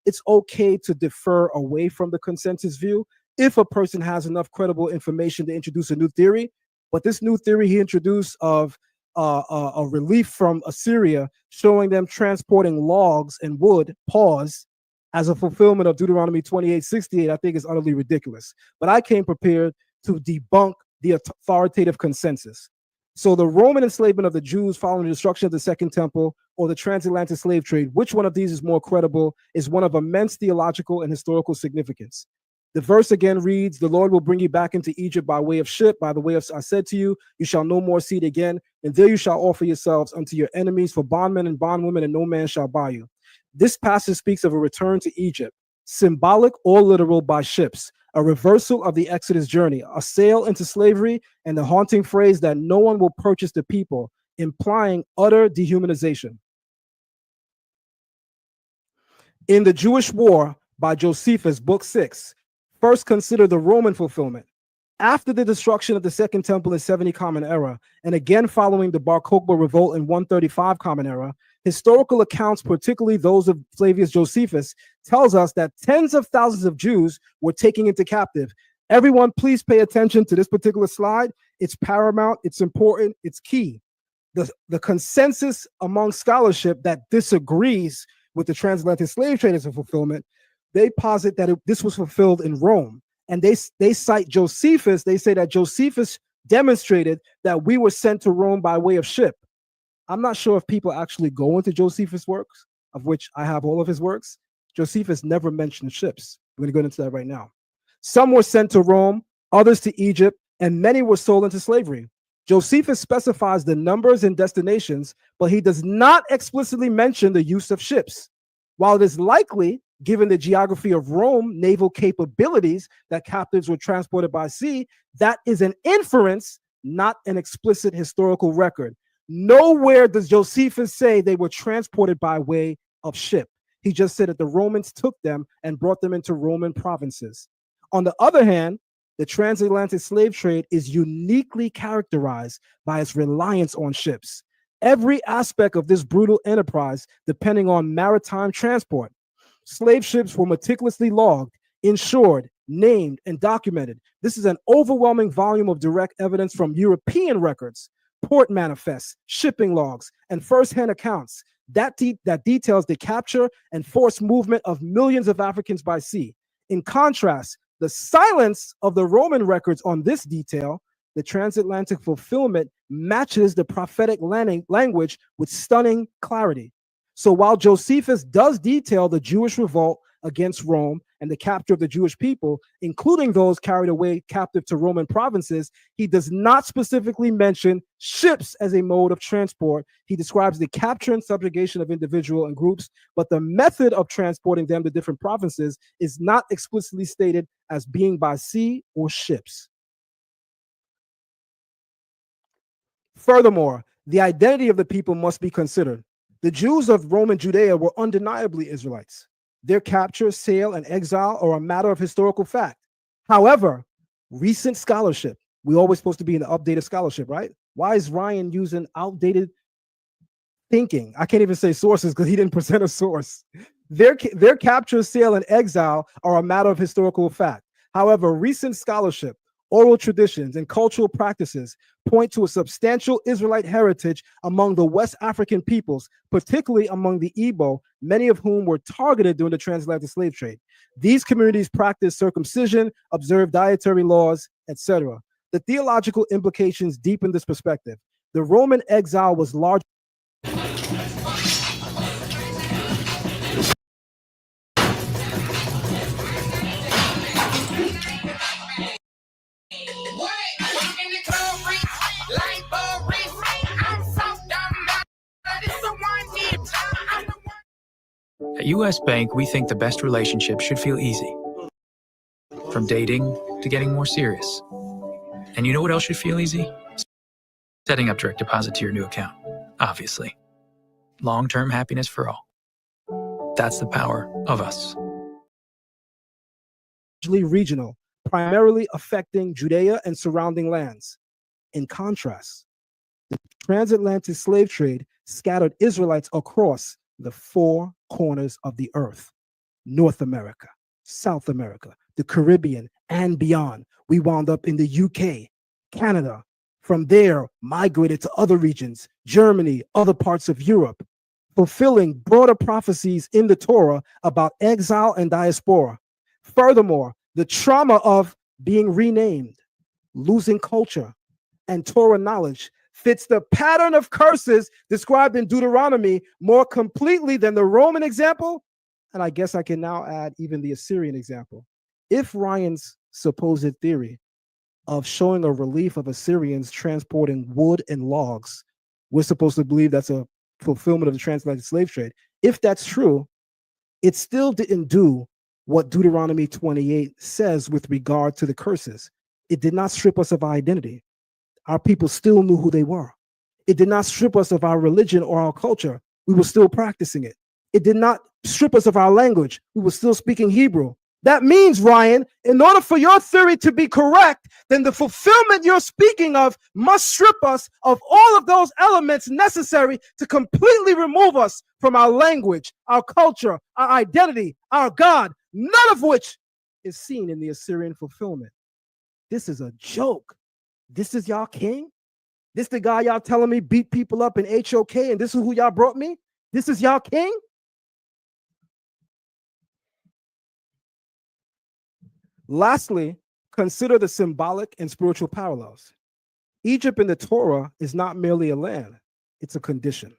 it's okay to defer away from the consensus view if a person has enough credible information to introduce a new theory. But this new theory he introduced of a relief from Assyria, showing them transporting logs and wood, as a fulfillment of Deuteronomy 28:68, I think is utterly ridiculous. But I came prepared to debunk the authoritative consensus. So the Roman enslavement of the Jews following the destruction of the Second Temple, or the transatlantic slave trade, which one of these is more credible, is one of immense theological and historical significance. The verse again reads, "The Lord will bring you back into Egypt by way of ship, by the way of I said to you, you shall no more see it again, and there you shall offer yourselves unto your enemies for bondmen and bondwomen, and no man shall buy you." This passage speaks of a return to Egypt, symbolic or literal, by ships, a reversal of the Exodus journey, a sale into slavery, and the haunting phrase that no one will purchase the people, implying utter dehumanization. In the Jewish War by Josephus, Book 6, first consider the Roman fulfillment. After the destruction of the Second Temple in 70 Common Era, and again following the Bar Kokhba revolt in 135 Common Era, historical accounts, particularly those of Flavius Josephus, tells us that tens of thousands of Jews were taken into captive. Everyone, please pay attention to this particular slide. It's paramount, it's important, it's key. The consensus among scholarship that disagrees with the transatlantic slave trade as a fulfillment, they posit that this was fulfilled in Rome. And they cite Josephus. They say that Josephus demonstrated that we were sent to Rome by way of ship. I'm not sure if people actually go into Josephus' works, of which I have all of his works. Josephus never mentioned ships. We're going to go into that right now. Some were sent to Rome, others to Egypt, and many were sold into slavery. Josephus specifies the numbers and destinations, but he does not explicitly mention the use of ships. While it is likely, given the geography of Rome, naval capabilities, that captives were transported by sea, that is an inference, not an explicit historical record. Nowhere does Josephus say they were transported by way of ship. He just said that the Romans took them and brought them into Roman provinces. On the other hand, the transatlantic slave trade is uniquely characterized by its reliance on ships. Every aspect of this brutal enterprise depending on maritime transport. Slave ships were meticulously logged, insured, named, and documented. This is an overwhelming volume of direct evidence from European records, port manifests, shipping logs, and first-hand accounts that details the capture and forced movement of millions of Africans by sea. In contrast, the silence of the Roman records on this detail, the transatlantic fulfillment, matches the prophetic language with stunning clarity. So while Josephus does detail the Jewish revolt against Rome and the capture of the Jewish people, including those carried away captive to Roman provinces, he does not specifically mention ships as a mode of transport. He describes the capture and subjugation of individuals and groups, but the method of transporting them to different provinces is not explicitly stated as being by sea or ships. Furthermore, the identity of the people must be considered. The Jews of Roman Judea were undeniably Israelites. Their capture, sale, and exile are a matter of historical fact. However, recent scholarship, we're always supposed to be in the updated scholarship, right? Why is Ryan using outdated thinking? I can't even say sources because he didn't present a source. Their capture, sale, and exile are a matter of historical fact. However, recent scholarship, oral traditions, and cultural practices point to a substantial Israelite heritage among the West African peoples, particularly among the Igbo, many of whom were targeted during the transatlantic slave trade. These communities practiced circumcision, observed dietary laws, etc. The theological implications deepen this perspective. The Roman exile was largely At US Bank, we think the best relationship should feel easy. From dating to getting more serious. And you know what else should feel easy? Setting up direct deposit to your new account, obviously. Long-term happiness for all. That's the power of us. Regional, primarily affecting Judea and surrounding lands. In contrast, the transatlantic slave trade scattered Israelites across the four corners of the earth: North America, South America, the Caribbean, and beyond. We wound up in the UK, Canada. From there, migrated to other regions, Germany, other parts of Europe, fulfilling broader prophecies in the Torah about exile and diaspora. Furthermore, the trauma of being renamed, losing culture, and Torah knowledge fits the pattern of curses described in Deuteronomy more completely than the Roman example, and I guess I can now add even the Assyrian example. If Ryan's supposed theory of showing a relief of Assyrians transporting wood and logs, we're supposed to believe that's a fulfillment of the transatlantic slave trade. If that's true, it still didn't do what Deuteronomy 28 says with regard to the curses. It did not strip us of our identity. Our people still knew who they were. It did not strip us of our religion or our culture. We were still practicing it. It did not strip us of our language. We were still speaking Hebrew. That means, Ryan, in order for your theory to be correct, then the fulfillment you're speaking of must strip us of all of those elements necessary to completely remove us from our language, our culture, our identity, our God, none of which is seen in the Assyrian fulfillment. This is a joke. This is y'all king? This the guy y'all telling me beat people up in HOK, and this is who y'all brought me? This is y'all king? Lastly, consider the symbolic and spiritual parallels. Egypt in the Torah is not merely a land, it's a condition,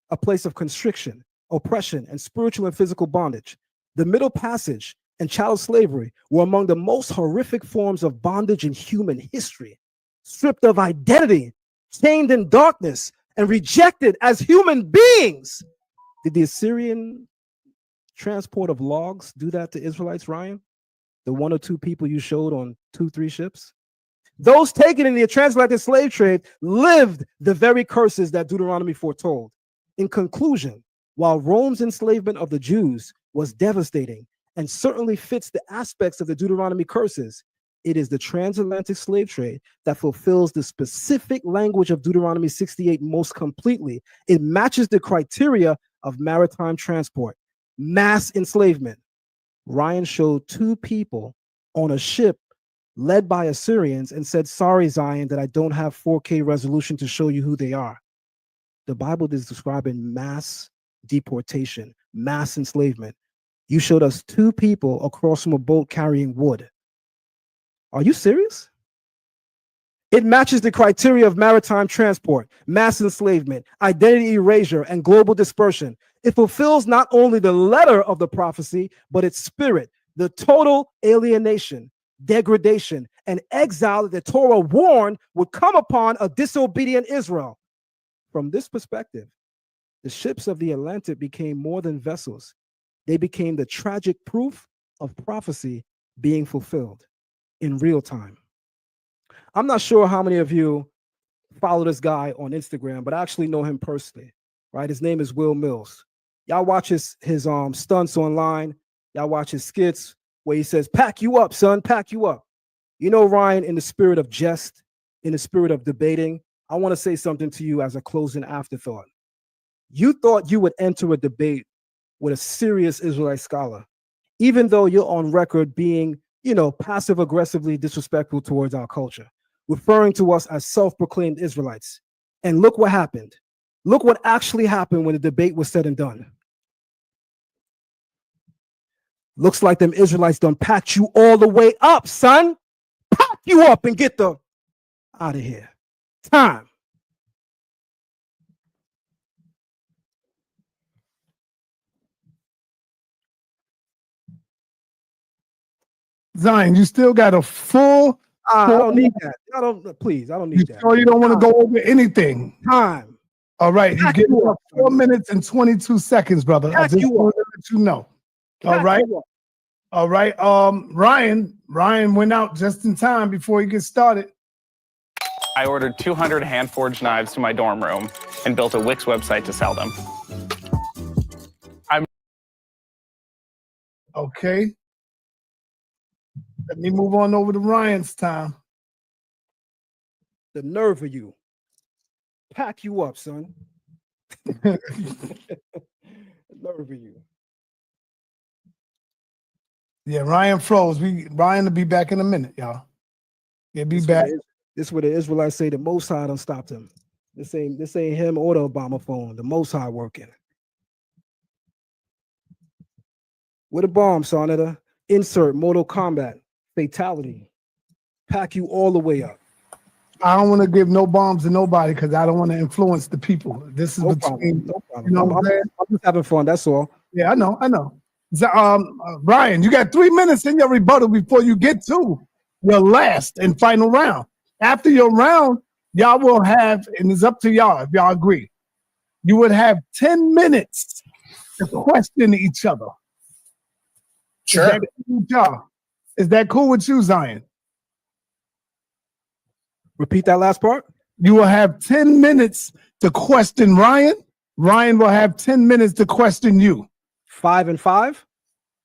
a place of constriction, oppression, and spiritual and physical bondage. The Middle Passage and chattel slavery were among the most horrific forms of bondage in human history. Stripped of identity, chained in darkness, and rejected as human beings. Did the Assyrian transport of logs do that to Israelites, Ryan? The one or two people you showed on 2-3 ships? Those taken in the transatlantic slave trade lived the very curses that Deuteronomy foretold. In conclusion, while Rome's enslavement of the Jews was devastating and certainly fits the aspects of the Deuteronomy curses, it is the transatlantic slave trade that fulfills the specific language of Deuteronomy 68 most completely. It matches the criteria of maritime transport, mass enslavement. Ryan showed two people on a ship led by Assyrians and said, sorry, Zion, that I don't have 4K resolution to show you who they are. The Bible is describing mass deportation, mass enslavement. You showed us two people across from a boat carrying wood. Are you serious? It matches the criteria of maritime transport, mass enslavement, identity erasure, and global dispersion. It fulfills not only the letter of the prophecy, but its spirit, the total alienation, degradation, and exile that the Torah warned would come upon a disobedient Israel. From this perspective, the ships of the Atlantic became more than vessels. They became the tragic proof of prophecy being fulfilled in real time. I'm not sure how many of you follow this guy on Instagram, but I actually know him personally, right? His name is Will Mills. Y'all watch his stunts online. Y'all watch his skits where he says, pack you up, son, pack you up. You know, Ryan, in the spirit of jest, in the spirit of debating, I want to say something to you as a closing afterthought. You thought you would enter a debate with a serious Israelite scholar, even though you're on record being, passive aggressively disrespectful towards our culture, referring to us as self-proclaimed Israelites. And look what happened. Look what actually happened when the debate was said and done. Looks like them Israelites done packed you all the way up, son. Pack you up and get the out of here. Time. Zion, you still got a full. I don't need that. I don't need that. Sure you don't want to go over anything? Time. All right, you get 4 minutes and 22 seconds, brother. I just want to let what you know. All right. All right. Ryan went out just in time before he gets started. I ordered 200 hand-forged knives to my dorm room and built a Wix website to sell them. Okay. Let me move on over to Ryan's time. The nerve of you. Pack you up, son. The nerve of you. Yeah, Ryan froze. Ryan will be back in a minute, y'all. He'll be back. This is where the Israelites say the Most High done stopped him. This ain't him or the Obama phone. The Most High working. With a bomb, Sonata. Insert Mortal Kombat. Fatality. Pack you all the way up. I don't want to give no bombs to nobody because I don't want to influence the people. This is No between, problem. No problem. you know what I'm saying? I'm just having fun. That's all. Yeah, I know. Ryan, you got 3 minutes in your rebuttal before you get to your last and final round. After your round, y'all will have, and it's up to y'all if y'all agree, you would have 10 minutes to question each other. Sure. Is that cool with y'all? Is that cool with you, Zion? Repeat that last part. You will have 10 minutes to question Ryan. Ryan will have 10 minutes to question you. 5 and 5?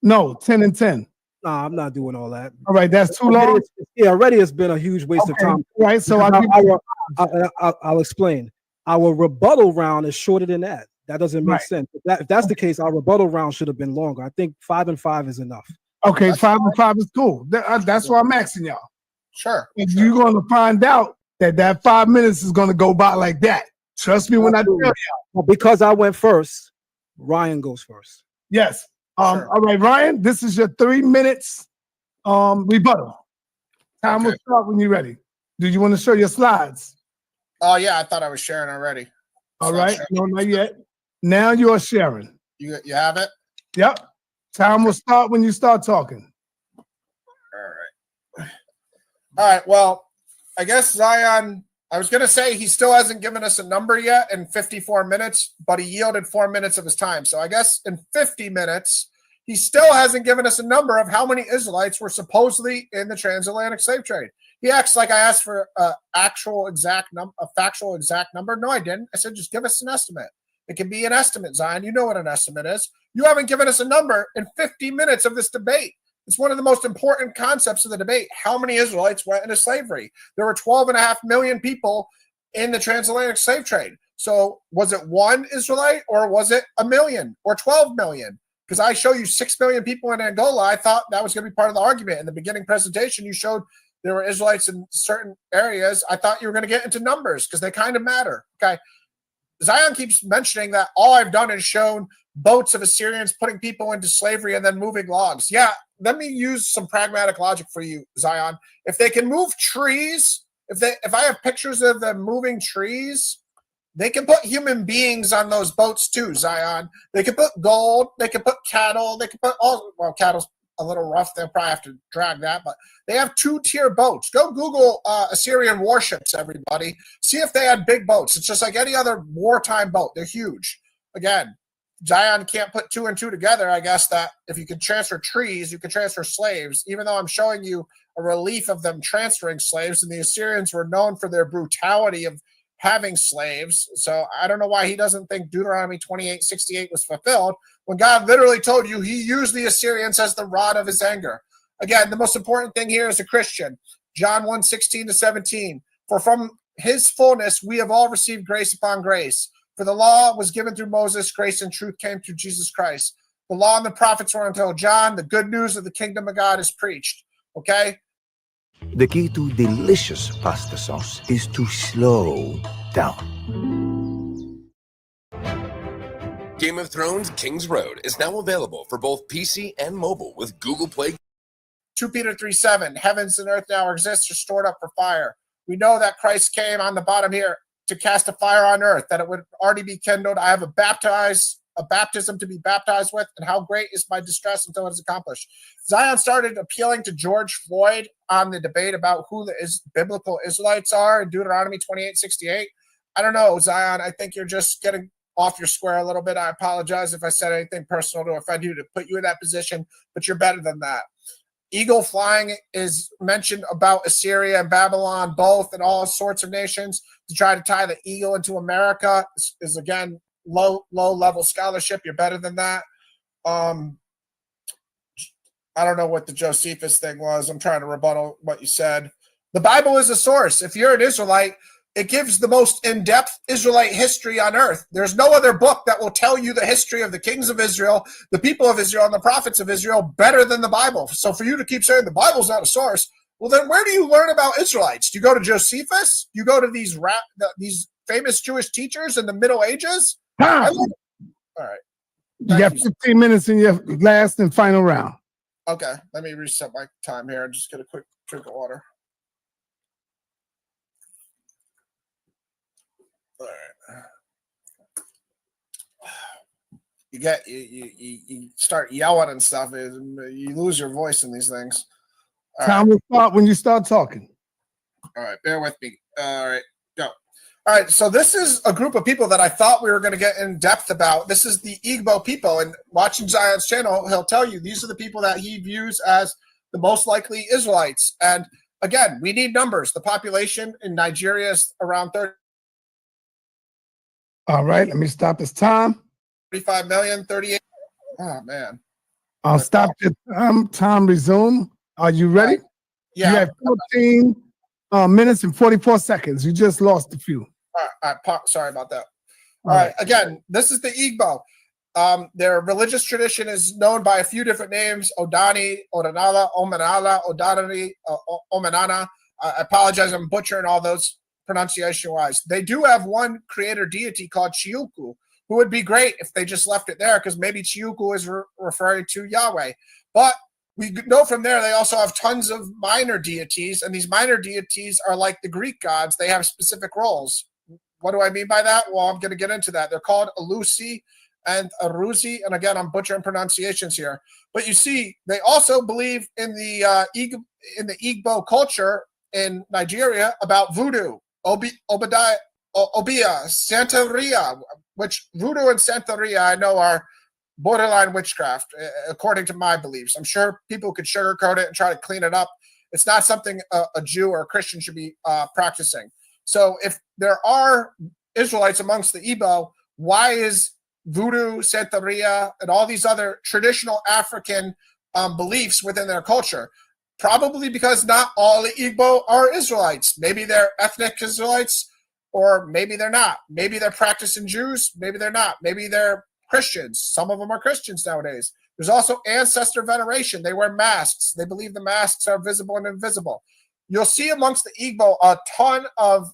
No, 10 and 10. Nah, I'm not doing all that. All right, that's too long. Already it's been a huge waste of time. Right, so I'll explain. Our rebuttal round is shorter than that. That doesn't make sense. If that's the case, our rebuttal round should have been longer. I think 5 and 5 is enough. Okay, that's 5 and 5 is cool. That's why I'm asking y'all. Sure. You're going to find out that 5 minutes is going to go by like that. Trust me when I tell you. Well, because I went first, Ryan goes first. Yes. All right, Ryan, this is your 3 minutes rebuttal. Time will start when you're ready. Do you want to show your slides? Oh, yeah, I thought I was sharing already. All right. No, not yet. Now you are sharing. You have it? Yep. Time will start when you start talking. All right. Well, I guess Zion, I was going to say he still hasn't given us a number yet in 54 minutes, but he yielded 4 minutes of his time. So I guess in 50 minutes, he still hasn't given us a number of how many Israelites were supposedly in the transatlantic slave trade. He acts like I asked for a factual exact number. No, I didn't. I said, just give us an estimate. It can be an estimate, Zion. You know what an estimate is. You haven't given us a number in 50 minutes of this debate. It's one of the most important concepts of the debate. How many Israelites went into slavery? There were 12.5 million people in the transatlantic slave trade. So was it 1 Israelite or was it 1 million or 12 million? Because I show you 6 million people in Angola. I thought that was going to be part of the argument. In the beginning presentation, you showed there were Israelites in certain areas. I thought you were going to get into numbers because they kind of matter. Okay. Zion keeps mentioning that all I've done is shown boats of Assyrians putting people into slavery and then moving logs. Yeah, let me use some pragmatic logic for you, Zion. If they can move trees, if I have pictures of them moving trees, they can put human beings on those boats too, Zion. They can put gold, they can put cattle, they can put cattle's a little rough. They'll probably have to drag that, but they have 2-tier boats. Go Google Assyrian warships, everybody. See if they had big boats. It's just like any other wartime boat. They're huge. Again, Zion can't put 2 and 2 together. I guess that if you can transfer trees, you can transfer slaves, even though I'm showing you a relief of them transferring slaves, and the Assyrians were known for their brutality of having slaves. So I don't know why he doesn't think Deuteronomy 28:68 was fulfilled when God literally told you he used the Assyrians as the rod of his anger. Again, the most important thing here is a Christian. John 1:16-17. For from his fullness we have all received grace upon grace. For the law was given through Moses, grace and truth came through Jesus Christ. The law and the prophets were until John. The good news of the kingdom of God is preached. Okay? The key to delicious pasta sauce is to slow down. Game of Thrones King's Road is now available for both PC and mobile with Google Play. 2 Peter 3:7, heavens and earth now exist are stored up for fire. We know that Christ came on the bottom here to cast a fire on earth, that it would already be kindled. I have a baptism to be baptized with, and how great is my distress until it is accomplished. Zion started appealing to George Floyd on the debate about who the biblical Israelites are in Deuteronomy 28:68. I don't know, Zion. I think you're just getting off your square a little bit. I apologize if I said anything personal to offend you, to put you in that position, but you're better than that. Eagle flying is mentioned about Assyria and Babylon, both, and all sorts of nations. To try to tie the eagle into America is again, low level scholarship. You're better than that. I don't know what the Josephus thing was. I'm trying to rebuttal what you said. The Bible is a source. If you're an Israelite, it gives the most in-depth Israelite history on earth. There's no other book that will tell you the history of the kings of Israel, the people of Israel, and the prophets of Israel better than the Bible. So for you to keep saying the Bible's not a source, well, then where do you learn about Israelites? Do you go to Josephus? Do you go to these famous Jewish teachers in the Middle Ages? All right. You got 15 minutes in your last and final round. Okay, let me reset my time here and just get a quick drink of water. All right. You start yelling and stuff. You lose your voice in these things. Time will start when you start talking. All right, bear with me. All right, go. All right, so this is a group of people that I thought we were going to get in depth about. This is the Igbo people, and watching Zion's channel, he'll tell you these are the people that he views as the most likely Israelites. And again, we need numbers. The population in Nigeria is around 30. All right, let me stop this time. 35 million, 38. Oh, man. I'll stop the time resume. Are you ready? Yeah. You have 14 minutes and 44 seconds. You just lost a few. All right, sorry about that. All right. Again, this is the Igbo. Their religious tradition is known by a few different names: Odani, Odanala, Omanala, Odanari, Omanana. I apologize, I'm butchering all those pronunciation-wise. They do have one creator deity called Chiuku, who would be great if they just left it there, because maybe Chiuku is referring to Yahweh. But we know from there they also have tons of minor deities, and these minor deities are like the Greek gods. They have specific roles. What do I mean by that? Well, I'm going to get into that. They're called Alusi and Aruzi, and again, I'm butchering pronunciations here. But you see, they also believe in the Igbo culture in Nigeria about voodoo, Obia, Santeria, which voodoo and Santeria I know are borderline witchcraft, according to my beliefs. I'm sure people could sugarcoat it and try to clean it up. It's not something a Jew or a Christian should be practicing. So if there are Israelites amongst the Igbo, why is voodoo, Santeria, and all these other traditional African beliefs within their culture? Probably because not all the Igbo are Israelites. Maybe they're ethnic Israelites, or maybe they're not. Maybe they're practicing Jews, maybe they're not. Maybe they're Christians. Some of them are Christians nowadays. There's also ancestor veneration. They wear masks. They believe the masks are visible and invisible. You'll see amongst the Igbo a ton of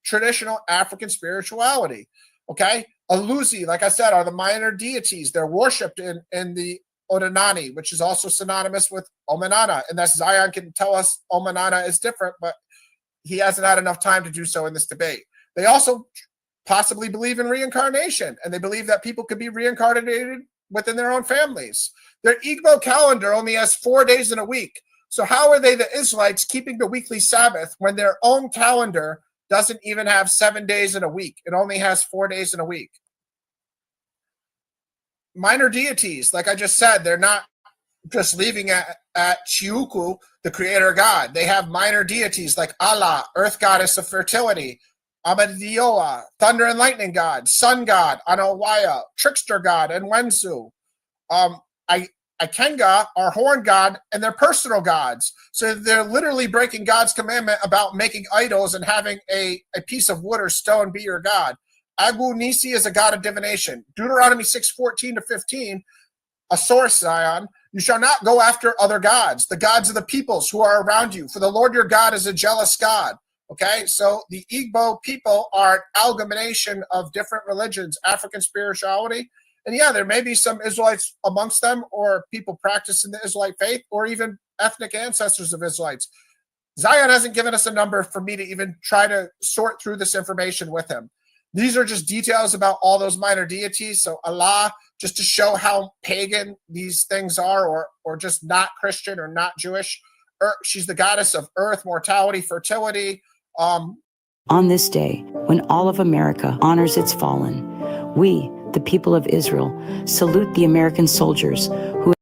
traditional African spirituality. Okay? Aluzi, like I said, are the minor deities. They're worshipped in the Odanani, which is also synonymous with Omanana. And that's Zion can tell us Omanana is different, but he hasn't had enough time to do so in this debate. They also possibly believe in reincarnation, and they believe that people could be reincarnated within their own families. Their Igbo calendar only has 4 days in a week. So how are they, the Israelites, keeping the weekly Sabbath when their own calendar doesn't even have 7 days in a week? It only has 4 days in a week. Minor deities, like I just said, they're not just leaving at Chiuku, the creator god. They have minor deities like Allah, earth goddess of fertility, Amadioa, thunder and lightning god, sun god, Anowaya, trickster god, and Wensu. Ikenga are horn god, and they're personal gods. So they're literally breaking God's commandment about making idols and having a piece of wood or stone be your god. Agu Nisi is a god of divination. Deuteronomy 6:14-15, a source, Zion. You shall not go after other gods, the gods of the peoples who are around you, for the Lord your God is a jealous God. Okay, so the Igbo people are an amalgamation of different religions, African spirituality. And yeah, there may be some Israelites amongst them, or people practicing the Israelite faith, or even ethnic ancestors of Israelites. Zion hasn't given us a number for me to even try to sort through this information with him. These are just details about all those minor deities. So Allah, just to show how pagan these things are, or just not Christian or not Jewish. She's the goddess of earth, mortality, fertility. On this day, when all of America honors its fallen, We, the people of Israel, salute the American soldiers who...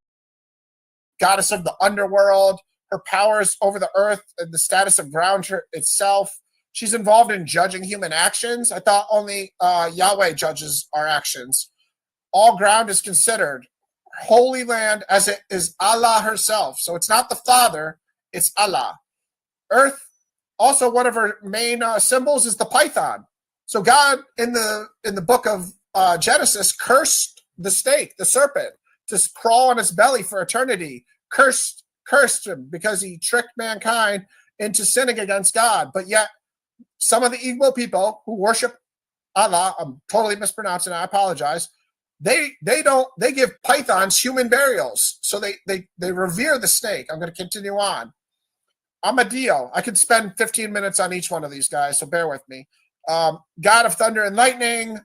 Goddess of the underworld, her powers over the earth and the status of ground itself. She's involved in judging human actions. I thought only Yahweh judges our actions. All ground is considered holy land as it is Allah herself. So it's not the Father, it's Allah. Earth, also one of her main symbols is the python. So God in the book of Genesis cursed the snake, the serpent, to crawl on its belly for eternity. Cursed him because he tricked mankind into sinning against God. But yet some of the Igbo people who worship Allah, I'm totally mispronouncing, I apologize, they give pythons human burials. So they revere the snake. I'm going to continue on. Amadio, I could spend 15 minutes on each one of these guys, so bear with me. God of thunder and lightning,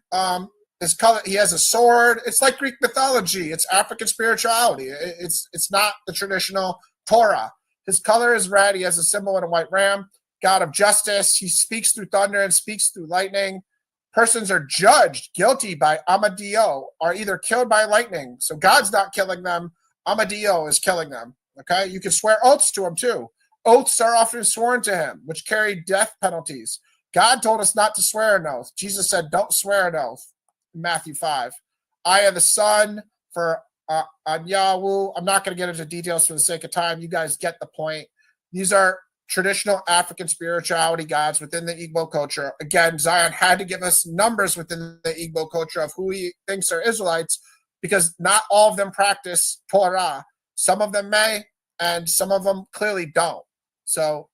his color, he has a sword. It's like Greek mythology. It's African spirituality. It's not the traditional Torah. His color is red. He has a symbol in a white ram. God of justice, he speaks through thunder and speaks through lightning. Persons are judged guilty by Amadio, are either killed by lightning. So God's not killing them. Amadio is killing them. Okay, you can swear oaths to him too. Oaths are often sworn to him, which carry death penalties. God told us not to swear an oath. Jesus said, don't swear an oath. Matthew 5. Eye of the sun for Anyawu. I'm not going to get into details for the sake of time. You guys get the point. These are traditional African spirituality gods within the Igbo culture. Again, Zion had to give us numbers within the Igbo culture of who he thinks are Israelites, because not all of them practice Torah. Some of them may, and some of them clearly don't. So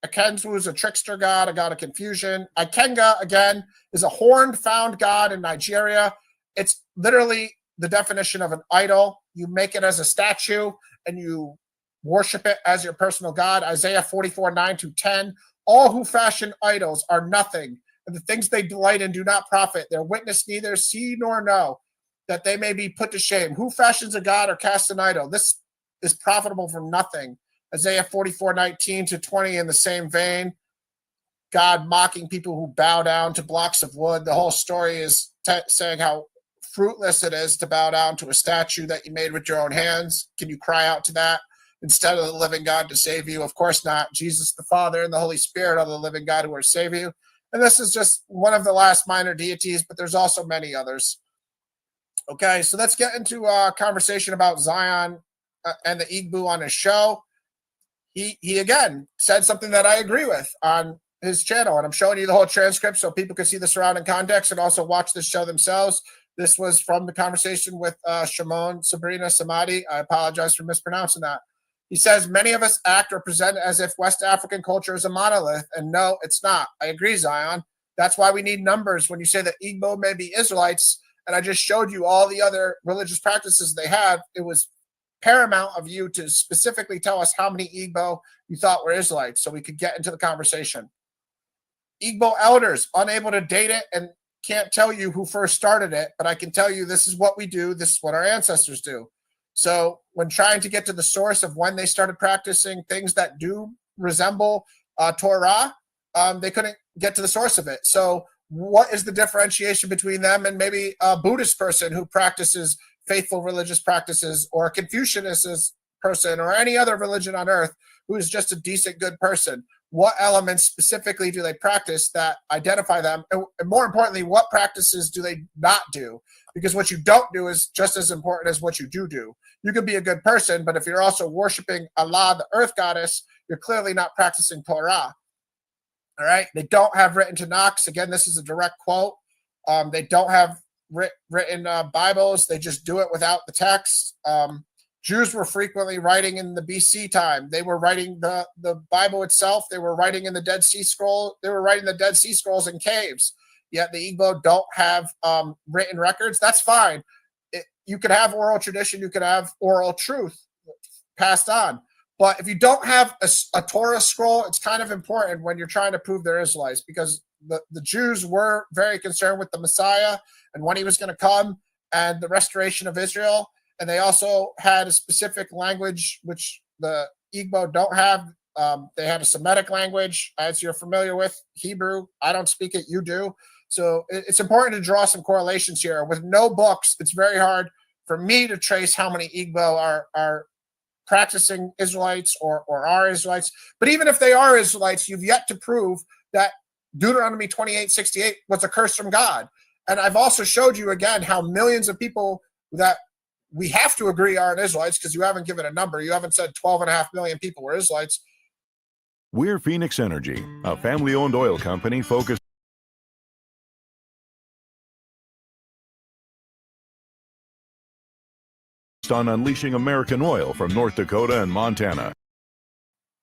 Akenzu is a trickster god, a god of confusion. Ikenga, again, is a horned found god in Nigeria. It's literally the definition of an idol. You make it as a statue and you worship it as your personal god. Isaiah 44:9-10. All who fashion idols are nothing, and the things they delight in do not profit. Their witness neither see nor know, that they may be put to shame. Who fashions a god or casts an idol? This is profitable for nothing. Isaiah 44:19-20 in the same vein. God mocking people who bow down to blocks of wood. The whole story is saying how fruitless it is to bow down to a statue that you made with your own hands. Can you cry out to that instead of the living God to save you? Of course not. Jesus the Father and the Holy Spirit are the living God who are save you. And this is just one of the last minor deities, but there's also many others. Okay, so let's get into a conversation about Zion and the Igbo on his show. He again said something that I agree with on his channel, and I'm showing you the whole transcript so people can see the surrounding context and also watch this show themselves. This was from the conversation with Shimon Sabrina Samadi. I apologize for mispronouncing that. He says, many of us act or present as if West African culture is a monolith, and no, it's not. I agree, Zion. That's why we need numbers when you say that Igbo may be Israelites, and I just showed you all the other religious practices they have. It was paramount of you to specifically tell us how many Igbo you thought were Israelites so we could get into the conversation. Igbo elders, unable to date it and can't tell you who first started it, but I can tell you this is what we do. This is what our ancestors do. So when trying to get to the source of when they started practicing things that do resemble Torah, they couldn't get to the source of it. So what is the differentiation between them and maybe a Buddhist person who practices faithful religious practices, or a Confucianist person, or any other religion on earth who is just a decent, good person? What elements specifically do they practice that identify them? And more importantly, what practices do they not do? Because what you don't do is just as important as what you do. You could be a good person, but if you're also worshiping Allah, the earth goddess, you're clearly not practicing Torah. All right? They don't have written Tanakh. Again, this is a direct quote. They don't have written Bibles. They just do it without the text. Jews were frequently writing in the BC time. They were writing the Bible itself. They were writing in the Dead Sea Scroll. They were writing the Dead Sea Scrolls in caves. Yet the Igbo don't have written records. That's fine. You could have oral tradition. You could have oral truth passed on. But if you don't have a Torah scroll, it's kind of important when you're trying to prove they're Israelites, because the Jews were very concerned with the Messiah and when he was going to come and the restoration of Israel. And they also had a specific language, which the Igbo don't have. They had a Semitic language, as you're familiar with, Hebrew. I don't speak it, you do. So it's important to draw some correlations here. With no books, it's very hard for me to trace how many Igbo are practicing Israelites or are Israelites. But even if they are Israelites, you've yet to prove that Deuteronomy 28:68 was a curse from God. And I've also showed you again how millions of people that we have to agree aren't Israelites, because you haven't given a number. You haven't said 12.5 million people were Israelites. We're Phoenix Energy, a family-owned oil company focused on unleashing American oil from North Dakota and Montana.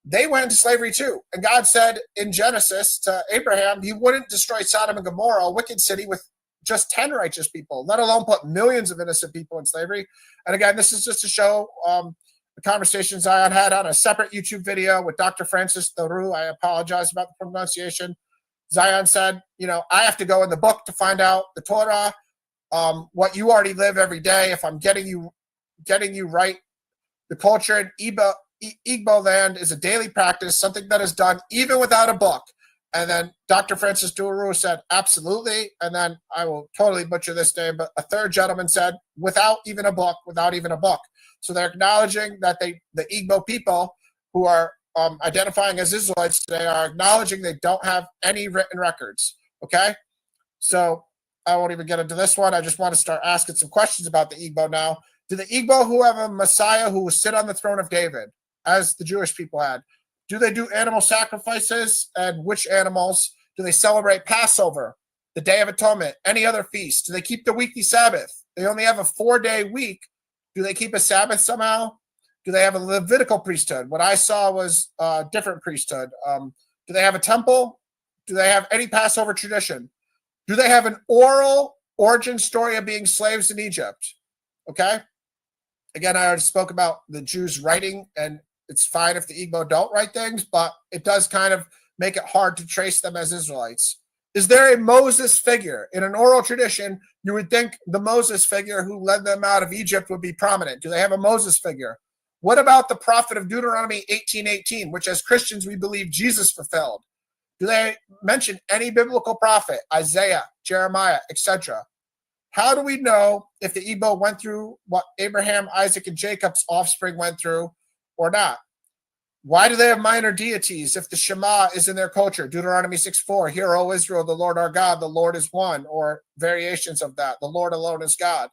They went into slavery too. And God said in Genesis to Abraham, he wouldn't destroy Sodom and Gomorrah, a wicked city with just 10 righteous people, let alone put millions of innocent people in slavery. And again, this is just to show the conversation Zion had on a separate YouTube video with Dr. Francis Theroux. I apologize about the pronunciation. Zion said, I have to go in the book to find out the Torah, what you already live every day. If I'm getting you right, the culture in Igbo land is a daily practice, something that is done even without a book. And then Dr. Francis Theroux said, absolutely. And then I will totally butcher this name, but a third gentleman said, without even a book. So they're acknowledging that the Igbo people who are identifying as Israelites today are acknowledging they don't have any written records. Okay? So I won't even get into this one. I just want to start asking some questions about the Igbo now. Do the Igbo who have a Messiah who will sit on the throne of David, as the Jewish people had, do they do animal sacrifices? And which animals? Do they celebrate Passover, the Day of Atonement, any other feast? Do they keep the weekly Sabbath? They only have a 4-day week. Do they keep a Sabbath somehow? Do they have a Levitical priesthood? What I saw was a different priesthood. Do they have a temple? Do they have any Passover tradition? Do they have an oral origin story of being slaves in Egypt? Okay. Again, I already spoke about the Jews writing, and it's fine if the Igbo don't write things, but it does kind of make it hard to trace them as Israelites. Is there a Moses figure? In an oral tradition, you would think the Moses figure who led them out of Egypt would be prominent. Do they have a Moses figure? What about the prophet of Deuteronomy 18:18, which as Christians we believe Jesus fulfilled? Do they mention any biblical prophet, Isaiah, Jeremiah, etc.? How do we know if the Igbo went through what Abraham, Isaac, and Jacob's offspring went through or not? Why do they have minor deities if the Shema is in their culture? Deuteronomy 6:4, hear, O Israel, the Lord our God, the Lord is one, or variations of that, the Lord alone is God.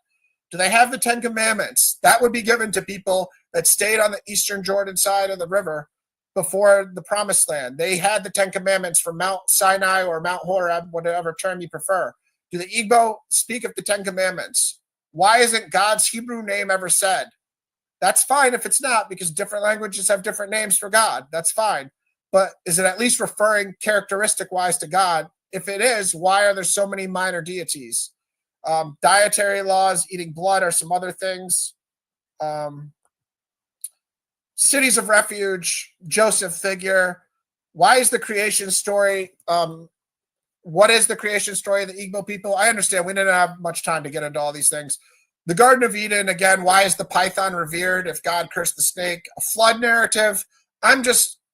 Do they have the 10 Commandments? That would be given to people that stayed on the eastern Jordan side of the river before the Promised Land. They had the 10 Commandments from Mount Sinai or Mount Horeb, whatever term you prefer. Do the Igbo speak of the 10 Commandments? Why isn't God's Hebrew name ever said? That's fine if it's not, because different languages have different names for God. That's fine. But is it at least referring characteristic-wise to God? If it is, why are there so many minor deities? Dietary laws, eating blood, or some other things. Cities of refuge, Joseph figure. Why is the creation story... what is the creation story of the Igbo people? I understand we didn't have much time to get into all these things. The Garden of Eden, again, why is the python revered if God cursed the snake? A flood narrative.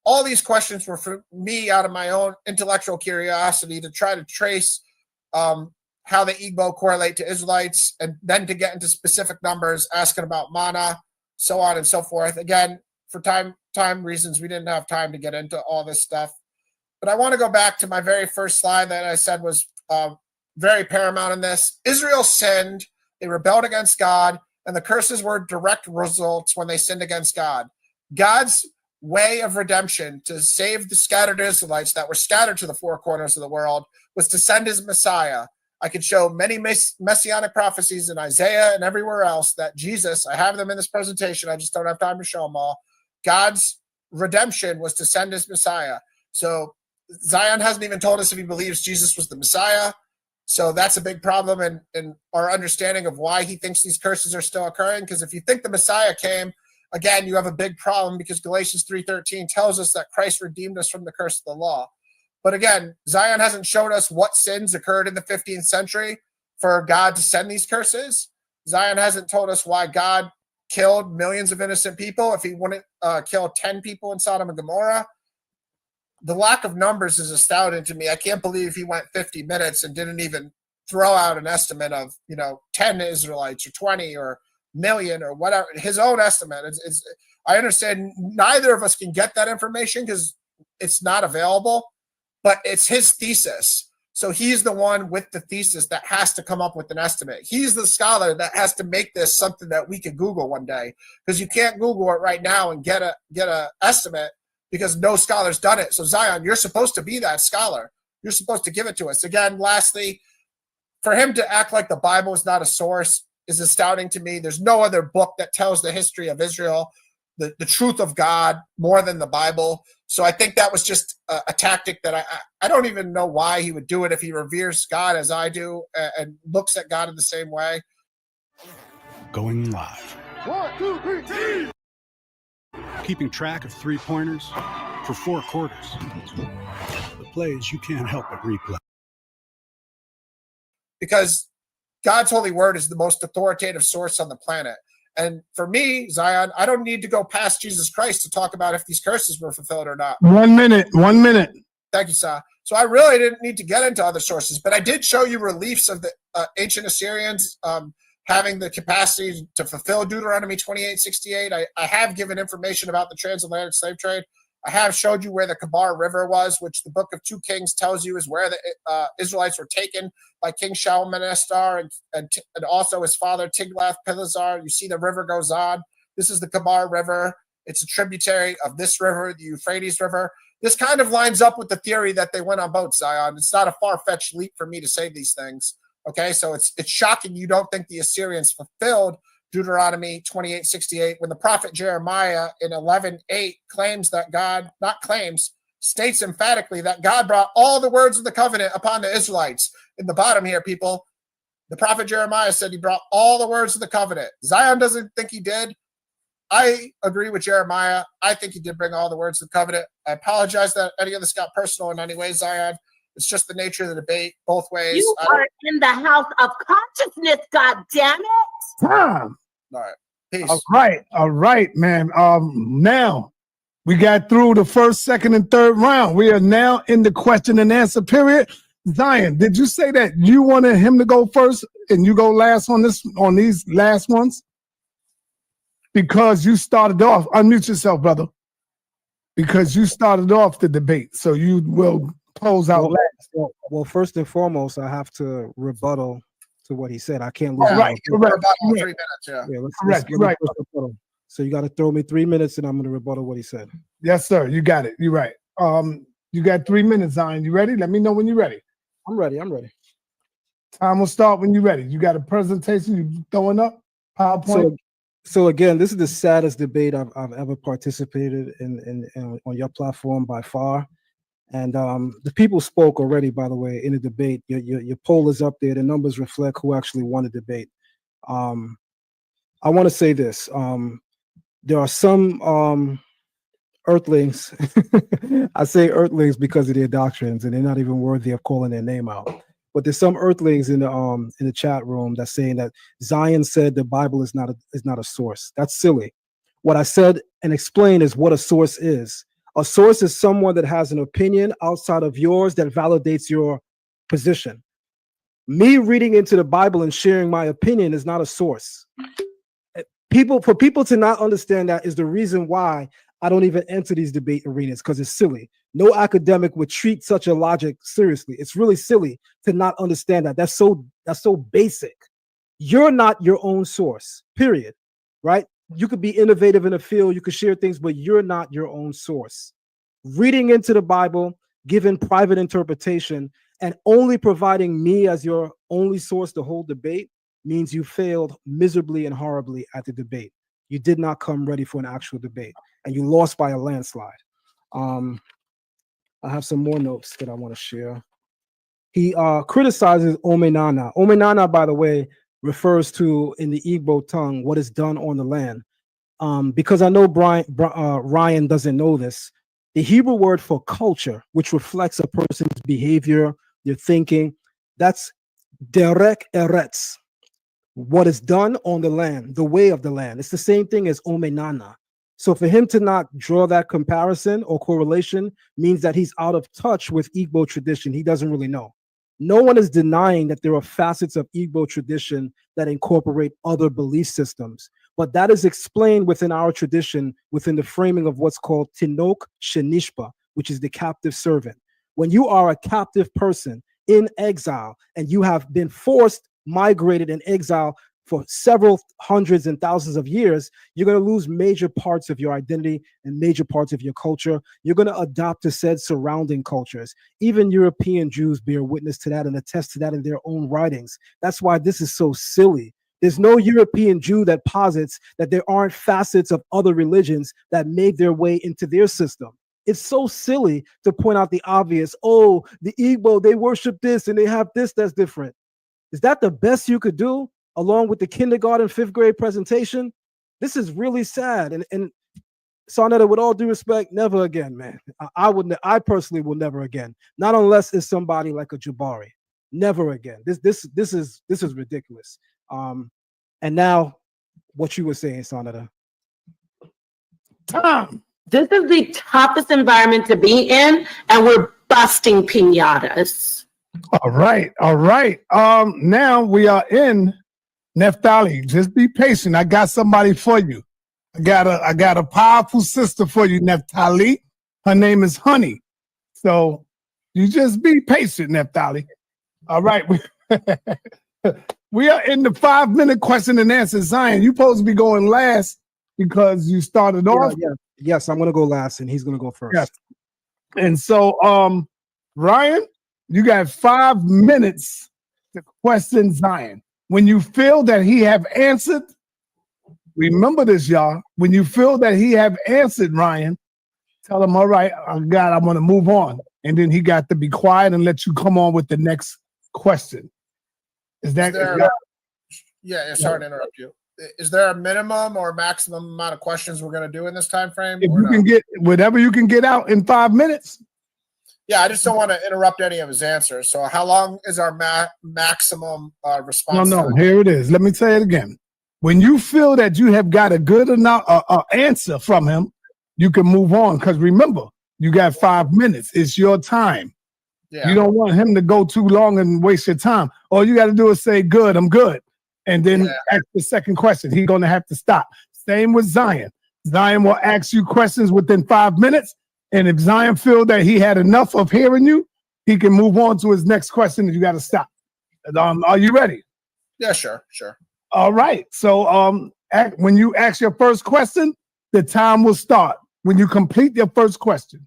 All these questions were for me out of my own intellectual curiosity to try to trace how the Igbo correlate to Israelites, and then to get into specific numbers, asking about mana, so on and so forth. Again, for time reasons, we didn't have time to get into all this stuff. But I want to go back to my very first slide that I said was very paramount in this. Israel sinned, they rebelled against God, and the curses were direct results when they sinned against God. God's way of redemption to save the scattered Israelites that were scattered to the four corners of the world was to send his Messiah. I could show many messianic prophecies in Isaiah and everywhere else that Jesus, I have them in this presentation, I just don't have time to show them all. God's redemption was to send his Messiah. So Zion hasn't even told us if he believes Jesus was the Messiah. So that's a big problem in our understanding of why he thinks these curses are still occurring. Because if you think the Messiah came, again, you have a big problem, because Galatians 3:13 tells us that Christ redeemed us from the curse of the law. But again, Zion hasn't showed us what sins occurred in the 15th century for God to send these curses. Zion hasn't told us why God killed millions of innocent people if he wouldn't kill 10 people in Sodom and Gomorrah. the lack of numbers is astounding to me. I can't believe he went 50 minutes and didn't even throw out an estimate of 10 Israelites or 20 or million or whatever. His own estimate. I understand neither of us can get that information because it's not available, but it's his thesis. So he's the one with the thesis that has to come up with an estimate. He's the scholar that has to make this something that we can Google one day, because you can't Google it right now and get a estimate because no scholar's done it. So Zion, you're supposed to be that scholar. You're supposed to give it to us. Again, lastly, for him to act like the Bible is not a source is astounding to me. There's no other book that tells the history of Israel, the truth of God, more than the Bible. So I think that was just a tactic that I don't even know why he would do it if he reveres God as I do and looks at God in the same way. Going live. 1, 2, 3, team! Keeping track of three-pointers for 4 quarters. The plays you can't help but replay. Because God's holy word is the most authoritative source on the planet. And for me, Zion, I don't need to go past Jesus Christ to talk about if these curses were fulfilled or not. 1 minute. 1 minute. Thank you, Sa. So I really didn't need to get into other sources, but I did show you reliefs of the ancient Assyrians having the capacity to fulfill Deuteronomy 28:68. I have given information about the transatlantic slave trade. I have showed you where the Kabar River was, which the book of 2 Kings tells you is where the Israelites were taken by King Shalmaneser and also his father Tiglath-Pileser. You see the river goes on. This is the Kabar River. It's a tributary of this river, the Euphrates River. This kind of lines up with the theory that they went on boats, Zion. It's not a far-fetched leap for me to say these things. Okay, so it's shocking you don't think the Assyrians fulfilled Deuteronomy 28:68 when the prophet Jeremiah in 11:8 claims that God, not claims, states emphatically that God brought all the words of the covenant upon the Israelites. In the bottom here, people, the prophet Jeremiah said he brought all the words of the covenant. Zion doesn't think he did. I agree with Jeremiah. I think he did bring all the words of the covenant. I apologize that any of this got personal in any way, Zion. It's just the nature of the debate, both ways. You are in the house of consciousness, God damn it! Time. All right. Peace. All right, man. Now we got through the first, second, and third round. We are now in the question and answer period. Zion, did you say that you wanted him to go first and you go last on these last ones? Because you started off. Unmute yourself, brother. Because you started off the debate, so you will close out last. Well, first and foremost, I have to rebuttal to what he said. I can't lose. Right. About 3 minutes. Yeah. Correct. Right. So you got to throw me 3 minutes, and I'm going to rebuttal what he said. Yes, sir. You got it. You're right. You got 3 minutes, Zion. You ready? Let me know when you're ready. I'm ready. Time will start when you're ready. You got a presentation you throwing up? PowerPoint? So again, this is the saddest debate I've ever participated in on your platform by far. And the people spoke already, by the way, in the debate. Your poll is up there. The numbers reflect who actually won the debate. I want to say this. There are some earthlings. I say earthlings because of their doctrines, and they're not even worthy of calling their name out. But there's some earthlings in the chat room that's saying that Zion said the Bible is not a source. That's silly. What I said and explained is what a source is. A source is someone that has an opinion outside of yours that validates your position. Me reading into the Bible and sharing my opinion is not a source. For people to not understand that is the reason why I don't even enter these debate arenas, because it's silly. No academic would treat such a logic seriously. It's really silly to not understand that. That's so basic. You're not your own source, period. Right? You could be innovative in a field, you could share things, but you're not your own source. Reading into the Bible, giving private interpretation, and only providing me as your only source to hold debate means you failed miserably and horribly at the debate. You did not come ready for an actual debate, and you lost by a landslide. I have some more notes that I want to share. He criticizes Omenana. Omenana, by the way, refers to, in the Igbo tongue, what is done on the land. Because I know Ryan doesn't know this, the Hebrew word for culture, which reflects a person's behavior, their thinking, that's derek eretz, what is done on the land, the way of the land. It's the same thing as omenana. So for him to not draw that comparison or correlation means that he's out of touch with Igbo tradition. He doesn't really know. No one is denying that there are facets of Igbo tradition that incorporate other belief systems, but that is explained within our tradition within the framing of what's called Tinok Shenishpa, which is the captive servant. When you are a captive person in exile and you have been forced, migrated in exile for several hundreds and thousands of years, you're going to lose major parts of your identity and major parts of your culture. You're going to adopt to said surrounding cultures. Even European Jews bear witness to that and attest to that in their own writings. That's why this is so silly. There's no European Jew that posits that there aren't facets of other religions that made their way into their system. It's so silly to point out the obvious. Oh, the Igbo, they worship this and they have this that's different. Is that the best you could do? Along with the kindergarten, 5th grade presentation? This is really sad. And Sonetta, with all due respect, never again, man. I personally will never again. Not unless it's somebody like a Jabari. Never again. This is ridiculous. And now, what you were saying, Sonetta. Tom, this is the toughest environment to be in, and we're busting piñatas. All right. Now we are in Neftali. Just be patient. I got somebody for you. I got a powerful sister for you, Neftali. Her name is Honey. So you just be patient, Neftali. All right. We are in the 5-minute question and answer. Zion, you're supposed to be going last because you started off. Yes, I'm going to go last and he's going to go first. Yes. And so, Ryan, you got 5 minutes to question Zion. When you feel that he have answered, remember this, y'all. When you feel that he have answered, Ryan, tell him, all right, God, I'm going to move on. And then he got to be quiet and let you come on with the next question. Sorry to interrupt you. Is there a minimum or maximum amount of questions we're going to do in this time frame? If you can get whatever you can get out in 5 minutes. Yeah, I just don't want to interrupt any of his answers. So how long is our maximum response No, time? here it is. Let me say it again. When you feel that you have got a good enough answer from him, you can move on. Because remember, you got 5 minutes. It's your time. Yeah. You don't want him to go too long and waste your time. All you got to do is say, good, I'm good. And then ask the second question. He's going to have to stop. Same with Zion. Zion will ask you questions within 5 minutes. And if Zion feel that he had enough of hearing you, he can move on to his next question and you got to stop. Are you ready? Yeah, sure. All right. So when you ask your first question, the time will start when you complete your first question.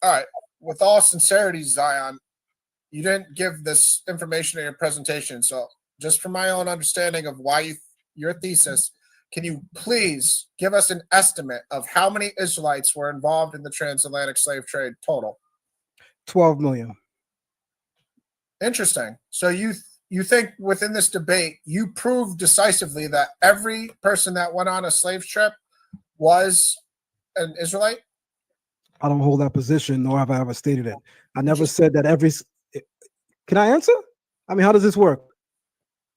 All right. With all sincerity, Zion, you didn't give this information in your presentation. So just from my own understanding of why your thesis, can you please give us an estimate of how many Israelites were involved in the transatlantic slave trade total? 12 million. Interesting. So you think within this debate, you proved decisively that every person that went on a slave trip was an Israelite? I don't hold that position, nor have I ever stated it. I never said that every... Can I answer? I mean, how does this work?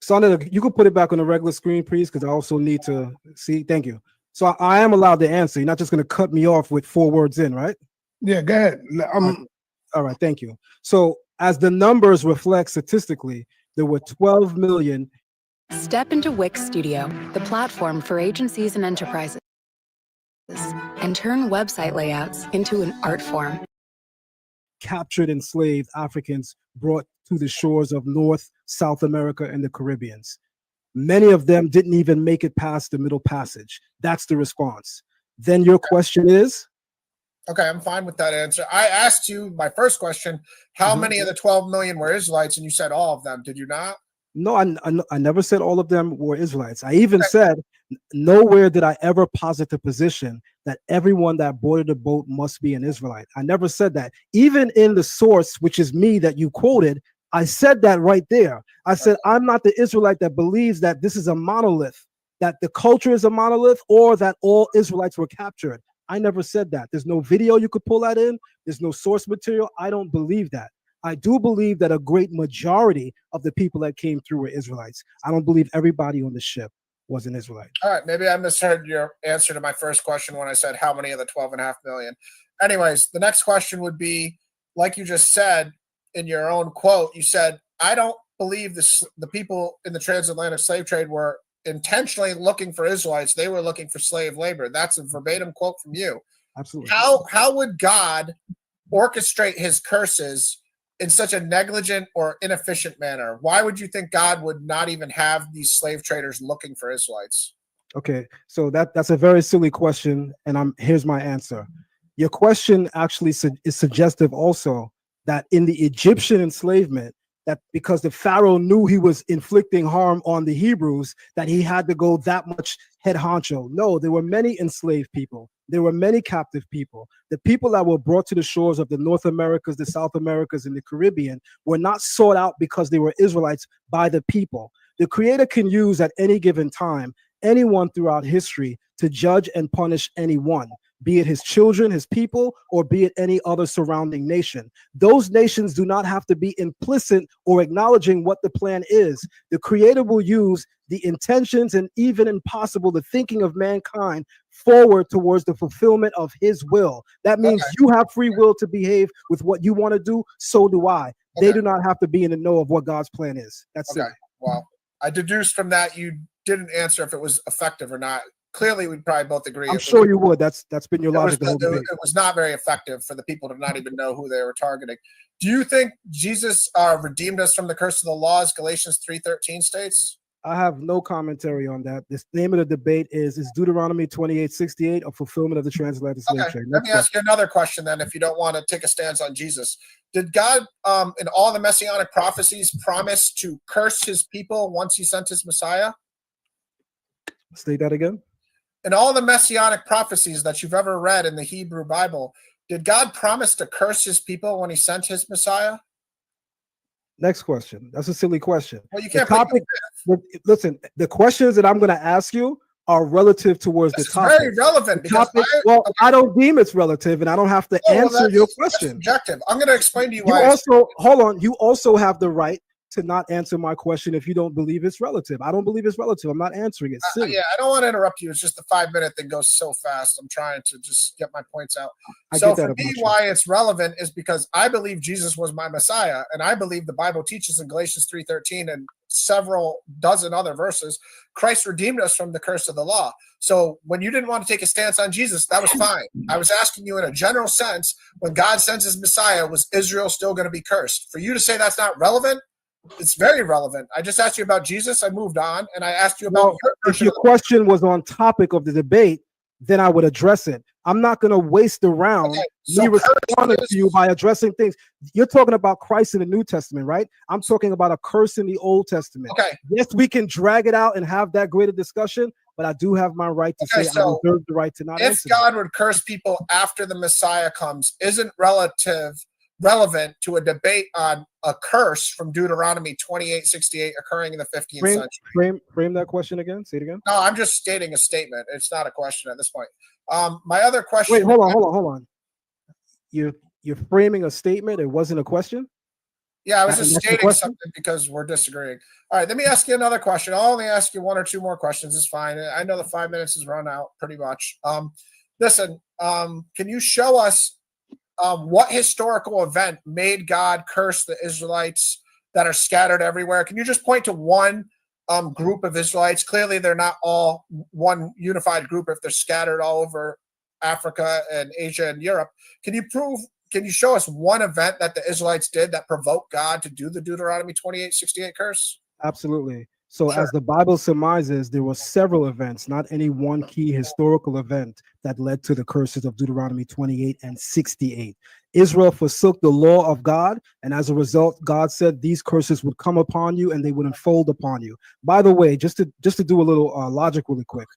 Sonetta, you could put it back on the regular screen, please, because I also need to see. Thank you. So I am allowed to answer. You're not just going to cut me off with 4 words in, right? Yeah, go ahead. All right, thank you. So as the numbers reflect statistically, there were 12 million. Step into Wix Studio, the platform for agencies and enterprises, and turn website layouts into an art form. Captured enslaved Africans brought to the shores of North, South America, and the Caribbeans. Many of them didn't even make it past the Middle Passage. That's the response. Then your question is? Okay, I'm fine with that answer. I asked you my first question, how many of the 12 million were Israelites, and you said all of them. Did you not? No, I never said all of them were Israelites. I even said nowhere did I ever posit the position that everyone that boarded the boat must be an Israelite. I never said that. Even in the source, which is me that you quoted, I said that right there. I said, I'm not the Israelite that believes that this is a monolith, that the culture is a monolith, or that all Israelites were captured. I never said that. There's no video you could pull that in. There's no source material. I don't believe that. I do believe that a great majority of the people that came through were Israelites. I don't believe everybody on the ship. was an Israelite. All right, maybe I misheard your answer to my first question when I said how many of the 12.5 million. Anyways, the next question would be, like you just said in your own quote, you said, I don't believe the people in the transatlantic slave trade were intentionally looking for Israelites. They were looking for slave labor. That's a verbatim quote from you. Absolutely. How would God orchestrate his curses in such a negligent or inefficient manner? Why would you think God would not even have these slave traders looking for Israelites? Okay, so that's a very silly question, and here's my answer. Your question actually is suggestive also that in the Egyptian enslavement, that because the Pharaoh knew he was inflicting harm on the Hebrews, that he had to go that much head honcho. No, there were many enslaved people. There were many captive people. The people that were brought to the shores of the North Americas, the South Americas, and the Caribbean were not sought out because they were Israelites by the people. The Creator can use at any given time anyone throughout history to judge and punish anyone, be it his children, his people, or be it any other surrounding nation. Those nations do not have to be implicit or acknowledging what the plan is. The Creator will use the intentions and even impossible, the thinking of mankind forward towards the fulfillment of his will. That means you have free will to behave with what you want to do. So do I. They do not have to be in the know of what God's plan is. That's it. Well, I deduced from that you didn't answer if it was effective or not. Clearly, we'd probably both agree. I'm sure you would. That's been your logic. It was not very effective for the people to not even know who they were targeting. Do you think Jesus redeemed us from the curse of the law, as Galatians 3:13 states? I have no commentary on that. The name of the debate is Deuteronomy 28:68 a fulfillment of the transatlantic slave trade? Let me ask you another question then, if you don't want to take a stance on Jesus. Did God, in all the messianic prophecies, promise to curse his people once he sent his Messiah? State that again. In all the messianic prophecies that you've ever read in the Hebrew Bible, did God promise to curse his people when he sent his Messiah? Next question. That's a silly question. Well, you can't listen, the questions that I'm going to ask you are relative towards the topic. Very relevant. Because I don't deem it's relative, and I don't have to answer your question. Subjective. I'm going to explain to you You why. also, hold on. You also have the right to not answer my question if you don't believe it's relative. I don't believe it's relative. I'm not answering it. Yeah, I don't want to interrupt you. It's just the 5-minute thing goes so fast. I'm trying to just get my points out. So for me, why it's relevant is because I believe Jesus was my Messiah, and I believe the Bible teaches in Galatians 3:13 and several dozen other verses, Christ redeemed us from the curse of the law. So when you didn't want to take a stance on Jesus, that was fine. I was asking you in a general sense, when God sends his Messiah, was Israel still going to be cursed? For you to say that's not relevant, it's very relevant. I just asked you about Jesus. I moved on, and I asked you about if your question was on topic of the debate, then I would address it. I'm not going to waste the round me responding to you by addressing things. You're talking about Christ in the New Testament, right? I'm talking about a curse in the Old Testament. Okay. Yes, we can drag it out and have that greater discussion, but I do have my right to say I reserve the right to not if answer. God would curse people after the Messiah comes, isn't relevant to a debate on a curse from Deuteronomy 28:68 occurring in the 15th century. Frame that question again. Say it again. No, I'm just stating a statement. It's not a question at this point. My other question. Wait, hold on. You're framing a statement. It wasn't a question. Yeah, I was just stating something because we're disagreeing. All right, let me ask you another question. I'll only ask you 1 or 2 more questions. It's fine. I know the 5 minutes has run out pretty much. Listen, can you show us what historical event made God curse the Israelites that are scattered everywhere? Can you just point to one group of Israelites? Clearly, they're not all one unified group if they're scattered all over Africa and Asia and Europe. Can you show us one event that the Israelites did that provoked God to do the Deuteronomy 28:68 curse? Absolutely. So as the Bible surmises, there were several events, not any one key historical event that led to the curses of Deuteronomy 28 and 68. Israel forsook the law of God, and as a result, God said these curses would come upon you and they would unfold upon you. By the way, just to do a little logic really quick,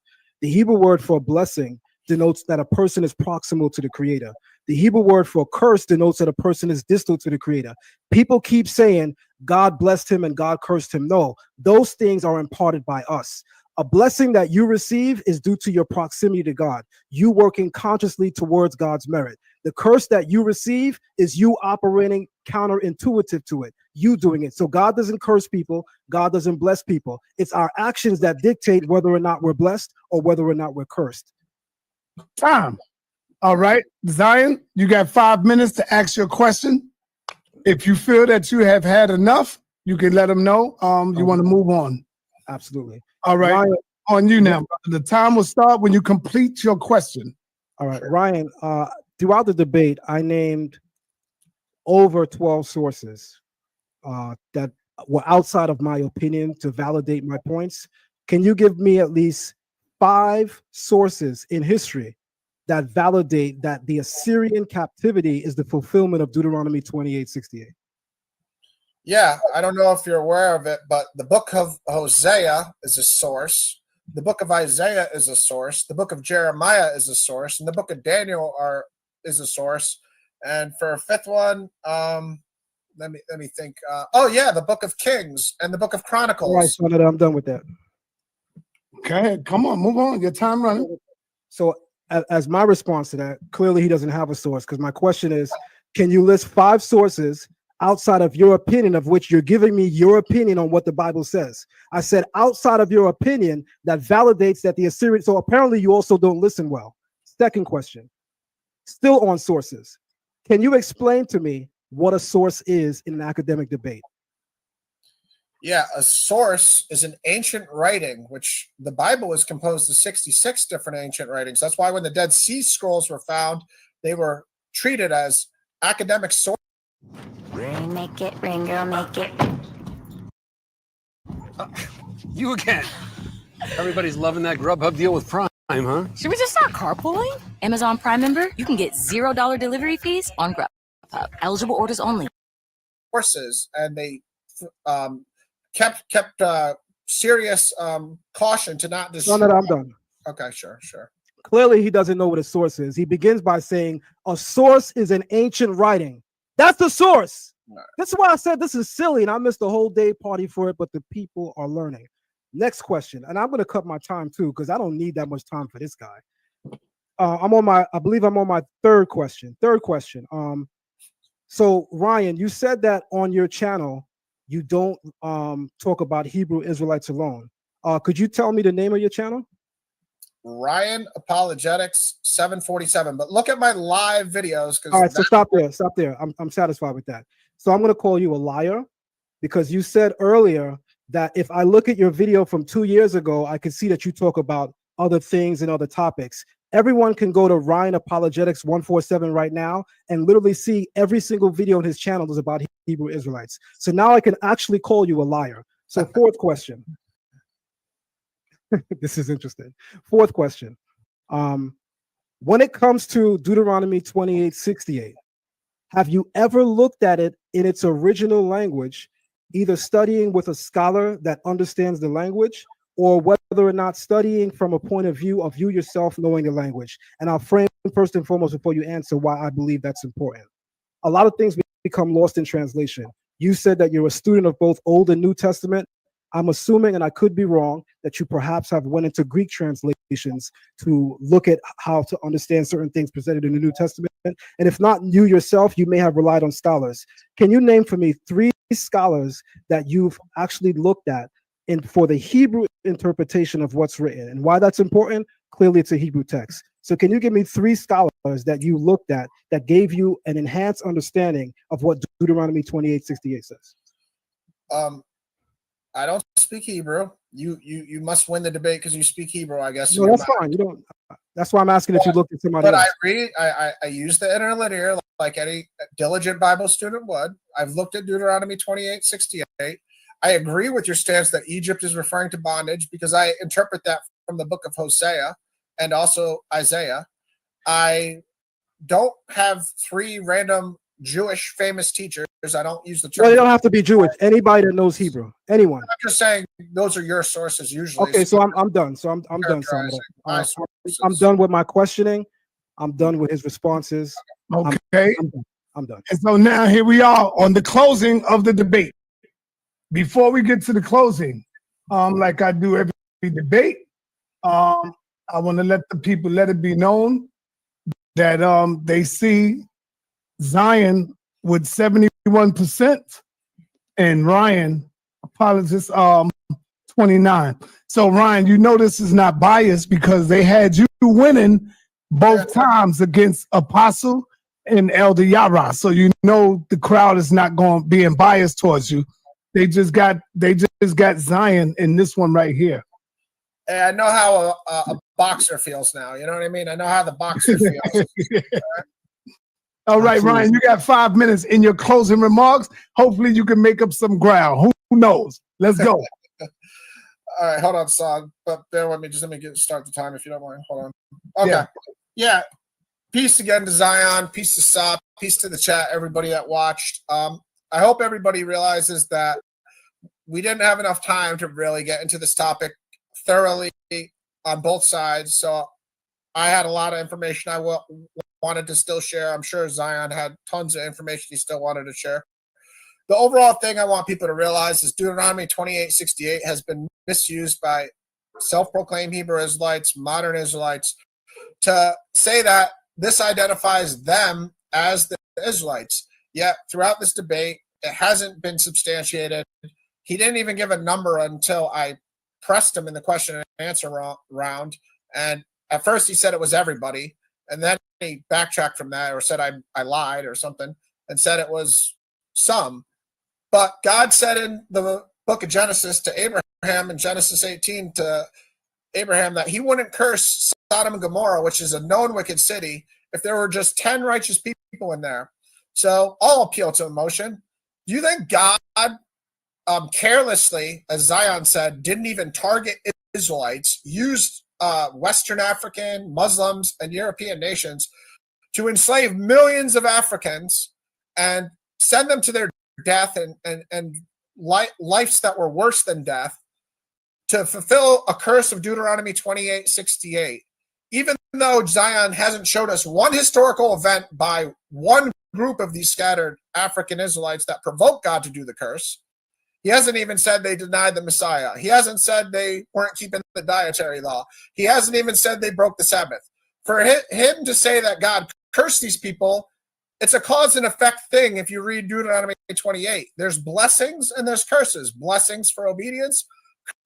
the Hebrew word for blessing denotes that a person is proximal to the Creator. The Hebrew word for curse denotes that a person is distal to the Creator. People keep saying God blessed him and God cursed him. No, those things are imparted by us. A blessing that you receive is due to your proximity to God, you working consciously towards God's merit. The curse that you receive is you operating counterintuitive to it. You doing it. So God doesn't curse people. God doesn't bless people. It's our actions that dictate whether or not we're blessed or whether or not we're cursed. Time. All right, Zion, you got 5 minutes to ask your question. If you feel that you have had enough, you can let them know you want to move on. Absolutely. All right, Ryan, on you now. The time will start when you complete your question. All right, Ryan, throughout the debate, I named over 12 sources that were outside of my opinion to validate my points. Can you give me at least 5 sources in history that validate that the Assyrian captivity is the fulfillment of Deuteronomy 28:68? Yeah, I don't know if you're aware of it, but the book of Hosea is a source. The book of Isaiah is a source. The book of Jeremiah is a source, and the book of Daniel is a source. And for a 5th one, let me think. Oh yeah, the book of Kings and the book of Chronicles. All right, so that I'm done with that. Okay, come on, move on. Your time running. So as my response to that, clearly he doesn't have a source, because my question is, can you list 5 sources outside of your opinion, of which you're giving me your opinion on what the Bible says? I said outside of your opinion that validates that the Assyrian, so apparently you also don't listen well. Second question, still on sources. Can you explain to me what a source is in an academic debate? Yeah, a source is an ancient writing, which the Bible is composed of 66 different ancient writings. That's why when the Dead Sea Scrolls were found, they were treated as academic sources. Rain, make it, rain, girl, make it. You again. Everybody's loving that Grubhub deal with Prime, huh? Should we just start carpooling? Amazon Prime member, you can get $0 delivery fees on Grubhub. Eligible orders only. Sources, and they kept serious caution to not destroy. No, I'm done. Okay, sure. Clearly he doesn't know what a source is. He begins by saying a source is an ancient writing. That's the source. No. That's why I said this is silly, and I missed the whole day party for it, but the people are learning. Next question, and I'm going to cut my time too, because I don't need that much time for this guy. I believe I'm on my third question. So Ryan, you said that on your channel you don't talk about Hebrew Israelites alone. Could you tell me the name of your channel? Ryan Apologetics 747. But look at my live videos. All right, so stop there. I'm satisfied with that. So I'm going to call you a liar, because you said earlier that if I look at your video from 2 years ago, I can see that you talk about other things and other topics. Everyone can go to Ryan Apologetics 147 right now and literally see every single video on his channel is about Hebrew Israelites. So now I can actually call you a liar. So fourth question. This is interesting. Fourth question. When it comes to Deuteronomy 28:68, have you ever looked at it in its original language, either studying with a scholar that understands the language, or whether or not studying from a point of view of you yourself knowing the language? And I'll frame first and foremost before you answer why I believe that's important. A lot of things become lost in translation. You said that you're a student of both Old and New Testament. I'm assuming, and I could be wrong, that you perhaps have went into Greek translations to look at how to understand certain things presented in the New Testament. And if not you yourself, you may have relied on scholars. Can you name for me 3 scholars that you've actually looked at for the Hebrew interpretation of what's written? And why that's important? Clearly it's a Hebrew text. So can you give me 3 scholars that you looked at that gave you an enhanced understanding of what Deuteronomy 28:68 says? I don't speak Hebrew. You must win the debate because you speak Hebrew, I guess. No, that's fine. You don't. That's why I'm asking if you looked at somebody else. But I read. I use the interlinear like any diligent Bible student would. I've looked at Deuteronomy 28:68. I agree with your stance that Egypt is referring to bondage because I interpret that from the book of Hosea and also Isaiah. I don't have 3 random Jewish famous teachers. I don't use the term. Well, they don't have to be Jewish. Anybody that knows Hebrew, anyone. I'm just saying those are your sources usually. Okay, so I'm done. So I'm done. I'm done with my questioning. I'm done with his responses. Okay, I'm done. And so now here we are on the closing of the debate. Before we get to the closing, like I do every debate, I want to let it be known that they see Zion with 71%, and Ryan, apologist, 29. So Ryan, you know this is not biased because they had you winning both times against Apostle and Elder Yara. So you know the crowd is not going to be biased towards you. They just got Zion in this one right here. Hey, I know how a boxer feels now. You know what I mean? I know how the boxer feels. All right, Ryan, you got 5 minutes in your closing remarks. Hopefully you can make up some ground. Who knows? Let's go. All right, hold on, son. But bear with me. Just let me start the time if you don't mind. Hold on. Okay. Yeah. Peace again to Zion. Peace to Sop. Peace to the chat, everybody that watched. I hope everybody realizes that we didn't have enough time to really get into this topic thoroughly on both sides. So I had a lot of information I wanted to still share. I'm sure Zion had tons of information he still wanted to share. The overall thing I want people to realize is Deuteronomy 28:68 has been misused by self-proclaimed Hebrew Israelites, modern Israelites, to say that this identifies them as the Israelites. Yet throughout this debate, it hasn't been substantiated. He didn't even give a number until I pressed him in the question and answer round. And at first he said it was everybody. And then he backtracked from that or said I lied or something and said it was some. But God said in the book of Genesis to Abraham in Genesis 18 to Abraham that he wouldn't curse Sodom and Gomorrah, which is a known wicked city, if there were just 10 righteous people in there. So I'll appeal to emotion. Do you think God carelessly, as Zion said, didn't even target Israelites, used Western African, Muslims, and European nations to enslave millions of Africans and send them to their death and lives that were worse than death to fulfill a curse of Deuteronomy 28:68? Even though Zion hasn't showed us one historical event by one group of these scattered African Israelites that provoked God to do the curse, he hasn't even said they denied the Messiah. He hasn't said they weren't keeping the dietary law. He hasn't even said they broke the Sabbath. For him to say that God cursed these people, it's a cause and effect thing. If you read Deuteronomy 28, there's blessings and there's curses. Blessings for obedience,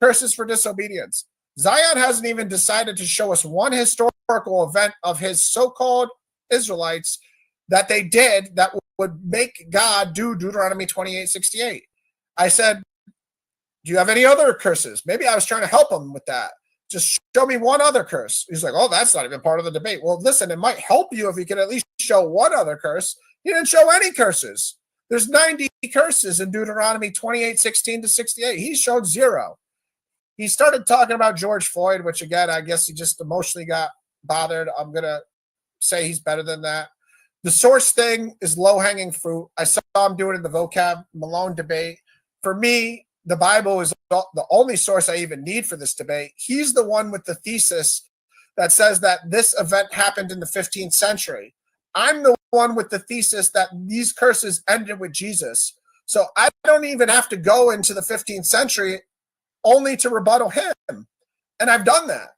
curses for disobedience. Zion hasn't even decided to show us one historical event of his so-called Israelites that they did that would make God do Deuteronomy 28:68. I said, do you have any other curses? Maybe I was trying to help him with that. Just show me one other curse. He's like, oh, that's not even part of the debate. Well, listen, it might help you if you could at least show one other curse. He didn't show any curses. There's 90 curses in Deuteronomy 28:16-68. He showed 0. He started talking about George Floyd, which again, I guess he just emotionally got bothered. I'm going to say he's better than that. The source thing is low-hanging fruit. I saw him do it in the vocab Malone debate. For me, the Bible is the only source I even need for this debate. He's the one with the thesis that says that this event happened in the 15th century. I'm the one with the thesis that these curses ended with Jesus. So I don't even have to go into the 15th century only to rebuttal him. And I've done that.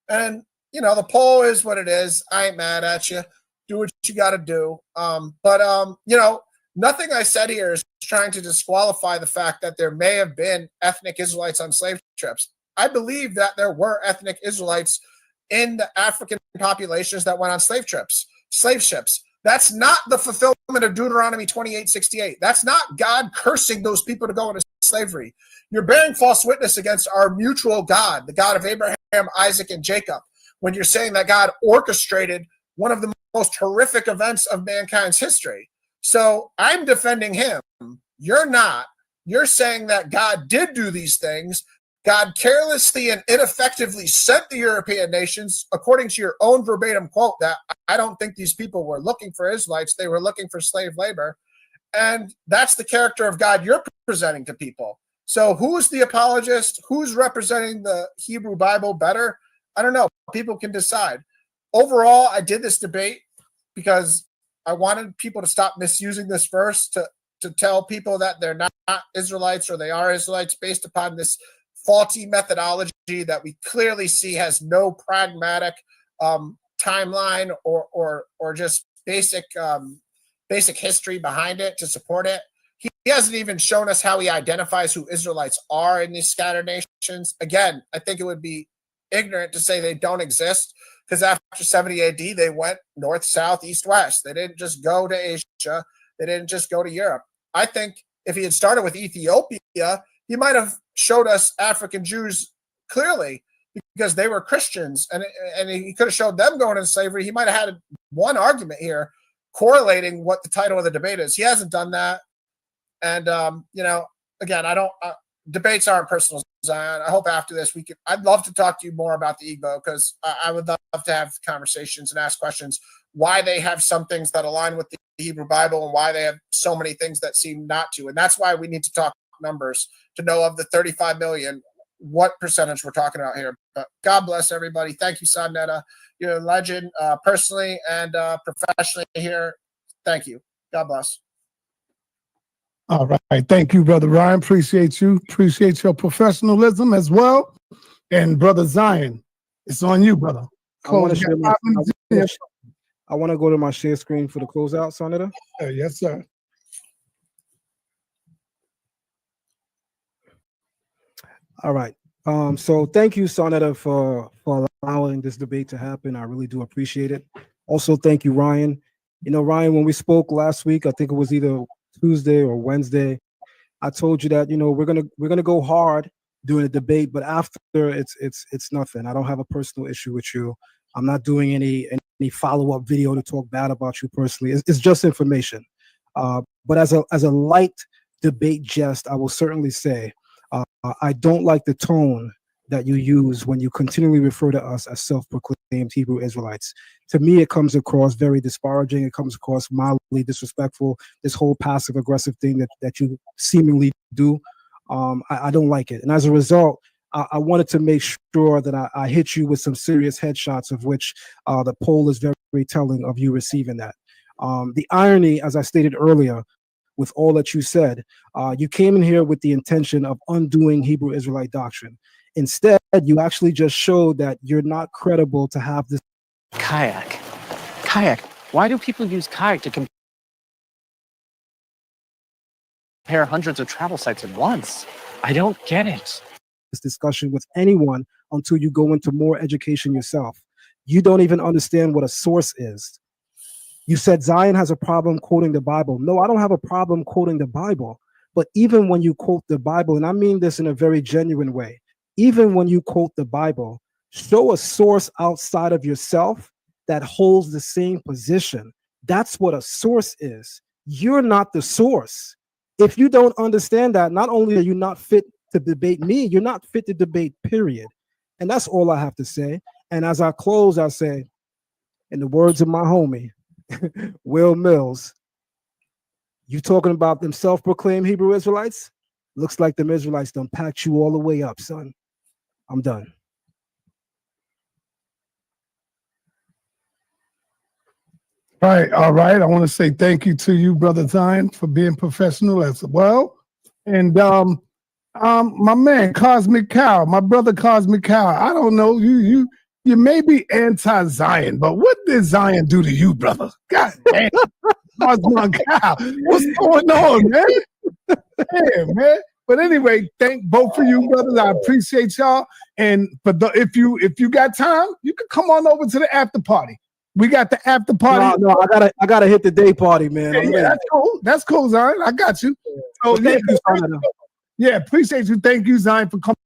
And, you know, the poll is what it is. I ain't mad at you. Do what you got to do. You know, nothing I said here is trying to disqualify the fact that there may have been ethnic Israelites on slave trips. I believe that there were ethnic Israelites in the African populations that went on slave ships. That's not the fulfillment of Deuteronomy 28:68. That's not God cursing those people to go into slavery. You're bearing false witness against our mutual God, the God of Abraham, Isaac, and Jacob, when you're saying that God orchestrated one of the most horrific events of mankind's history. So I'm defending him. You're not. You're saying that God did do these things. God carelessly and ineffectively sent the European nations, according to your own verbatim quote, that I don't think these people were looking for Israelites. They were looking for slave labor. And that's the character of God you're presenting to people. So who's the apologist? Who's representing the Hebrew Bible better? I don't know. People can decide. Overall, I did this debate because I wanted people to stop misusing this verse to tell people that they're not Israelites or they are Israelites based upon this faulty methodology that we clearly see has no pragmatic timeline or just basic basic history behind it to support it. He hasn't even shown us how he identifies who Israelites are in these scattered nations. Again, I think it would be ignorant to say they don't exist, because after 70 AD, they went north, south, east, west. They didn't just go to Asia. They didn't just go to Europe. I think if he had started with Ethiopia, he might have showed us African Jews clearly, because they were Christians, and he could have showed them going into slavery. He might have had one argument here correlating what the title of the debate is. He hasn't done that. And, again, debates aren't personal, Zion. I hope after this I'd love to talk to you more about the Igbo, because I would love to have conversations and ask questions why they have some things that align with the Hebrew Bible and why they have so many things that seem not to. And that's why we need to talk numbers to know of the 35 million, what percentage we're talking about here. But God bless everybody. Thank you, Sonetta. You're a legend, personally and professionally here. Thank you. God bless. All right. Thank you, Brother Ryan. Appreciate you. Appreciate your professionalism as well. And Brother Zion, it's on you, brother. I want to go to my share screen for the closeout, Sonata. Yes, sir. All right. So thank you, Sonata, for allowing this debate to happen. I really do appreciate it. Also, thank you, Ryan. Ryan, when we spoke last week, I think it was either Tuesday or Wednesday, I told you that we're gonna go hard during the debate, but after it's nothing. I don't have a personal issue with you. I'm not doing any follow-up video to talk bad about you personally. It's just information. But as a light debate jest, I will certainly say I don't like the tone that you use when you continually refer to us as self-proclaimed Hebrew Israelites. To me, it comes across very disparaging. It comes across mildly disrespectful. This whole passive-aggressive thing that you seemingly do, I don't like it. And as a result, I wanted to make sure that I hit you with some serious headshots, of which the poll is very, very telling of you receiving that. The irony, as I stated earlier, with all that you said, you came in here with the intention of undoing Hebrew Israelite doctrine. Instead, you actually just showed that you're not credible to have this. Kayak. Why do people use kayak to compare hundreds of travel sites at once? I don't get it. This discussion with anyone until you go into more education yourself. You don't even understand what a source is. You said Zion has a problem quoting the Bible. No, I don't have a problem quoting the Bible. But even when you quote the Bible, and I mean this in a very genuine way, even when you quote the Bible, show a source outside of yourself that holds the same position. That's what a source is. You're not the source. If you don't understand that, not only are you not fit to debate me, you're not fit to debate, period. And that's all I have to say. And as I close, I say, in the words of my homie, Will Mills, you talking about them self-proclaimed Hebrew Israelites? Looks like them Israelites done packed you all the way up, son. I'm done. All right. I want to say thank you to you, Brother Zion, for being professional as well. And my man, Cosmic Cow, my brother Cosmic Cow, I don't know, you may be anti-Zion, but what did Zion do to you, brother? God damn. Cosmic Cow, what's going on, man? Damn, man. But anyway, thank both of you, brothers. I appreciate y'all. And if you got time, you can come on over to the after party. We got the after party. No, I gotta hit the day party, man. Yeah, that's cool. That's cool, Zion. I got you. So thank you, yeah, appreciate you. Thank you, Zion, for coming.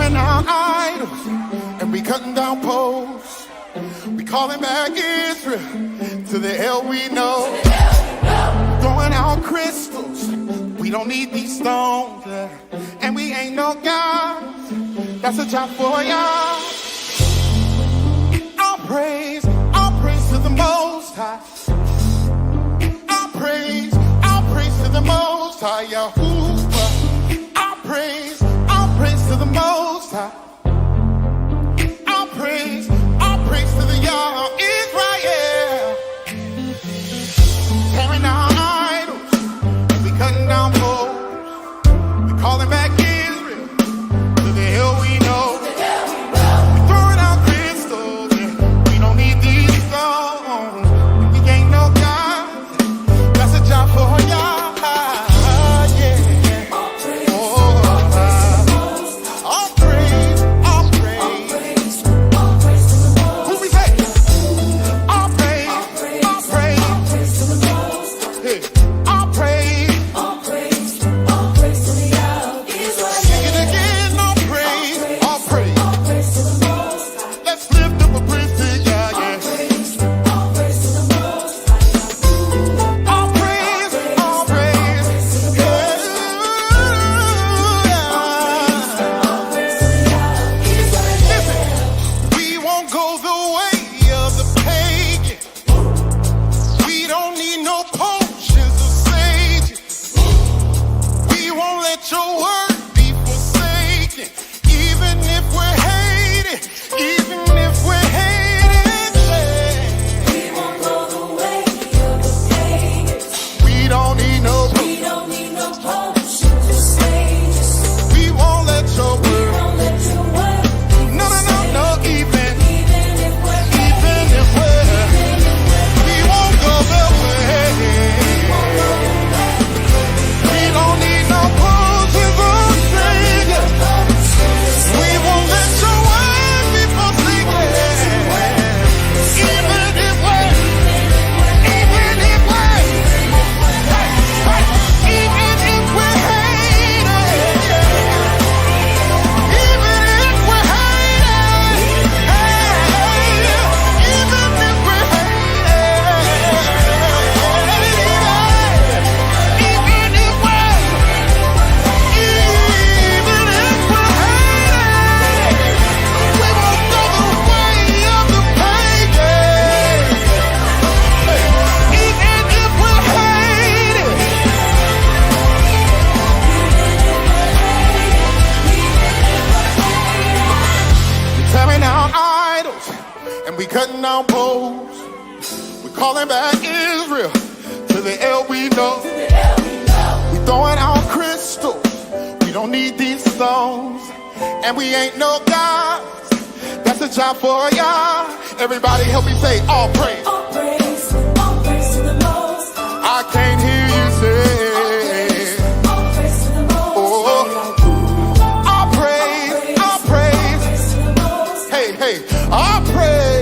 tearing down idols, and we cutting down poles. We calling back Israel to the hell we know. Throwing out crystals, we don't need these stones. And we ain't no God, that's a job for y'all. All praise to the Most High. All praise to the Most High, Yahuwah. All praise to the Most High. All praise to the Yah Israel. Tearing down idols, we cutting down poles. We calling back Israel to the hell we know. We throwing out crystals, and we don't need these stones. We ain't no God, that's a job for Yah. Cutting down poles, we calling back Israel to the hell we know. We throwing out crystals, we don't need these stones, and we ain't no God, that's a job for y'all. Everybody help me say all praise. All praise to the Most High. I can't hear you say all praise to the Most High. All praise to the Most High. Hey, all praise.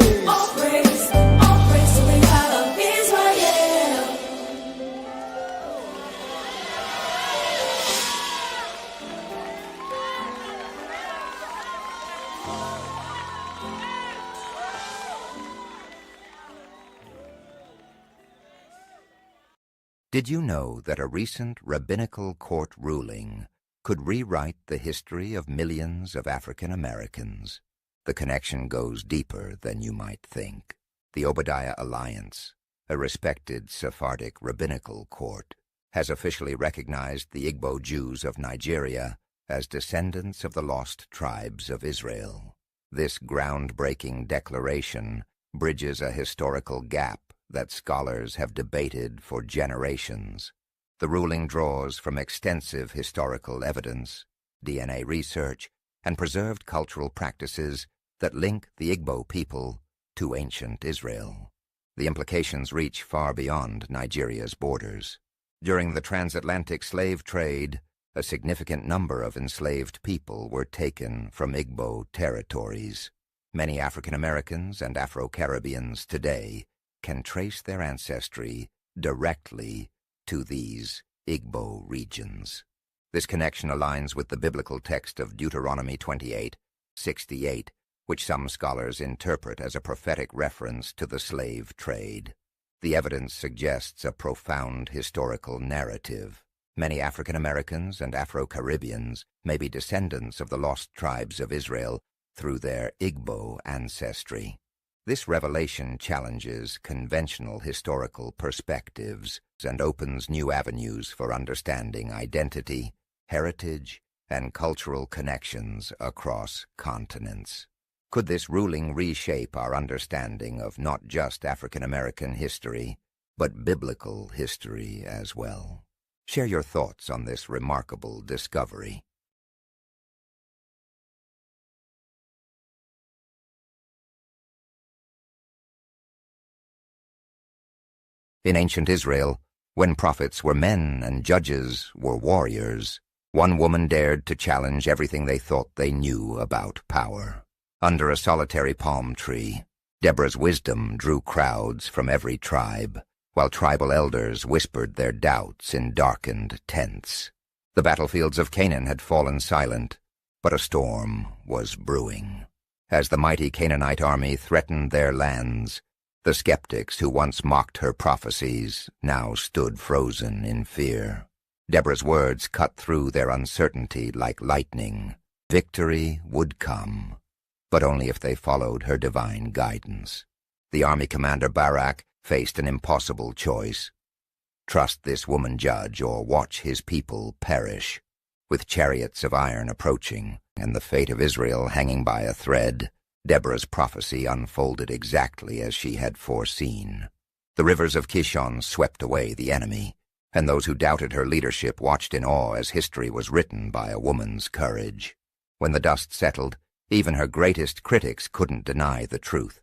Did you know that a recent rabbinical court ruling could rewrite the history of millions of African Americans? The connection goes deeper than you might think. The Obadiah Alliance, a respected Sephardic rabbinical court, has officially recognized the Igbo Jews of Nigeria as descendants of the lost tribes of Israel. This groundbreaking declaration bridges a historical gap that scholars have debated for generations. The ruling draws from extensive historical evidence, DNA research, and preserved cultural practices that link the Igbo people to ancient Israel. The implications reach far beyond Nigeria's borders. During the Transatlantic slave trade, a significant number of enslaved people were taken from Igbo territories. Many African Americans and Afro-Caribbeans today can trace their ancestry directly to these Igbo regions. This connection aligns with the biblical text of Deuteronomy 28:68, which some scholars interpret as a prophetic reference to the slave trade. The evidence suggests a profound historical narrative. Many African Americans and Afro-Caribbeans may be descendants of the lost tribes of Israel through their Igbo ancestry. This revelation challenges conventional historical perspectives and opens new avenues for understanding identity, heritage, and cultural connections across continents. Could this ruling reshape our understanding of not just African American history, but biblical history as well? Share your thoughts on this remarkable discovery. In ancient Israel, when prophets were men and judges were warriors, one woman dared to challenge everything they thought they knew about power. Under a solitary palm tree, Deborah's wisdom drew crowds from every tribe, while tribal elders whispered their doubts in darkened tents. The battlefields of Canaan had fallen silent, but a storm was brewing. As the mighty Canaanite army threatened their lands, the skeptics who once mocked her prophecies now stood frozen in fear. Deborah's words cut through their uncertainty like lightning. Victory would come, but only if they followed her divine guidance. The army commander Barak faced an impossible choice: trust this woman judge or watch his people perish. With chariots of iron approaching and the fate of Israel hanging by a thread, Deborah's prophecy unfolded exactly as she had foreseen. The rivers of Kishon swept away the enemy, and those who doubted her leadership watched in awe as history was written by a woman's courage. When the dust settled, even her greatest critics couldn't deny the truth.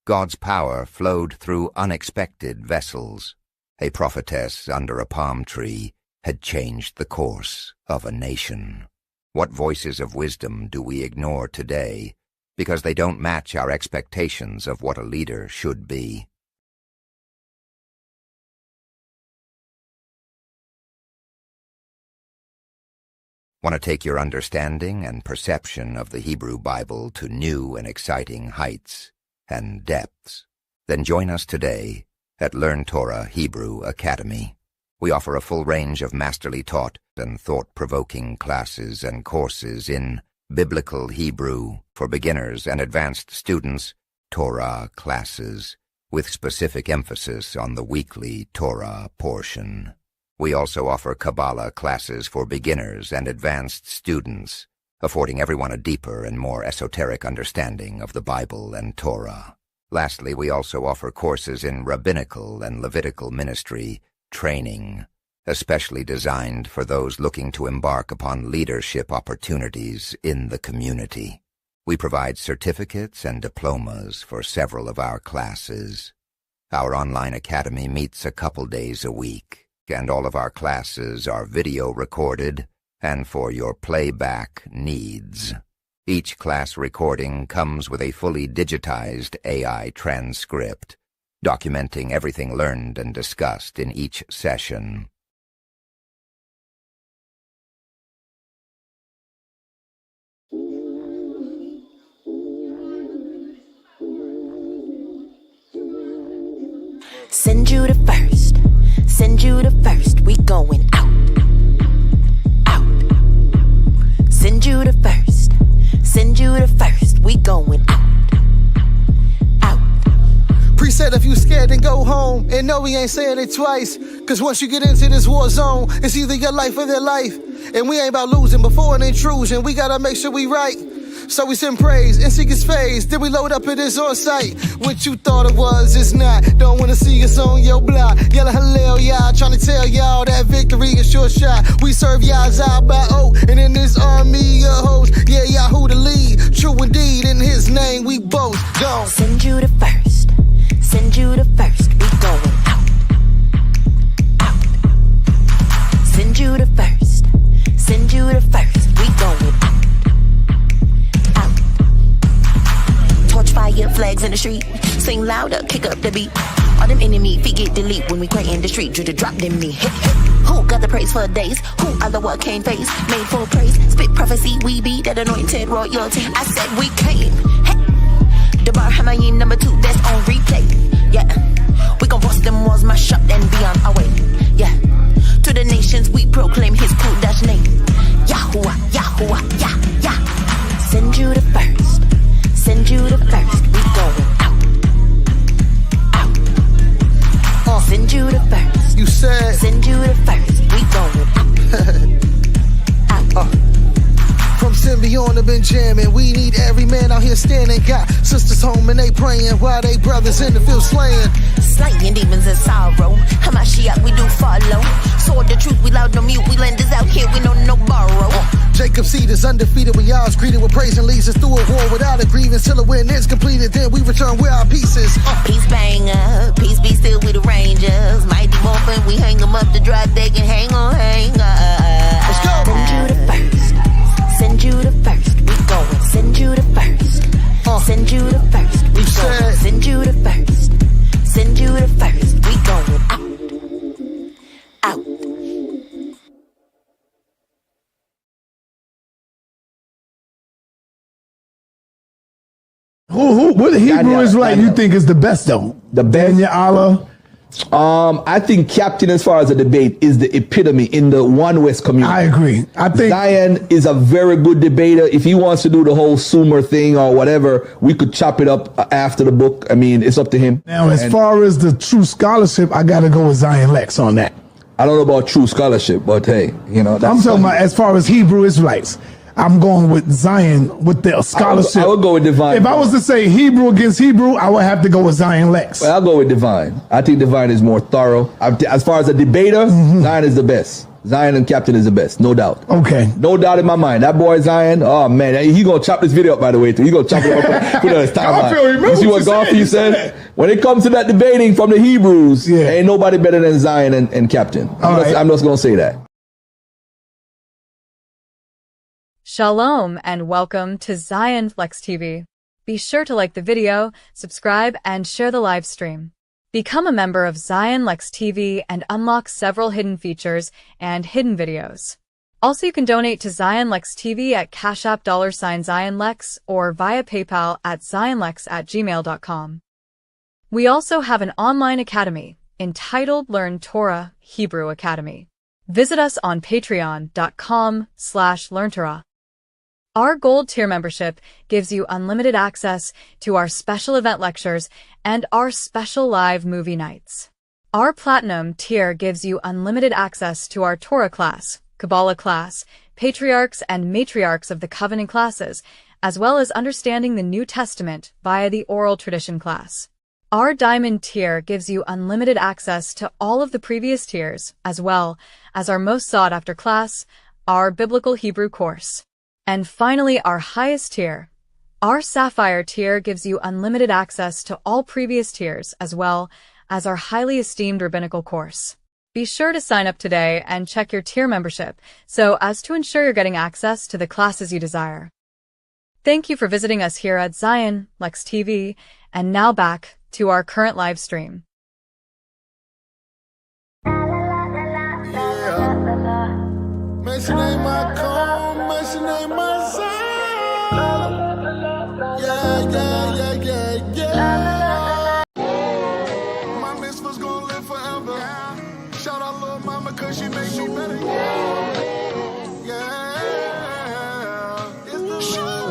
God's power flowed through unexpected vessels. A prophetess under a palm tree had changed the course of a nation. What voices of wisdom do we ignore today because they don't match our expectations of what a leader should be? Want to take your understanding and perception of the Hebrew Bible to new and exciting heights and depths? Then join us today at Learn Torah Hebrew Academy. We offer a full range of masterly taught and thought-provoking classes and courses in Biblical Hebrew for beginners and advanced students, Torah classes, with specific emphasis on the weekly Torah portion. We also offer Kabbalah classes for beginners and advanced students, affording everyone a deeper and more esoteric understanding of the Bible and Torah. Lastly, we also offer courses in rabbinical and Levitical ministry training, especially designed for those looking to embark upon leadership opportunities in the community. We provide certificates and diplomas for several of our classes. Our online academy meets a couple days a week, and all of our classes are video recorded and for your playback needs. Each class recording comes with a fully digitized AI transcript, documenting everything learned and discussed in each session. Send you the first, send you the first, we going out, out. Send you the first, send you the first, we going out, out. Preset if you scared, then go home. And no, we ain't saying it twice. Cause once you get into this war zone, it's either your life or their life. And we ain't about losing before an intrusion. We gotta make sure we right. So we send praise and seek his face. Then we load up at his on site. What you thought it was, it's not. Don't wanna see us on your block. Yelling hallelujah, trying to tell y'all that victory is your shot. We serve y'all Zah by O, and in this army of hosts, yeah, Yahoo the lead. True indeed, in his name we boast. Go. Send you the first, send you the first, we going out, out. Send you the first, send you the first, we going out. Torch fire, flags in the street. Sing louder, kick up the beat. All them enemy feet get delete when we cry in the street. Drew to drop them me. Who got the praise for days? Who are the what came face? Made for praise, spit prophecy. We be that anointed royalty. I said we came. Hey. The bar Hamayim number 2, that's on replay. Yeah, we gon' bust them walls, my shop, and be on our way. Yeah, to the nations we proclaim His Kodash name. Yahuwah, Yahuwah, Yah, Yah. Send you the first. Send you the first. We going out. Send you the first. You said. Send you the first. We going out. From Symbion to Benjamin, we need every man out here standing. Got sisters home and they praying while they brothers in the field slaying. Slaying demons in sorrow. Hamashiach, we do follow. Sword the truth, we loud no mute. We lenders out here, we know no borrow. Jacob's seed is undefeated when y'all's greeted with praise and leads us through a war without a grievance. Till the win is completed, then we return with our pieces. Peace banger, peace be still with the Rangers. Mighty Morphin, we hang them up the drop deck and hang on, hang on. Let's go. Send you the first. Send you the first. We going. Send you the first. Send you the first. We going. Send you the first. Send you the first. We going out. Out. What Hebrew Israelite you think is the best though? The best? Allah? I think Captain, as far as the debate, is the epitome in the One West community. I agree. I think Zion is a very good debater. If he wants to do the whole Sumer thing or whatever, we could chop it up after the book. I mean, it's up to him. Now, as far as the true scholarship, I got to go with Zion Lexx on that. I don't know about true scholarship, but hey, you know. I'm talking about as far as Hebrew Israelites. I'm going with Zion with the scholarship. I would go with Divine. If I was to say Hebrew against Hebrew, I would have to go with Zion Lexx. Well, I'll go with Divine. I think Divine is more thorough. As far as a debater, Zion is the best. Zion and Captain is the best, no doubt. Okay. No doubt in my mind. That boy Zion, oh man, he gonna chop this video up, by the way, too. He gonna chop it up, put it on his timeline. You see what Garfield said? When it comes to that debating from the Hebrews, ain't nobody better than Zion and Captain. I'm just gonna say that. Shalom and welcome to Zion Lexx TV. Be sure to like the video, subscribe, and share the live stream. Become a member of Zion Lexx TV and unlock several hidden features and hidden videos. Also, you can donate to Zion Lexx TV at Cash App $Zion Lexx or via PayPal at zionlex@gmail.com. We also have an online academy entitled Learn Torah Hebrew Academy. Visit us on patreon.com/learntorah. Our Gold tier membership gives you unlimited access to our special event lectures and our special live movie nights. Our Platinum tier gives you unlimited access to our Torah class, Kabbalah class, Patriarchs and Matriarchs of the Covenant classes, as well as understanding the New Testament via the Oral Tradition class. Our Diamond tier gives you unlimited access to all of the previous tiers, as well as our most sought-after class, our Biblical Hebrew course. And finally, our highest tier, our Sapphire tier, gives you unlimited access to all previous tiers, as well as our highly esteemed rabbinical course. Be sure to sign up today and check your tier membership so as to ensure you're getting access to the classes you desire. Thank you for visiting us here at Zion Lexx TV, and now back to our current live stream. My mitzvah's gonna live forever. Shout out little mama, cause she made me better. It's the show.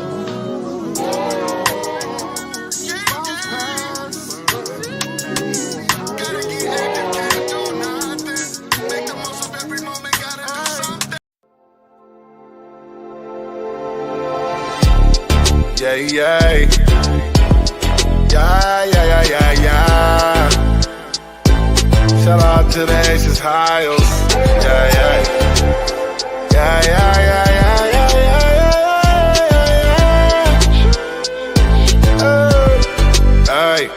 Gotta get active, can't do nothing. Make the most of every moment, gotta do something. Yeah. Shout out to the Aces Hiles. Hey,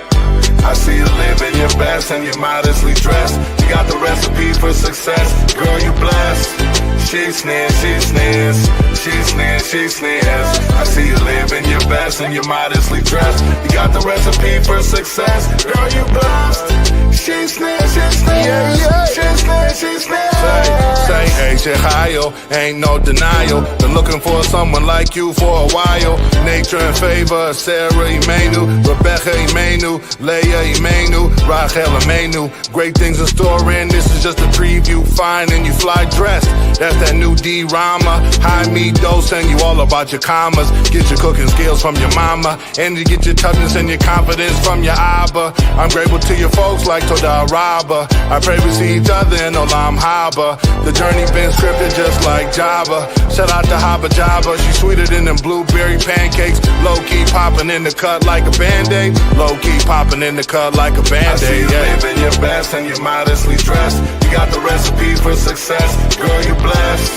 I see you living your best and you're modestly dressed. You got the recipe for success. Girl, you blessed. She sneers. I see you living your best and you're modestly dressed. You got the recipe for success. Girl, you blessed. She say, hey, Chicago, ain't no denial. Been looking for someone like you for a while. Nature in favor, Sarah Imenu, Rebecca Imenu, Leah Imenu, Rachel Imenu. Great things in store, and this is just a preview. Fine, and you fly dressed. That's that new D-Rama. High meat dose, and you all about your commas. Get your cooking skills from your mama, and you get your toughness and your confidence from your Abba. I'm grateful to your folks like Toda Rabba. I pray we see each other in Olam Haba. The journey been scripted just like Java. Shout out to Haba Java. She's sweeter than them blueberry pancakes. Low-key popping in the cut like a Band-Aid. Low-key popping in the cut like a Band-Aid. I see you living your best and you're modestly dressed. You got the recipe for success. Girl, you're blessed.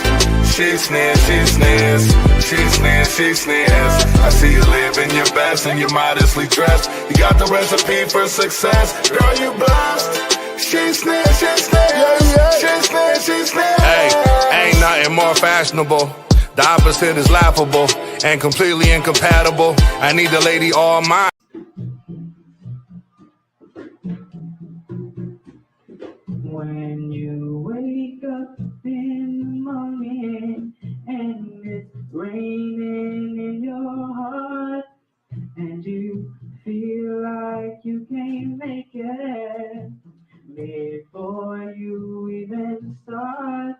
She sneers, she sneers. She sneers, she sneers. I see you living your best and you're modestly dressed. You got the recipe for success. Girl, you blessed. She sneers, she sneers. She sneers, she sneers. Hey, ain't nothing more fashionable. The opposite is laughable and completely incompatible. I need a lady all mine. When you wake up in the morning and it's raining in your heart and you feel like you can't make it before you even start,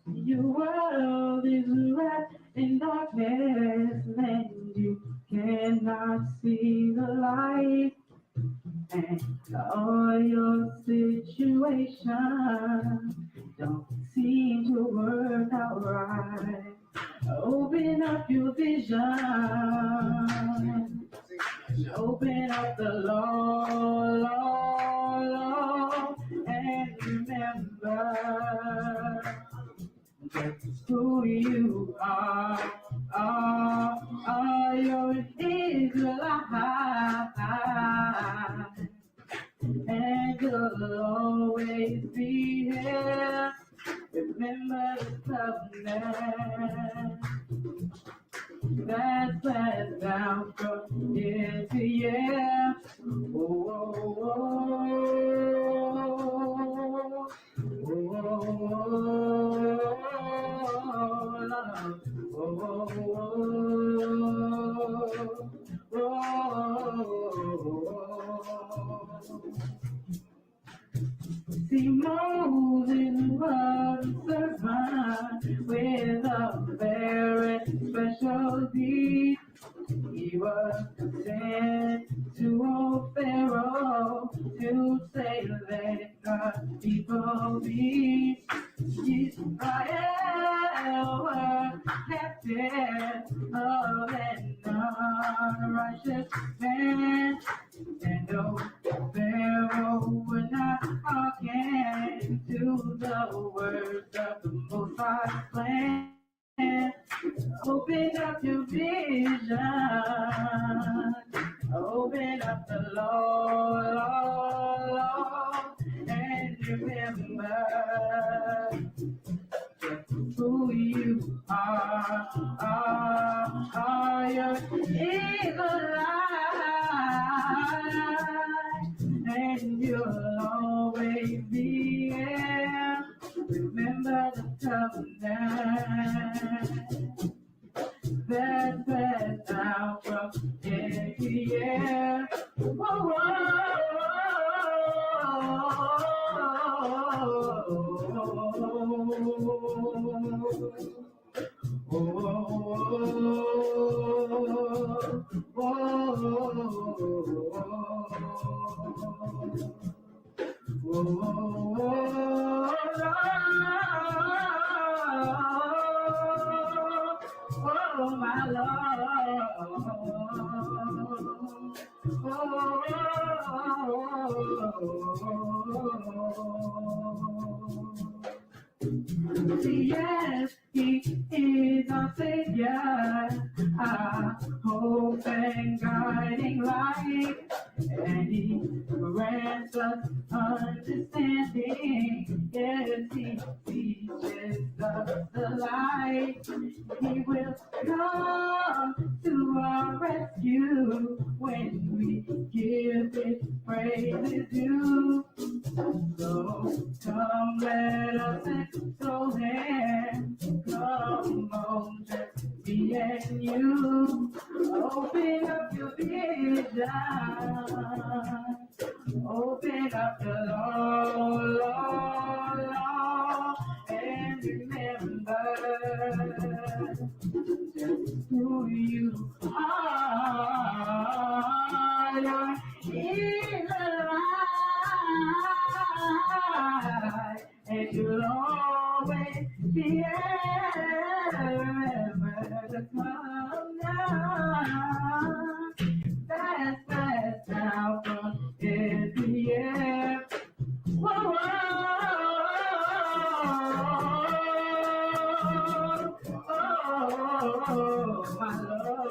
your world is wrapped in darkness and you cannot see the light. And all your situations don't seem to work out right. Open up your vision. Open up the law, and remember that's who you are. You're an Israelite. And you'll always be here. Remember the covenant that's passed down from year to year. Oh, oh, oh, oh, oh, oh, See, Moses was a servant with a very special deed. He was sent to old Pharaoh to say, let God's people be. Israel were captive of an unrighteous man. And though Pharaoh would not hearken to the words of the Most High plan, open up your vision, open up the law, and remember who you are. You're Israelite, and you'll always be here. Remember the covenant that's passed down from year to year. Whoa, oh, my Lord. Yes, He is our Savior, our hope and guiding light, and He grants us understanding. Yes, He teaches us the light. He will come to our rescue when we give His praises due. Come, let us extol him. Come on, just me and you. Open up your vision. Open up the law, and remember just who you are. You're in the light, and you'll always be ever to come down. Fast down from every air. Whoa, whoa, my love.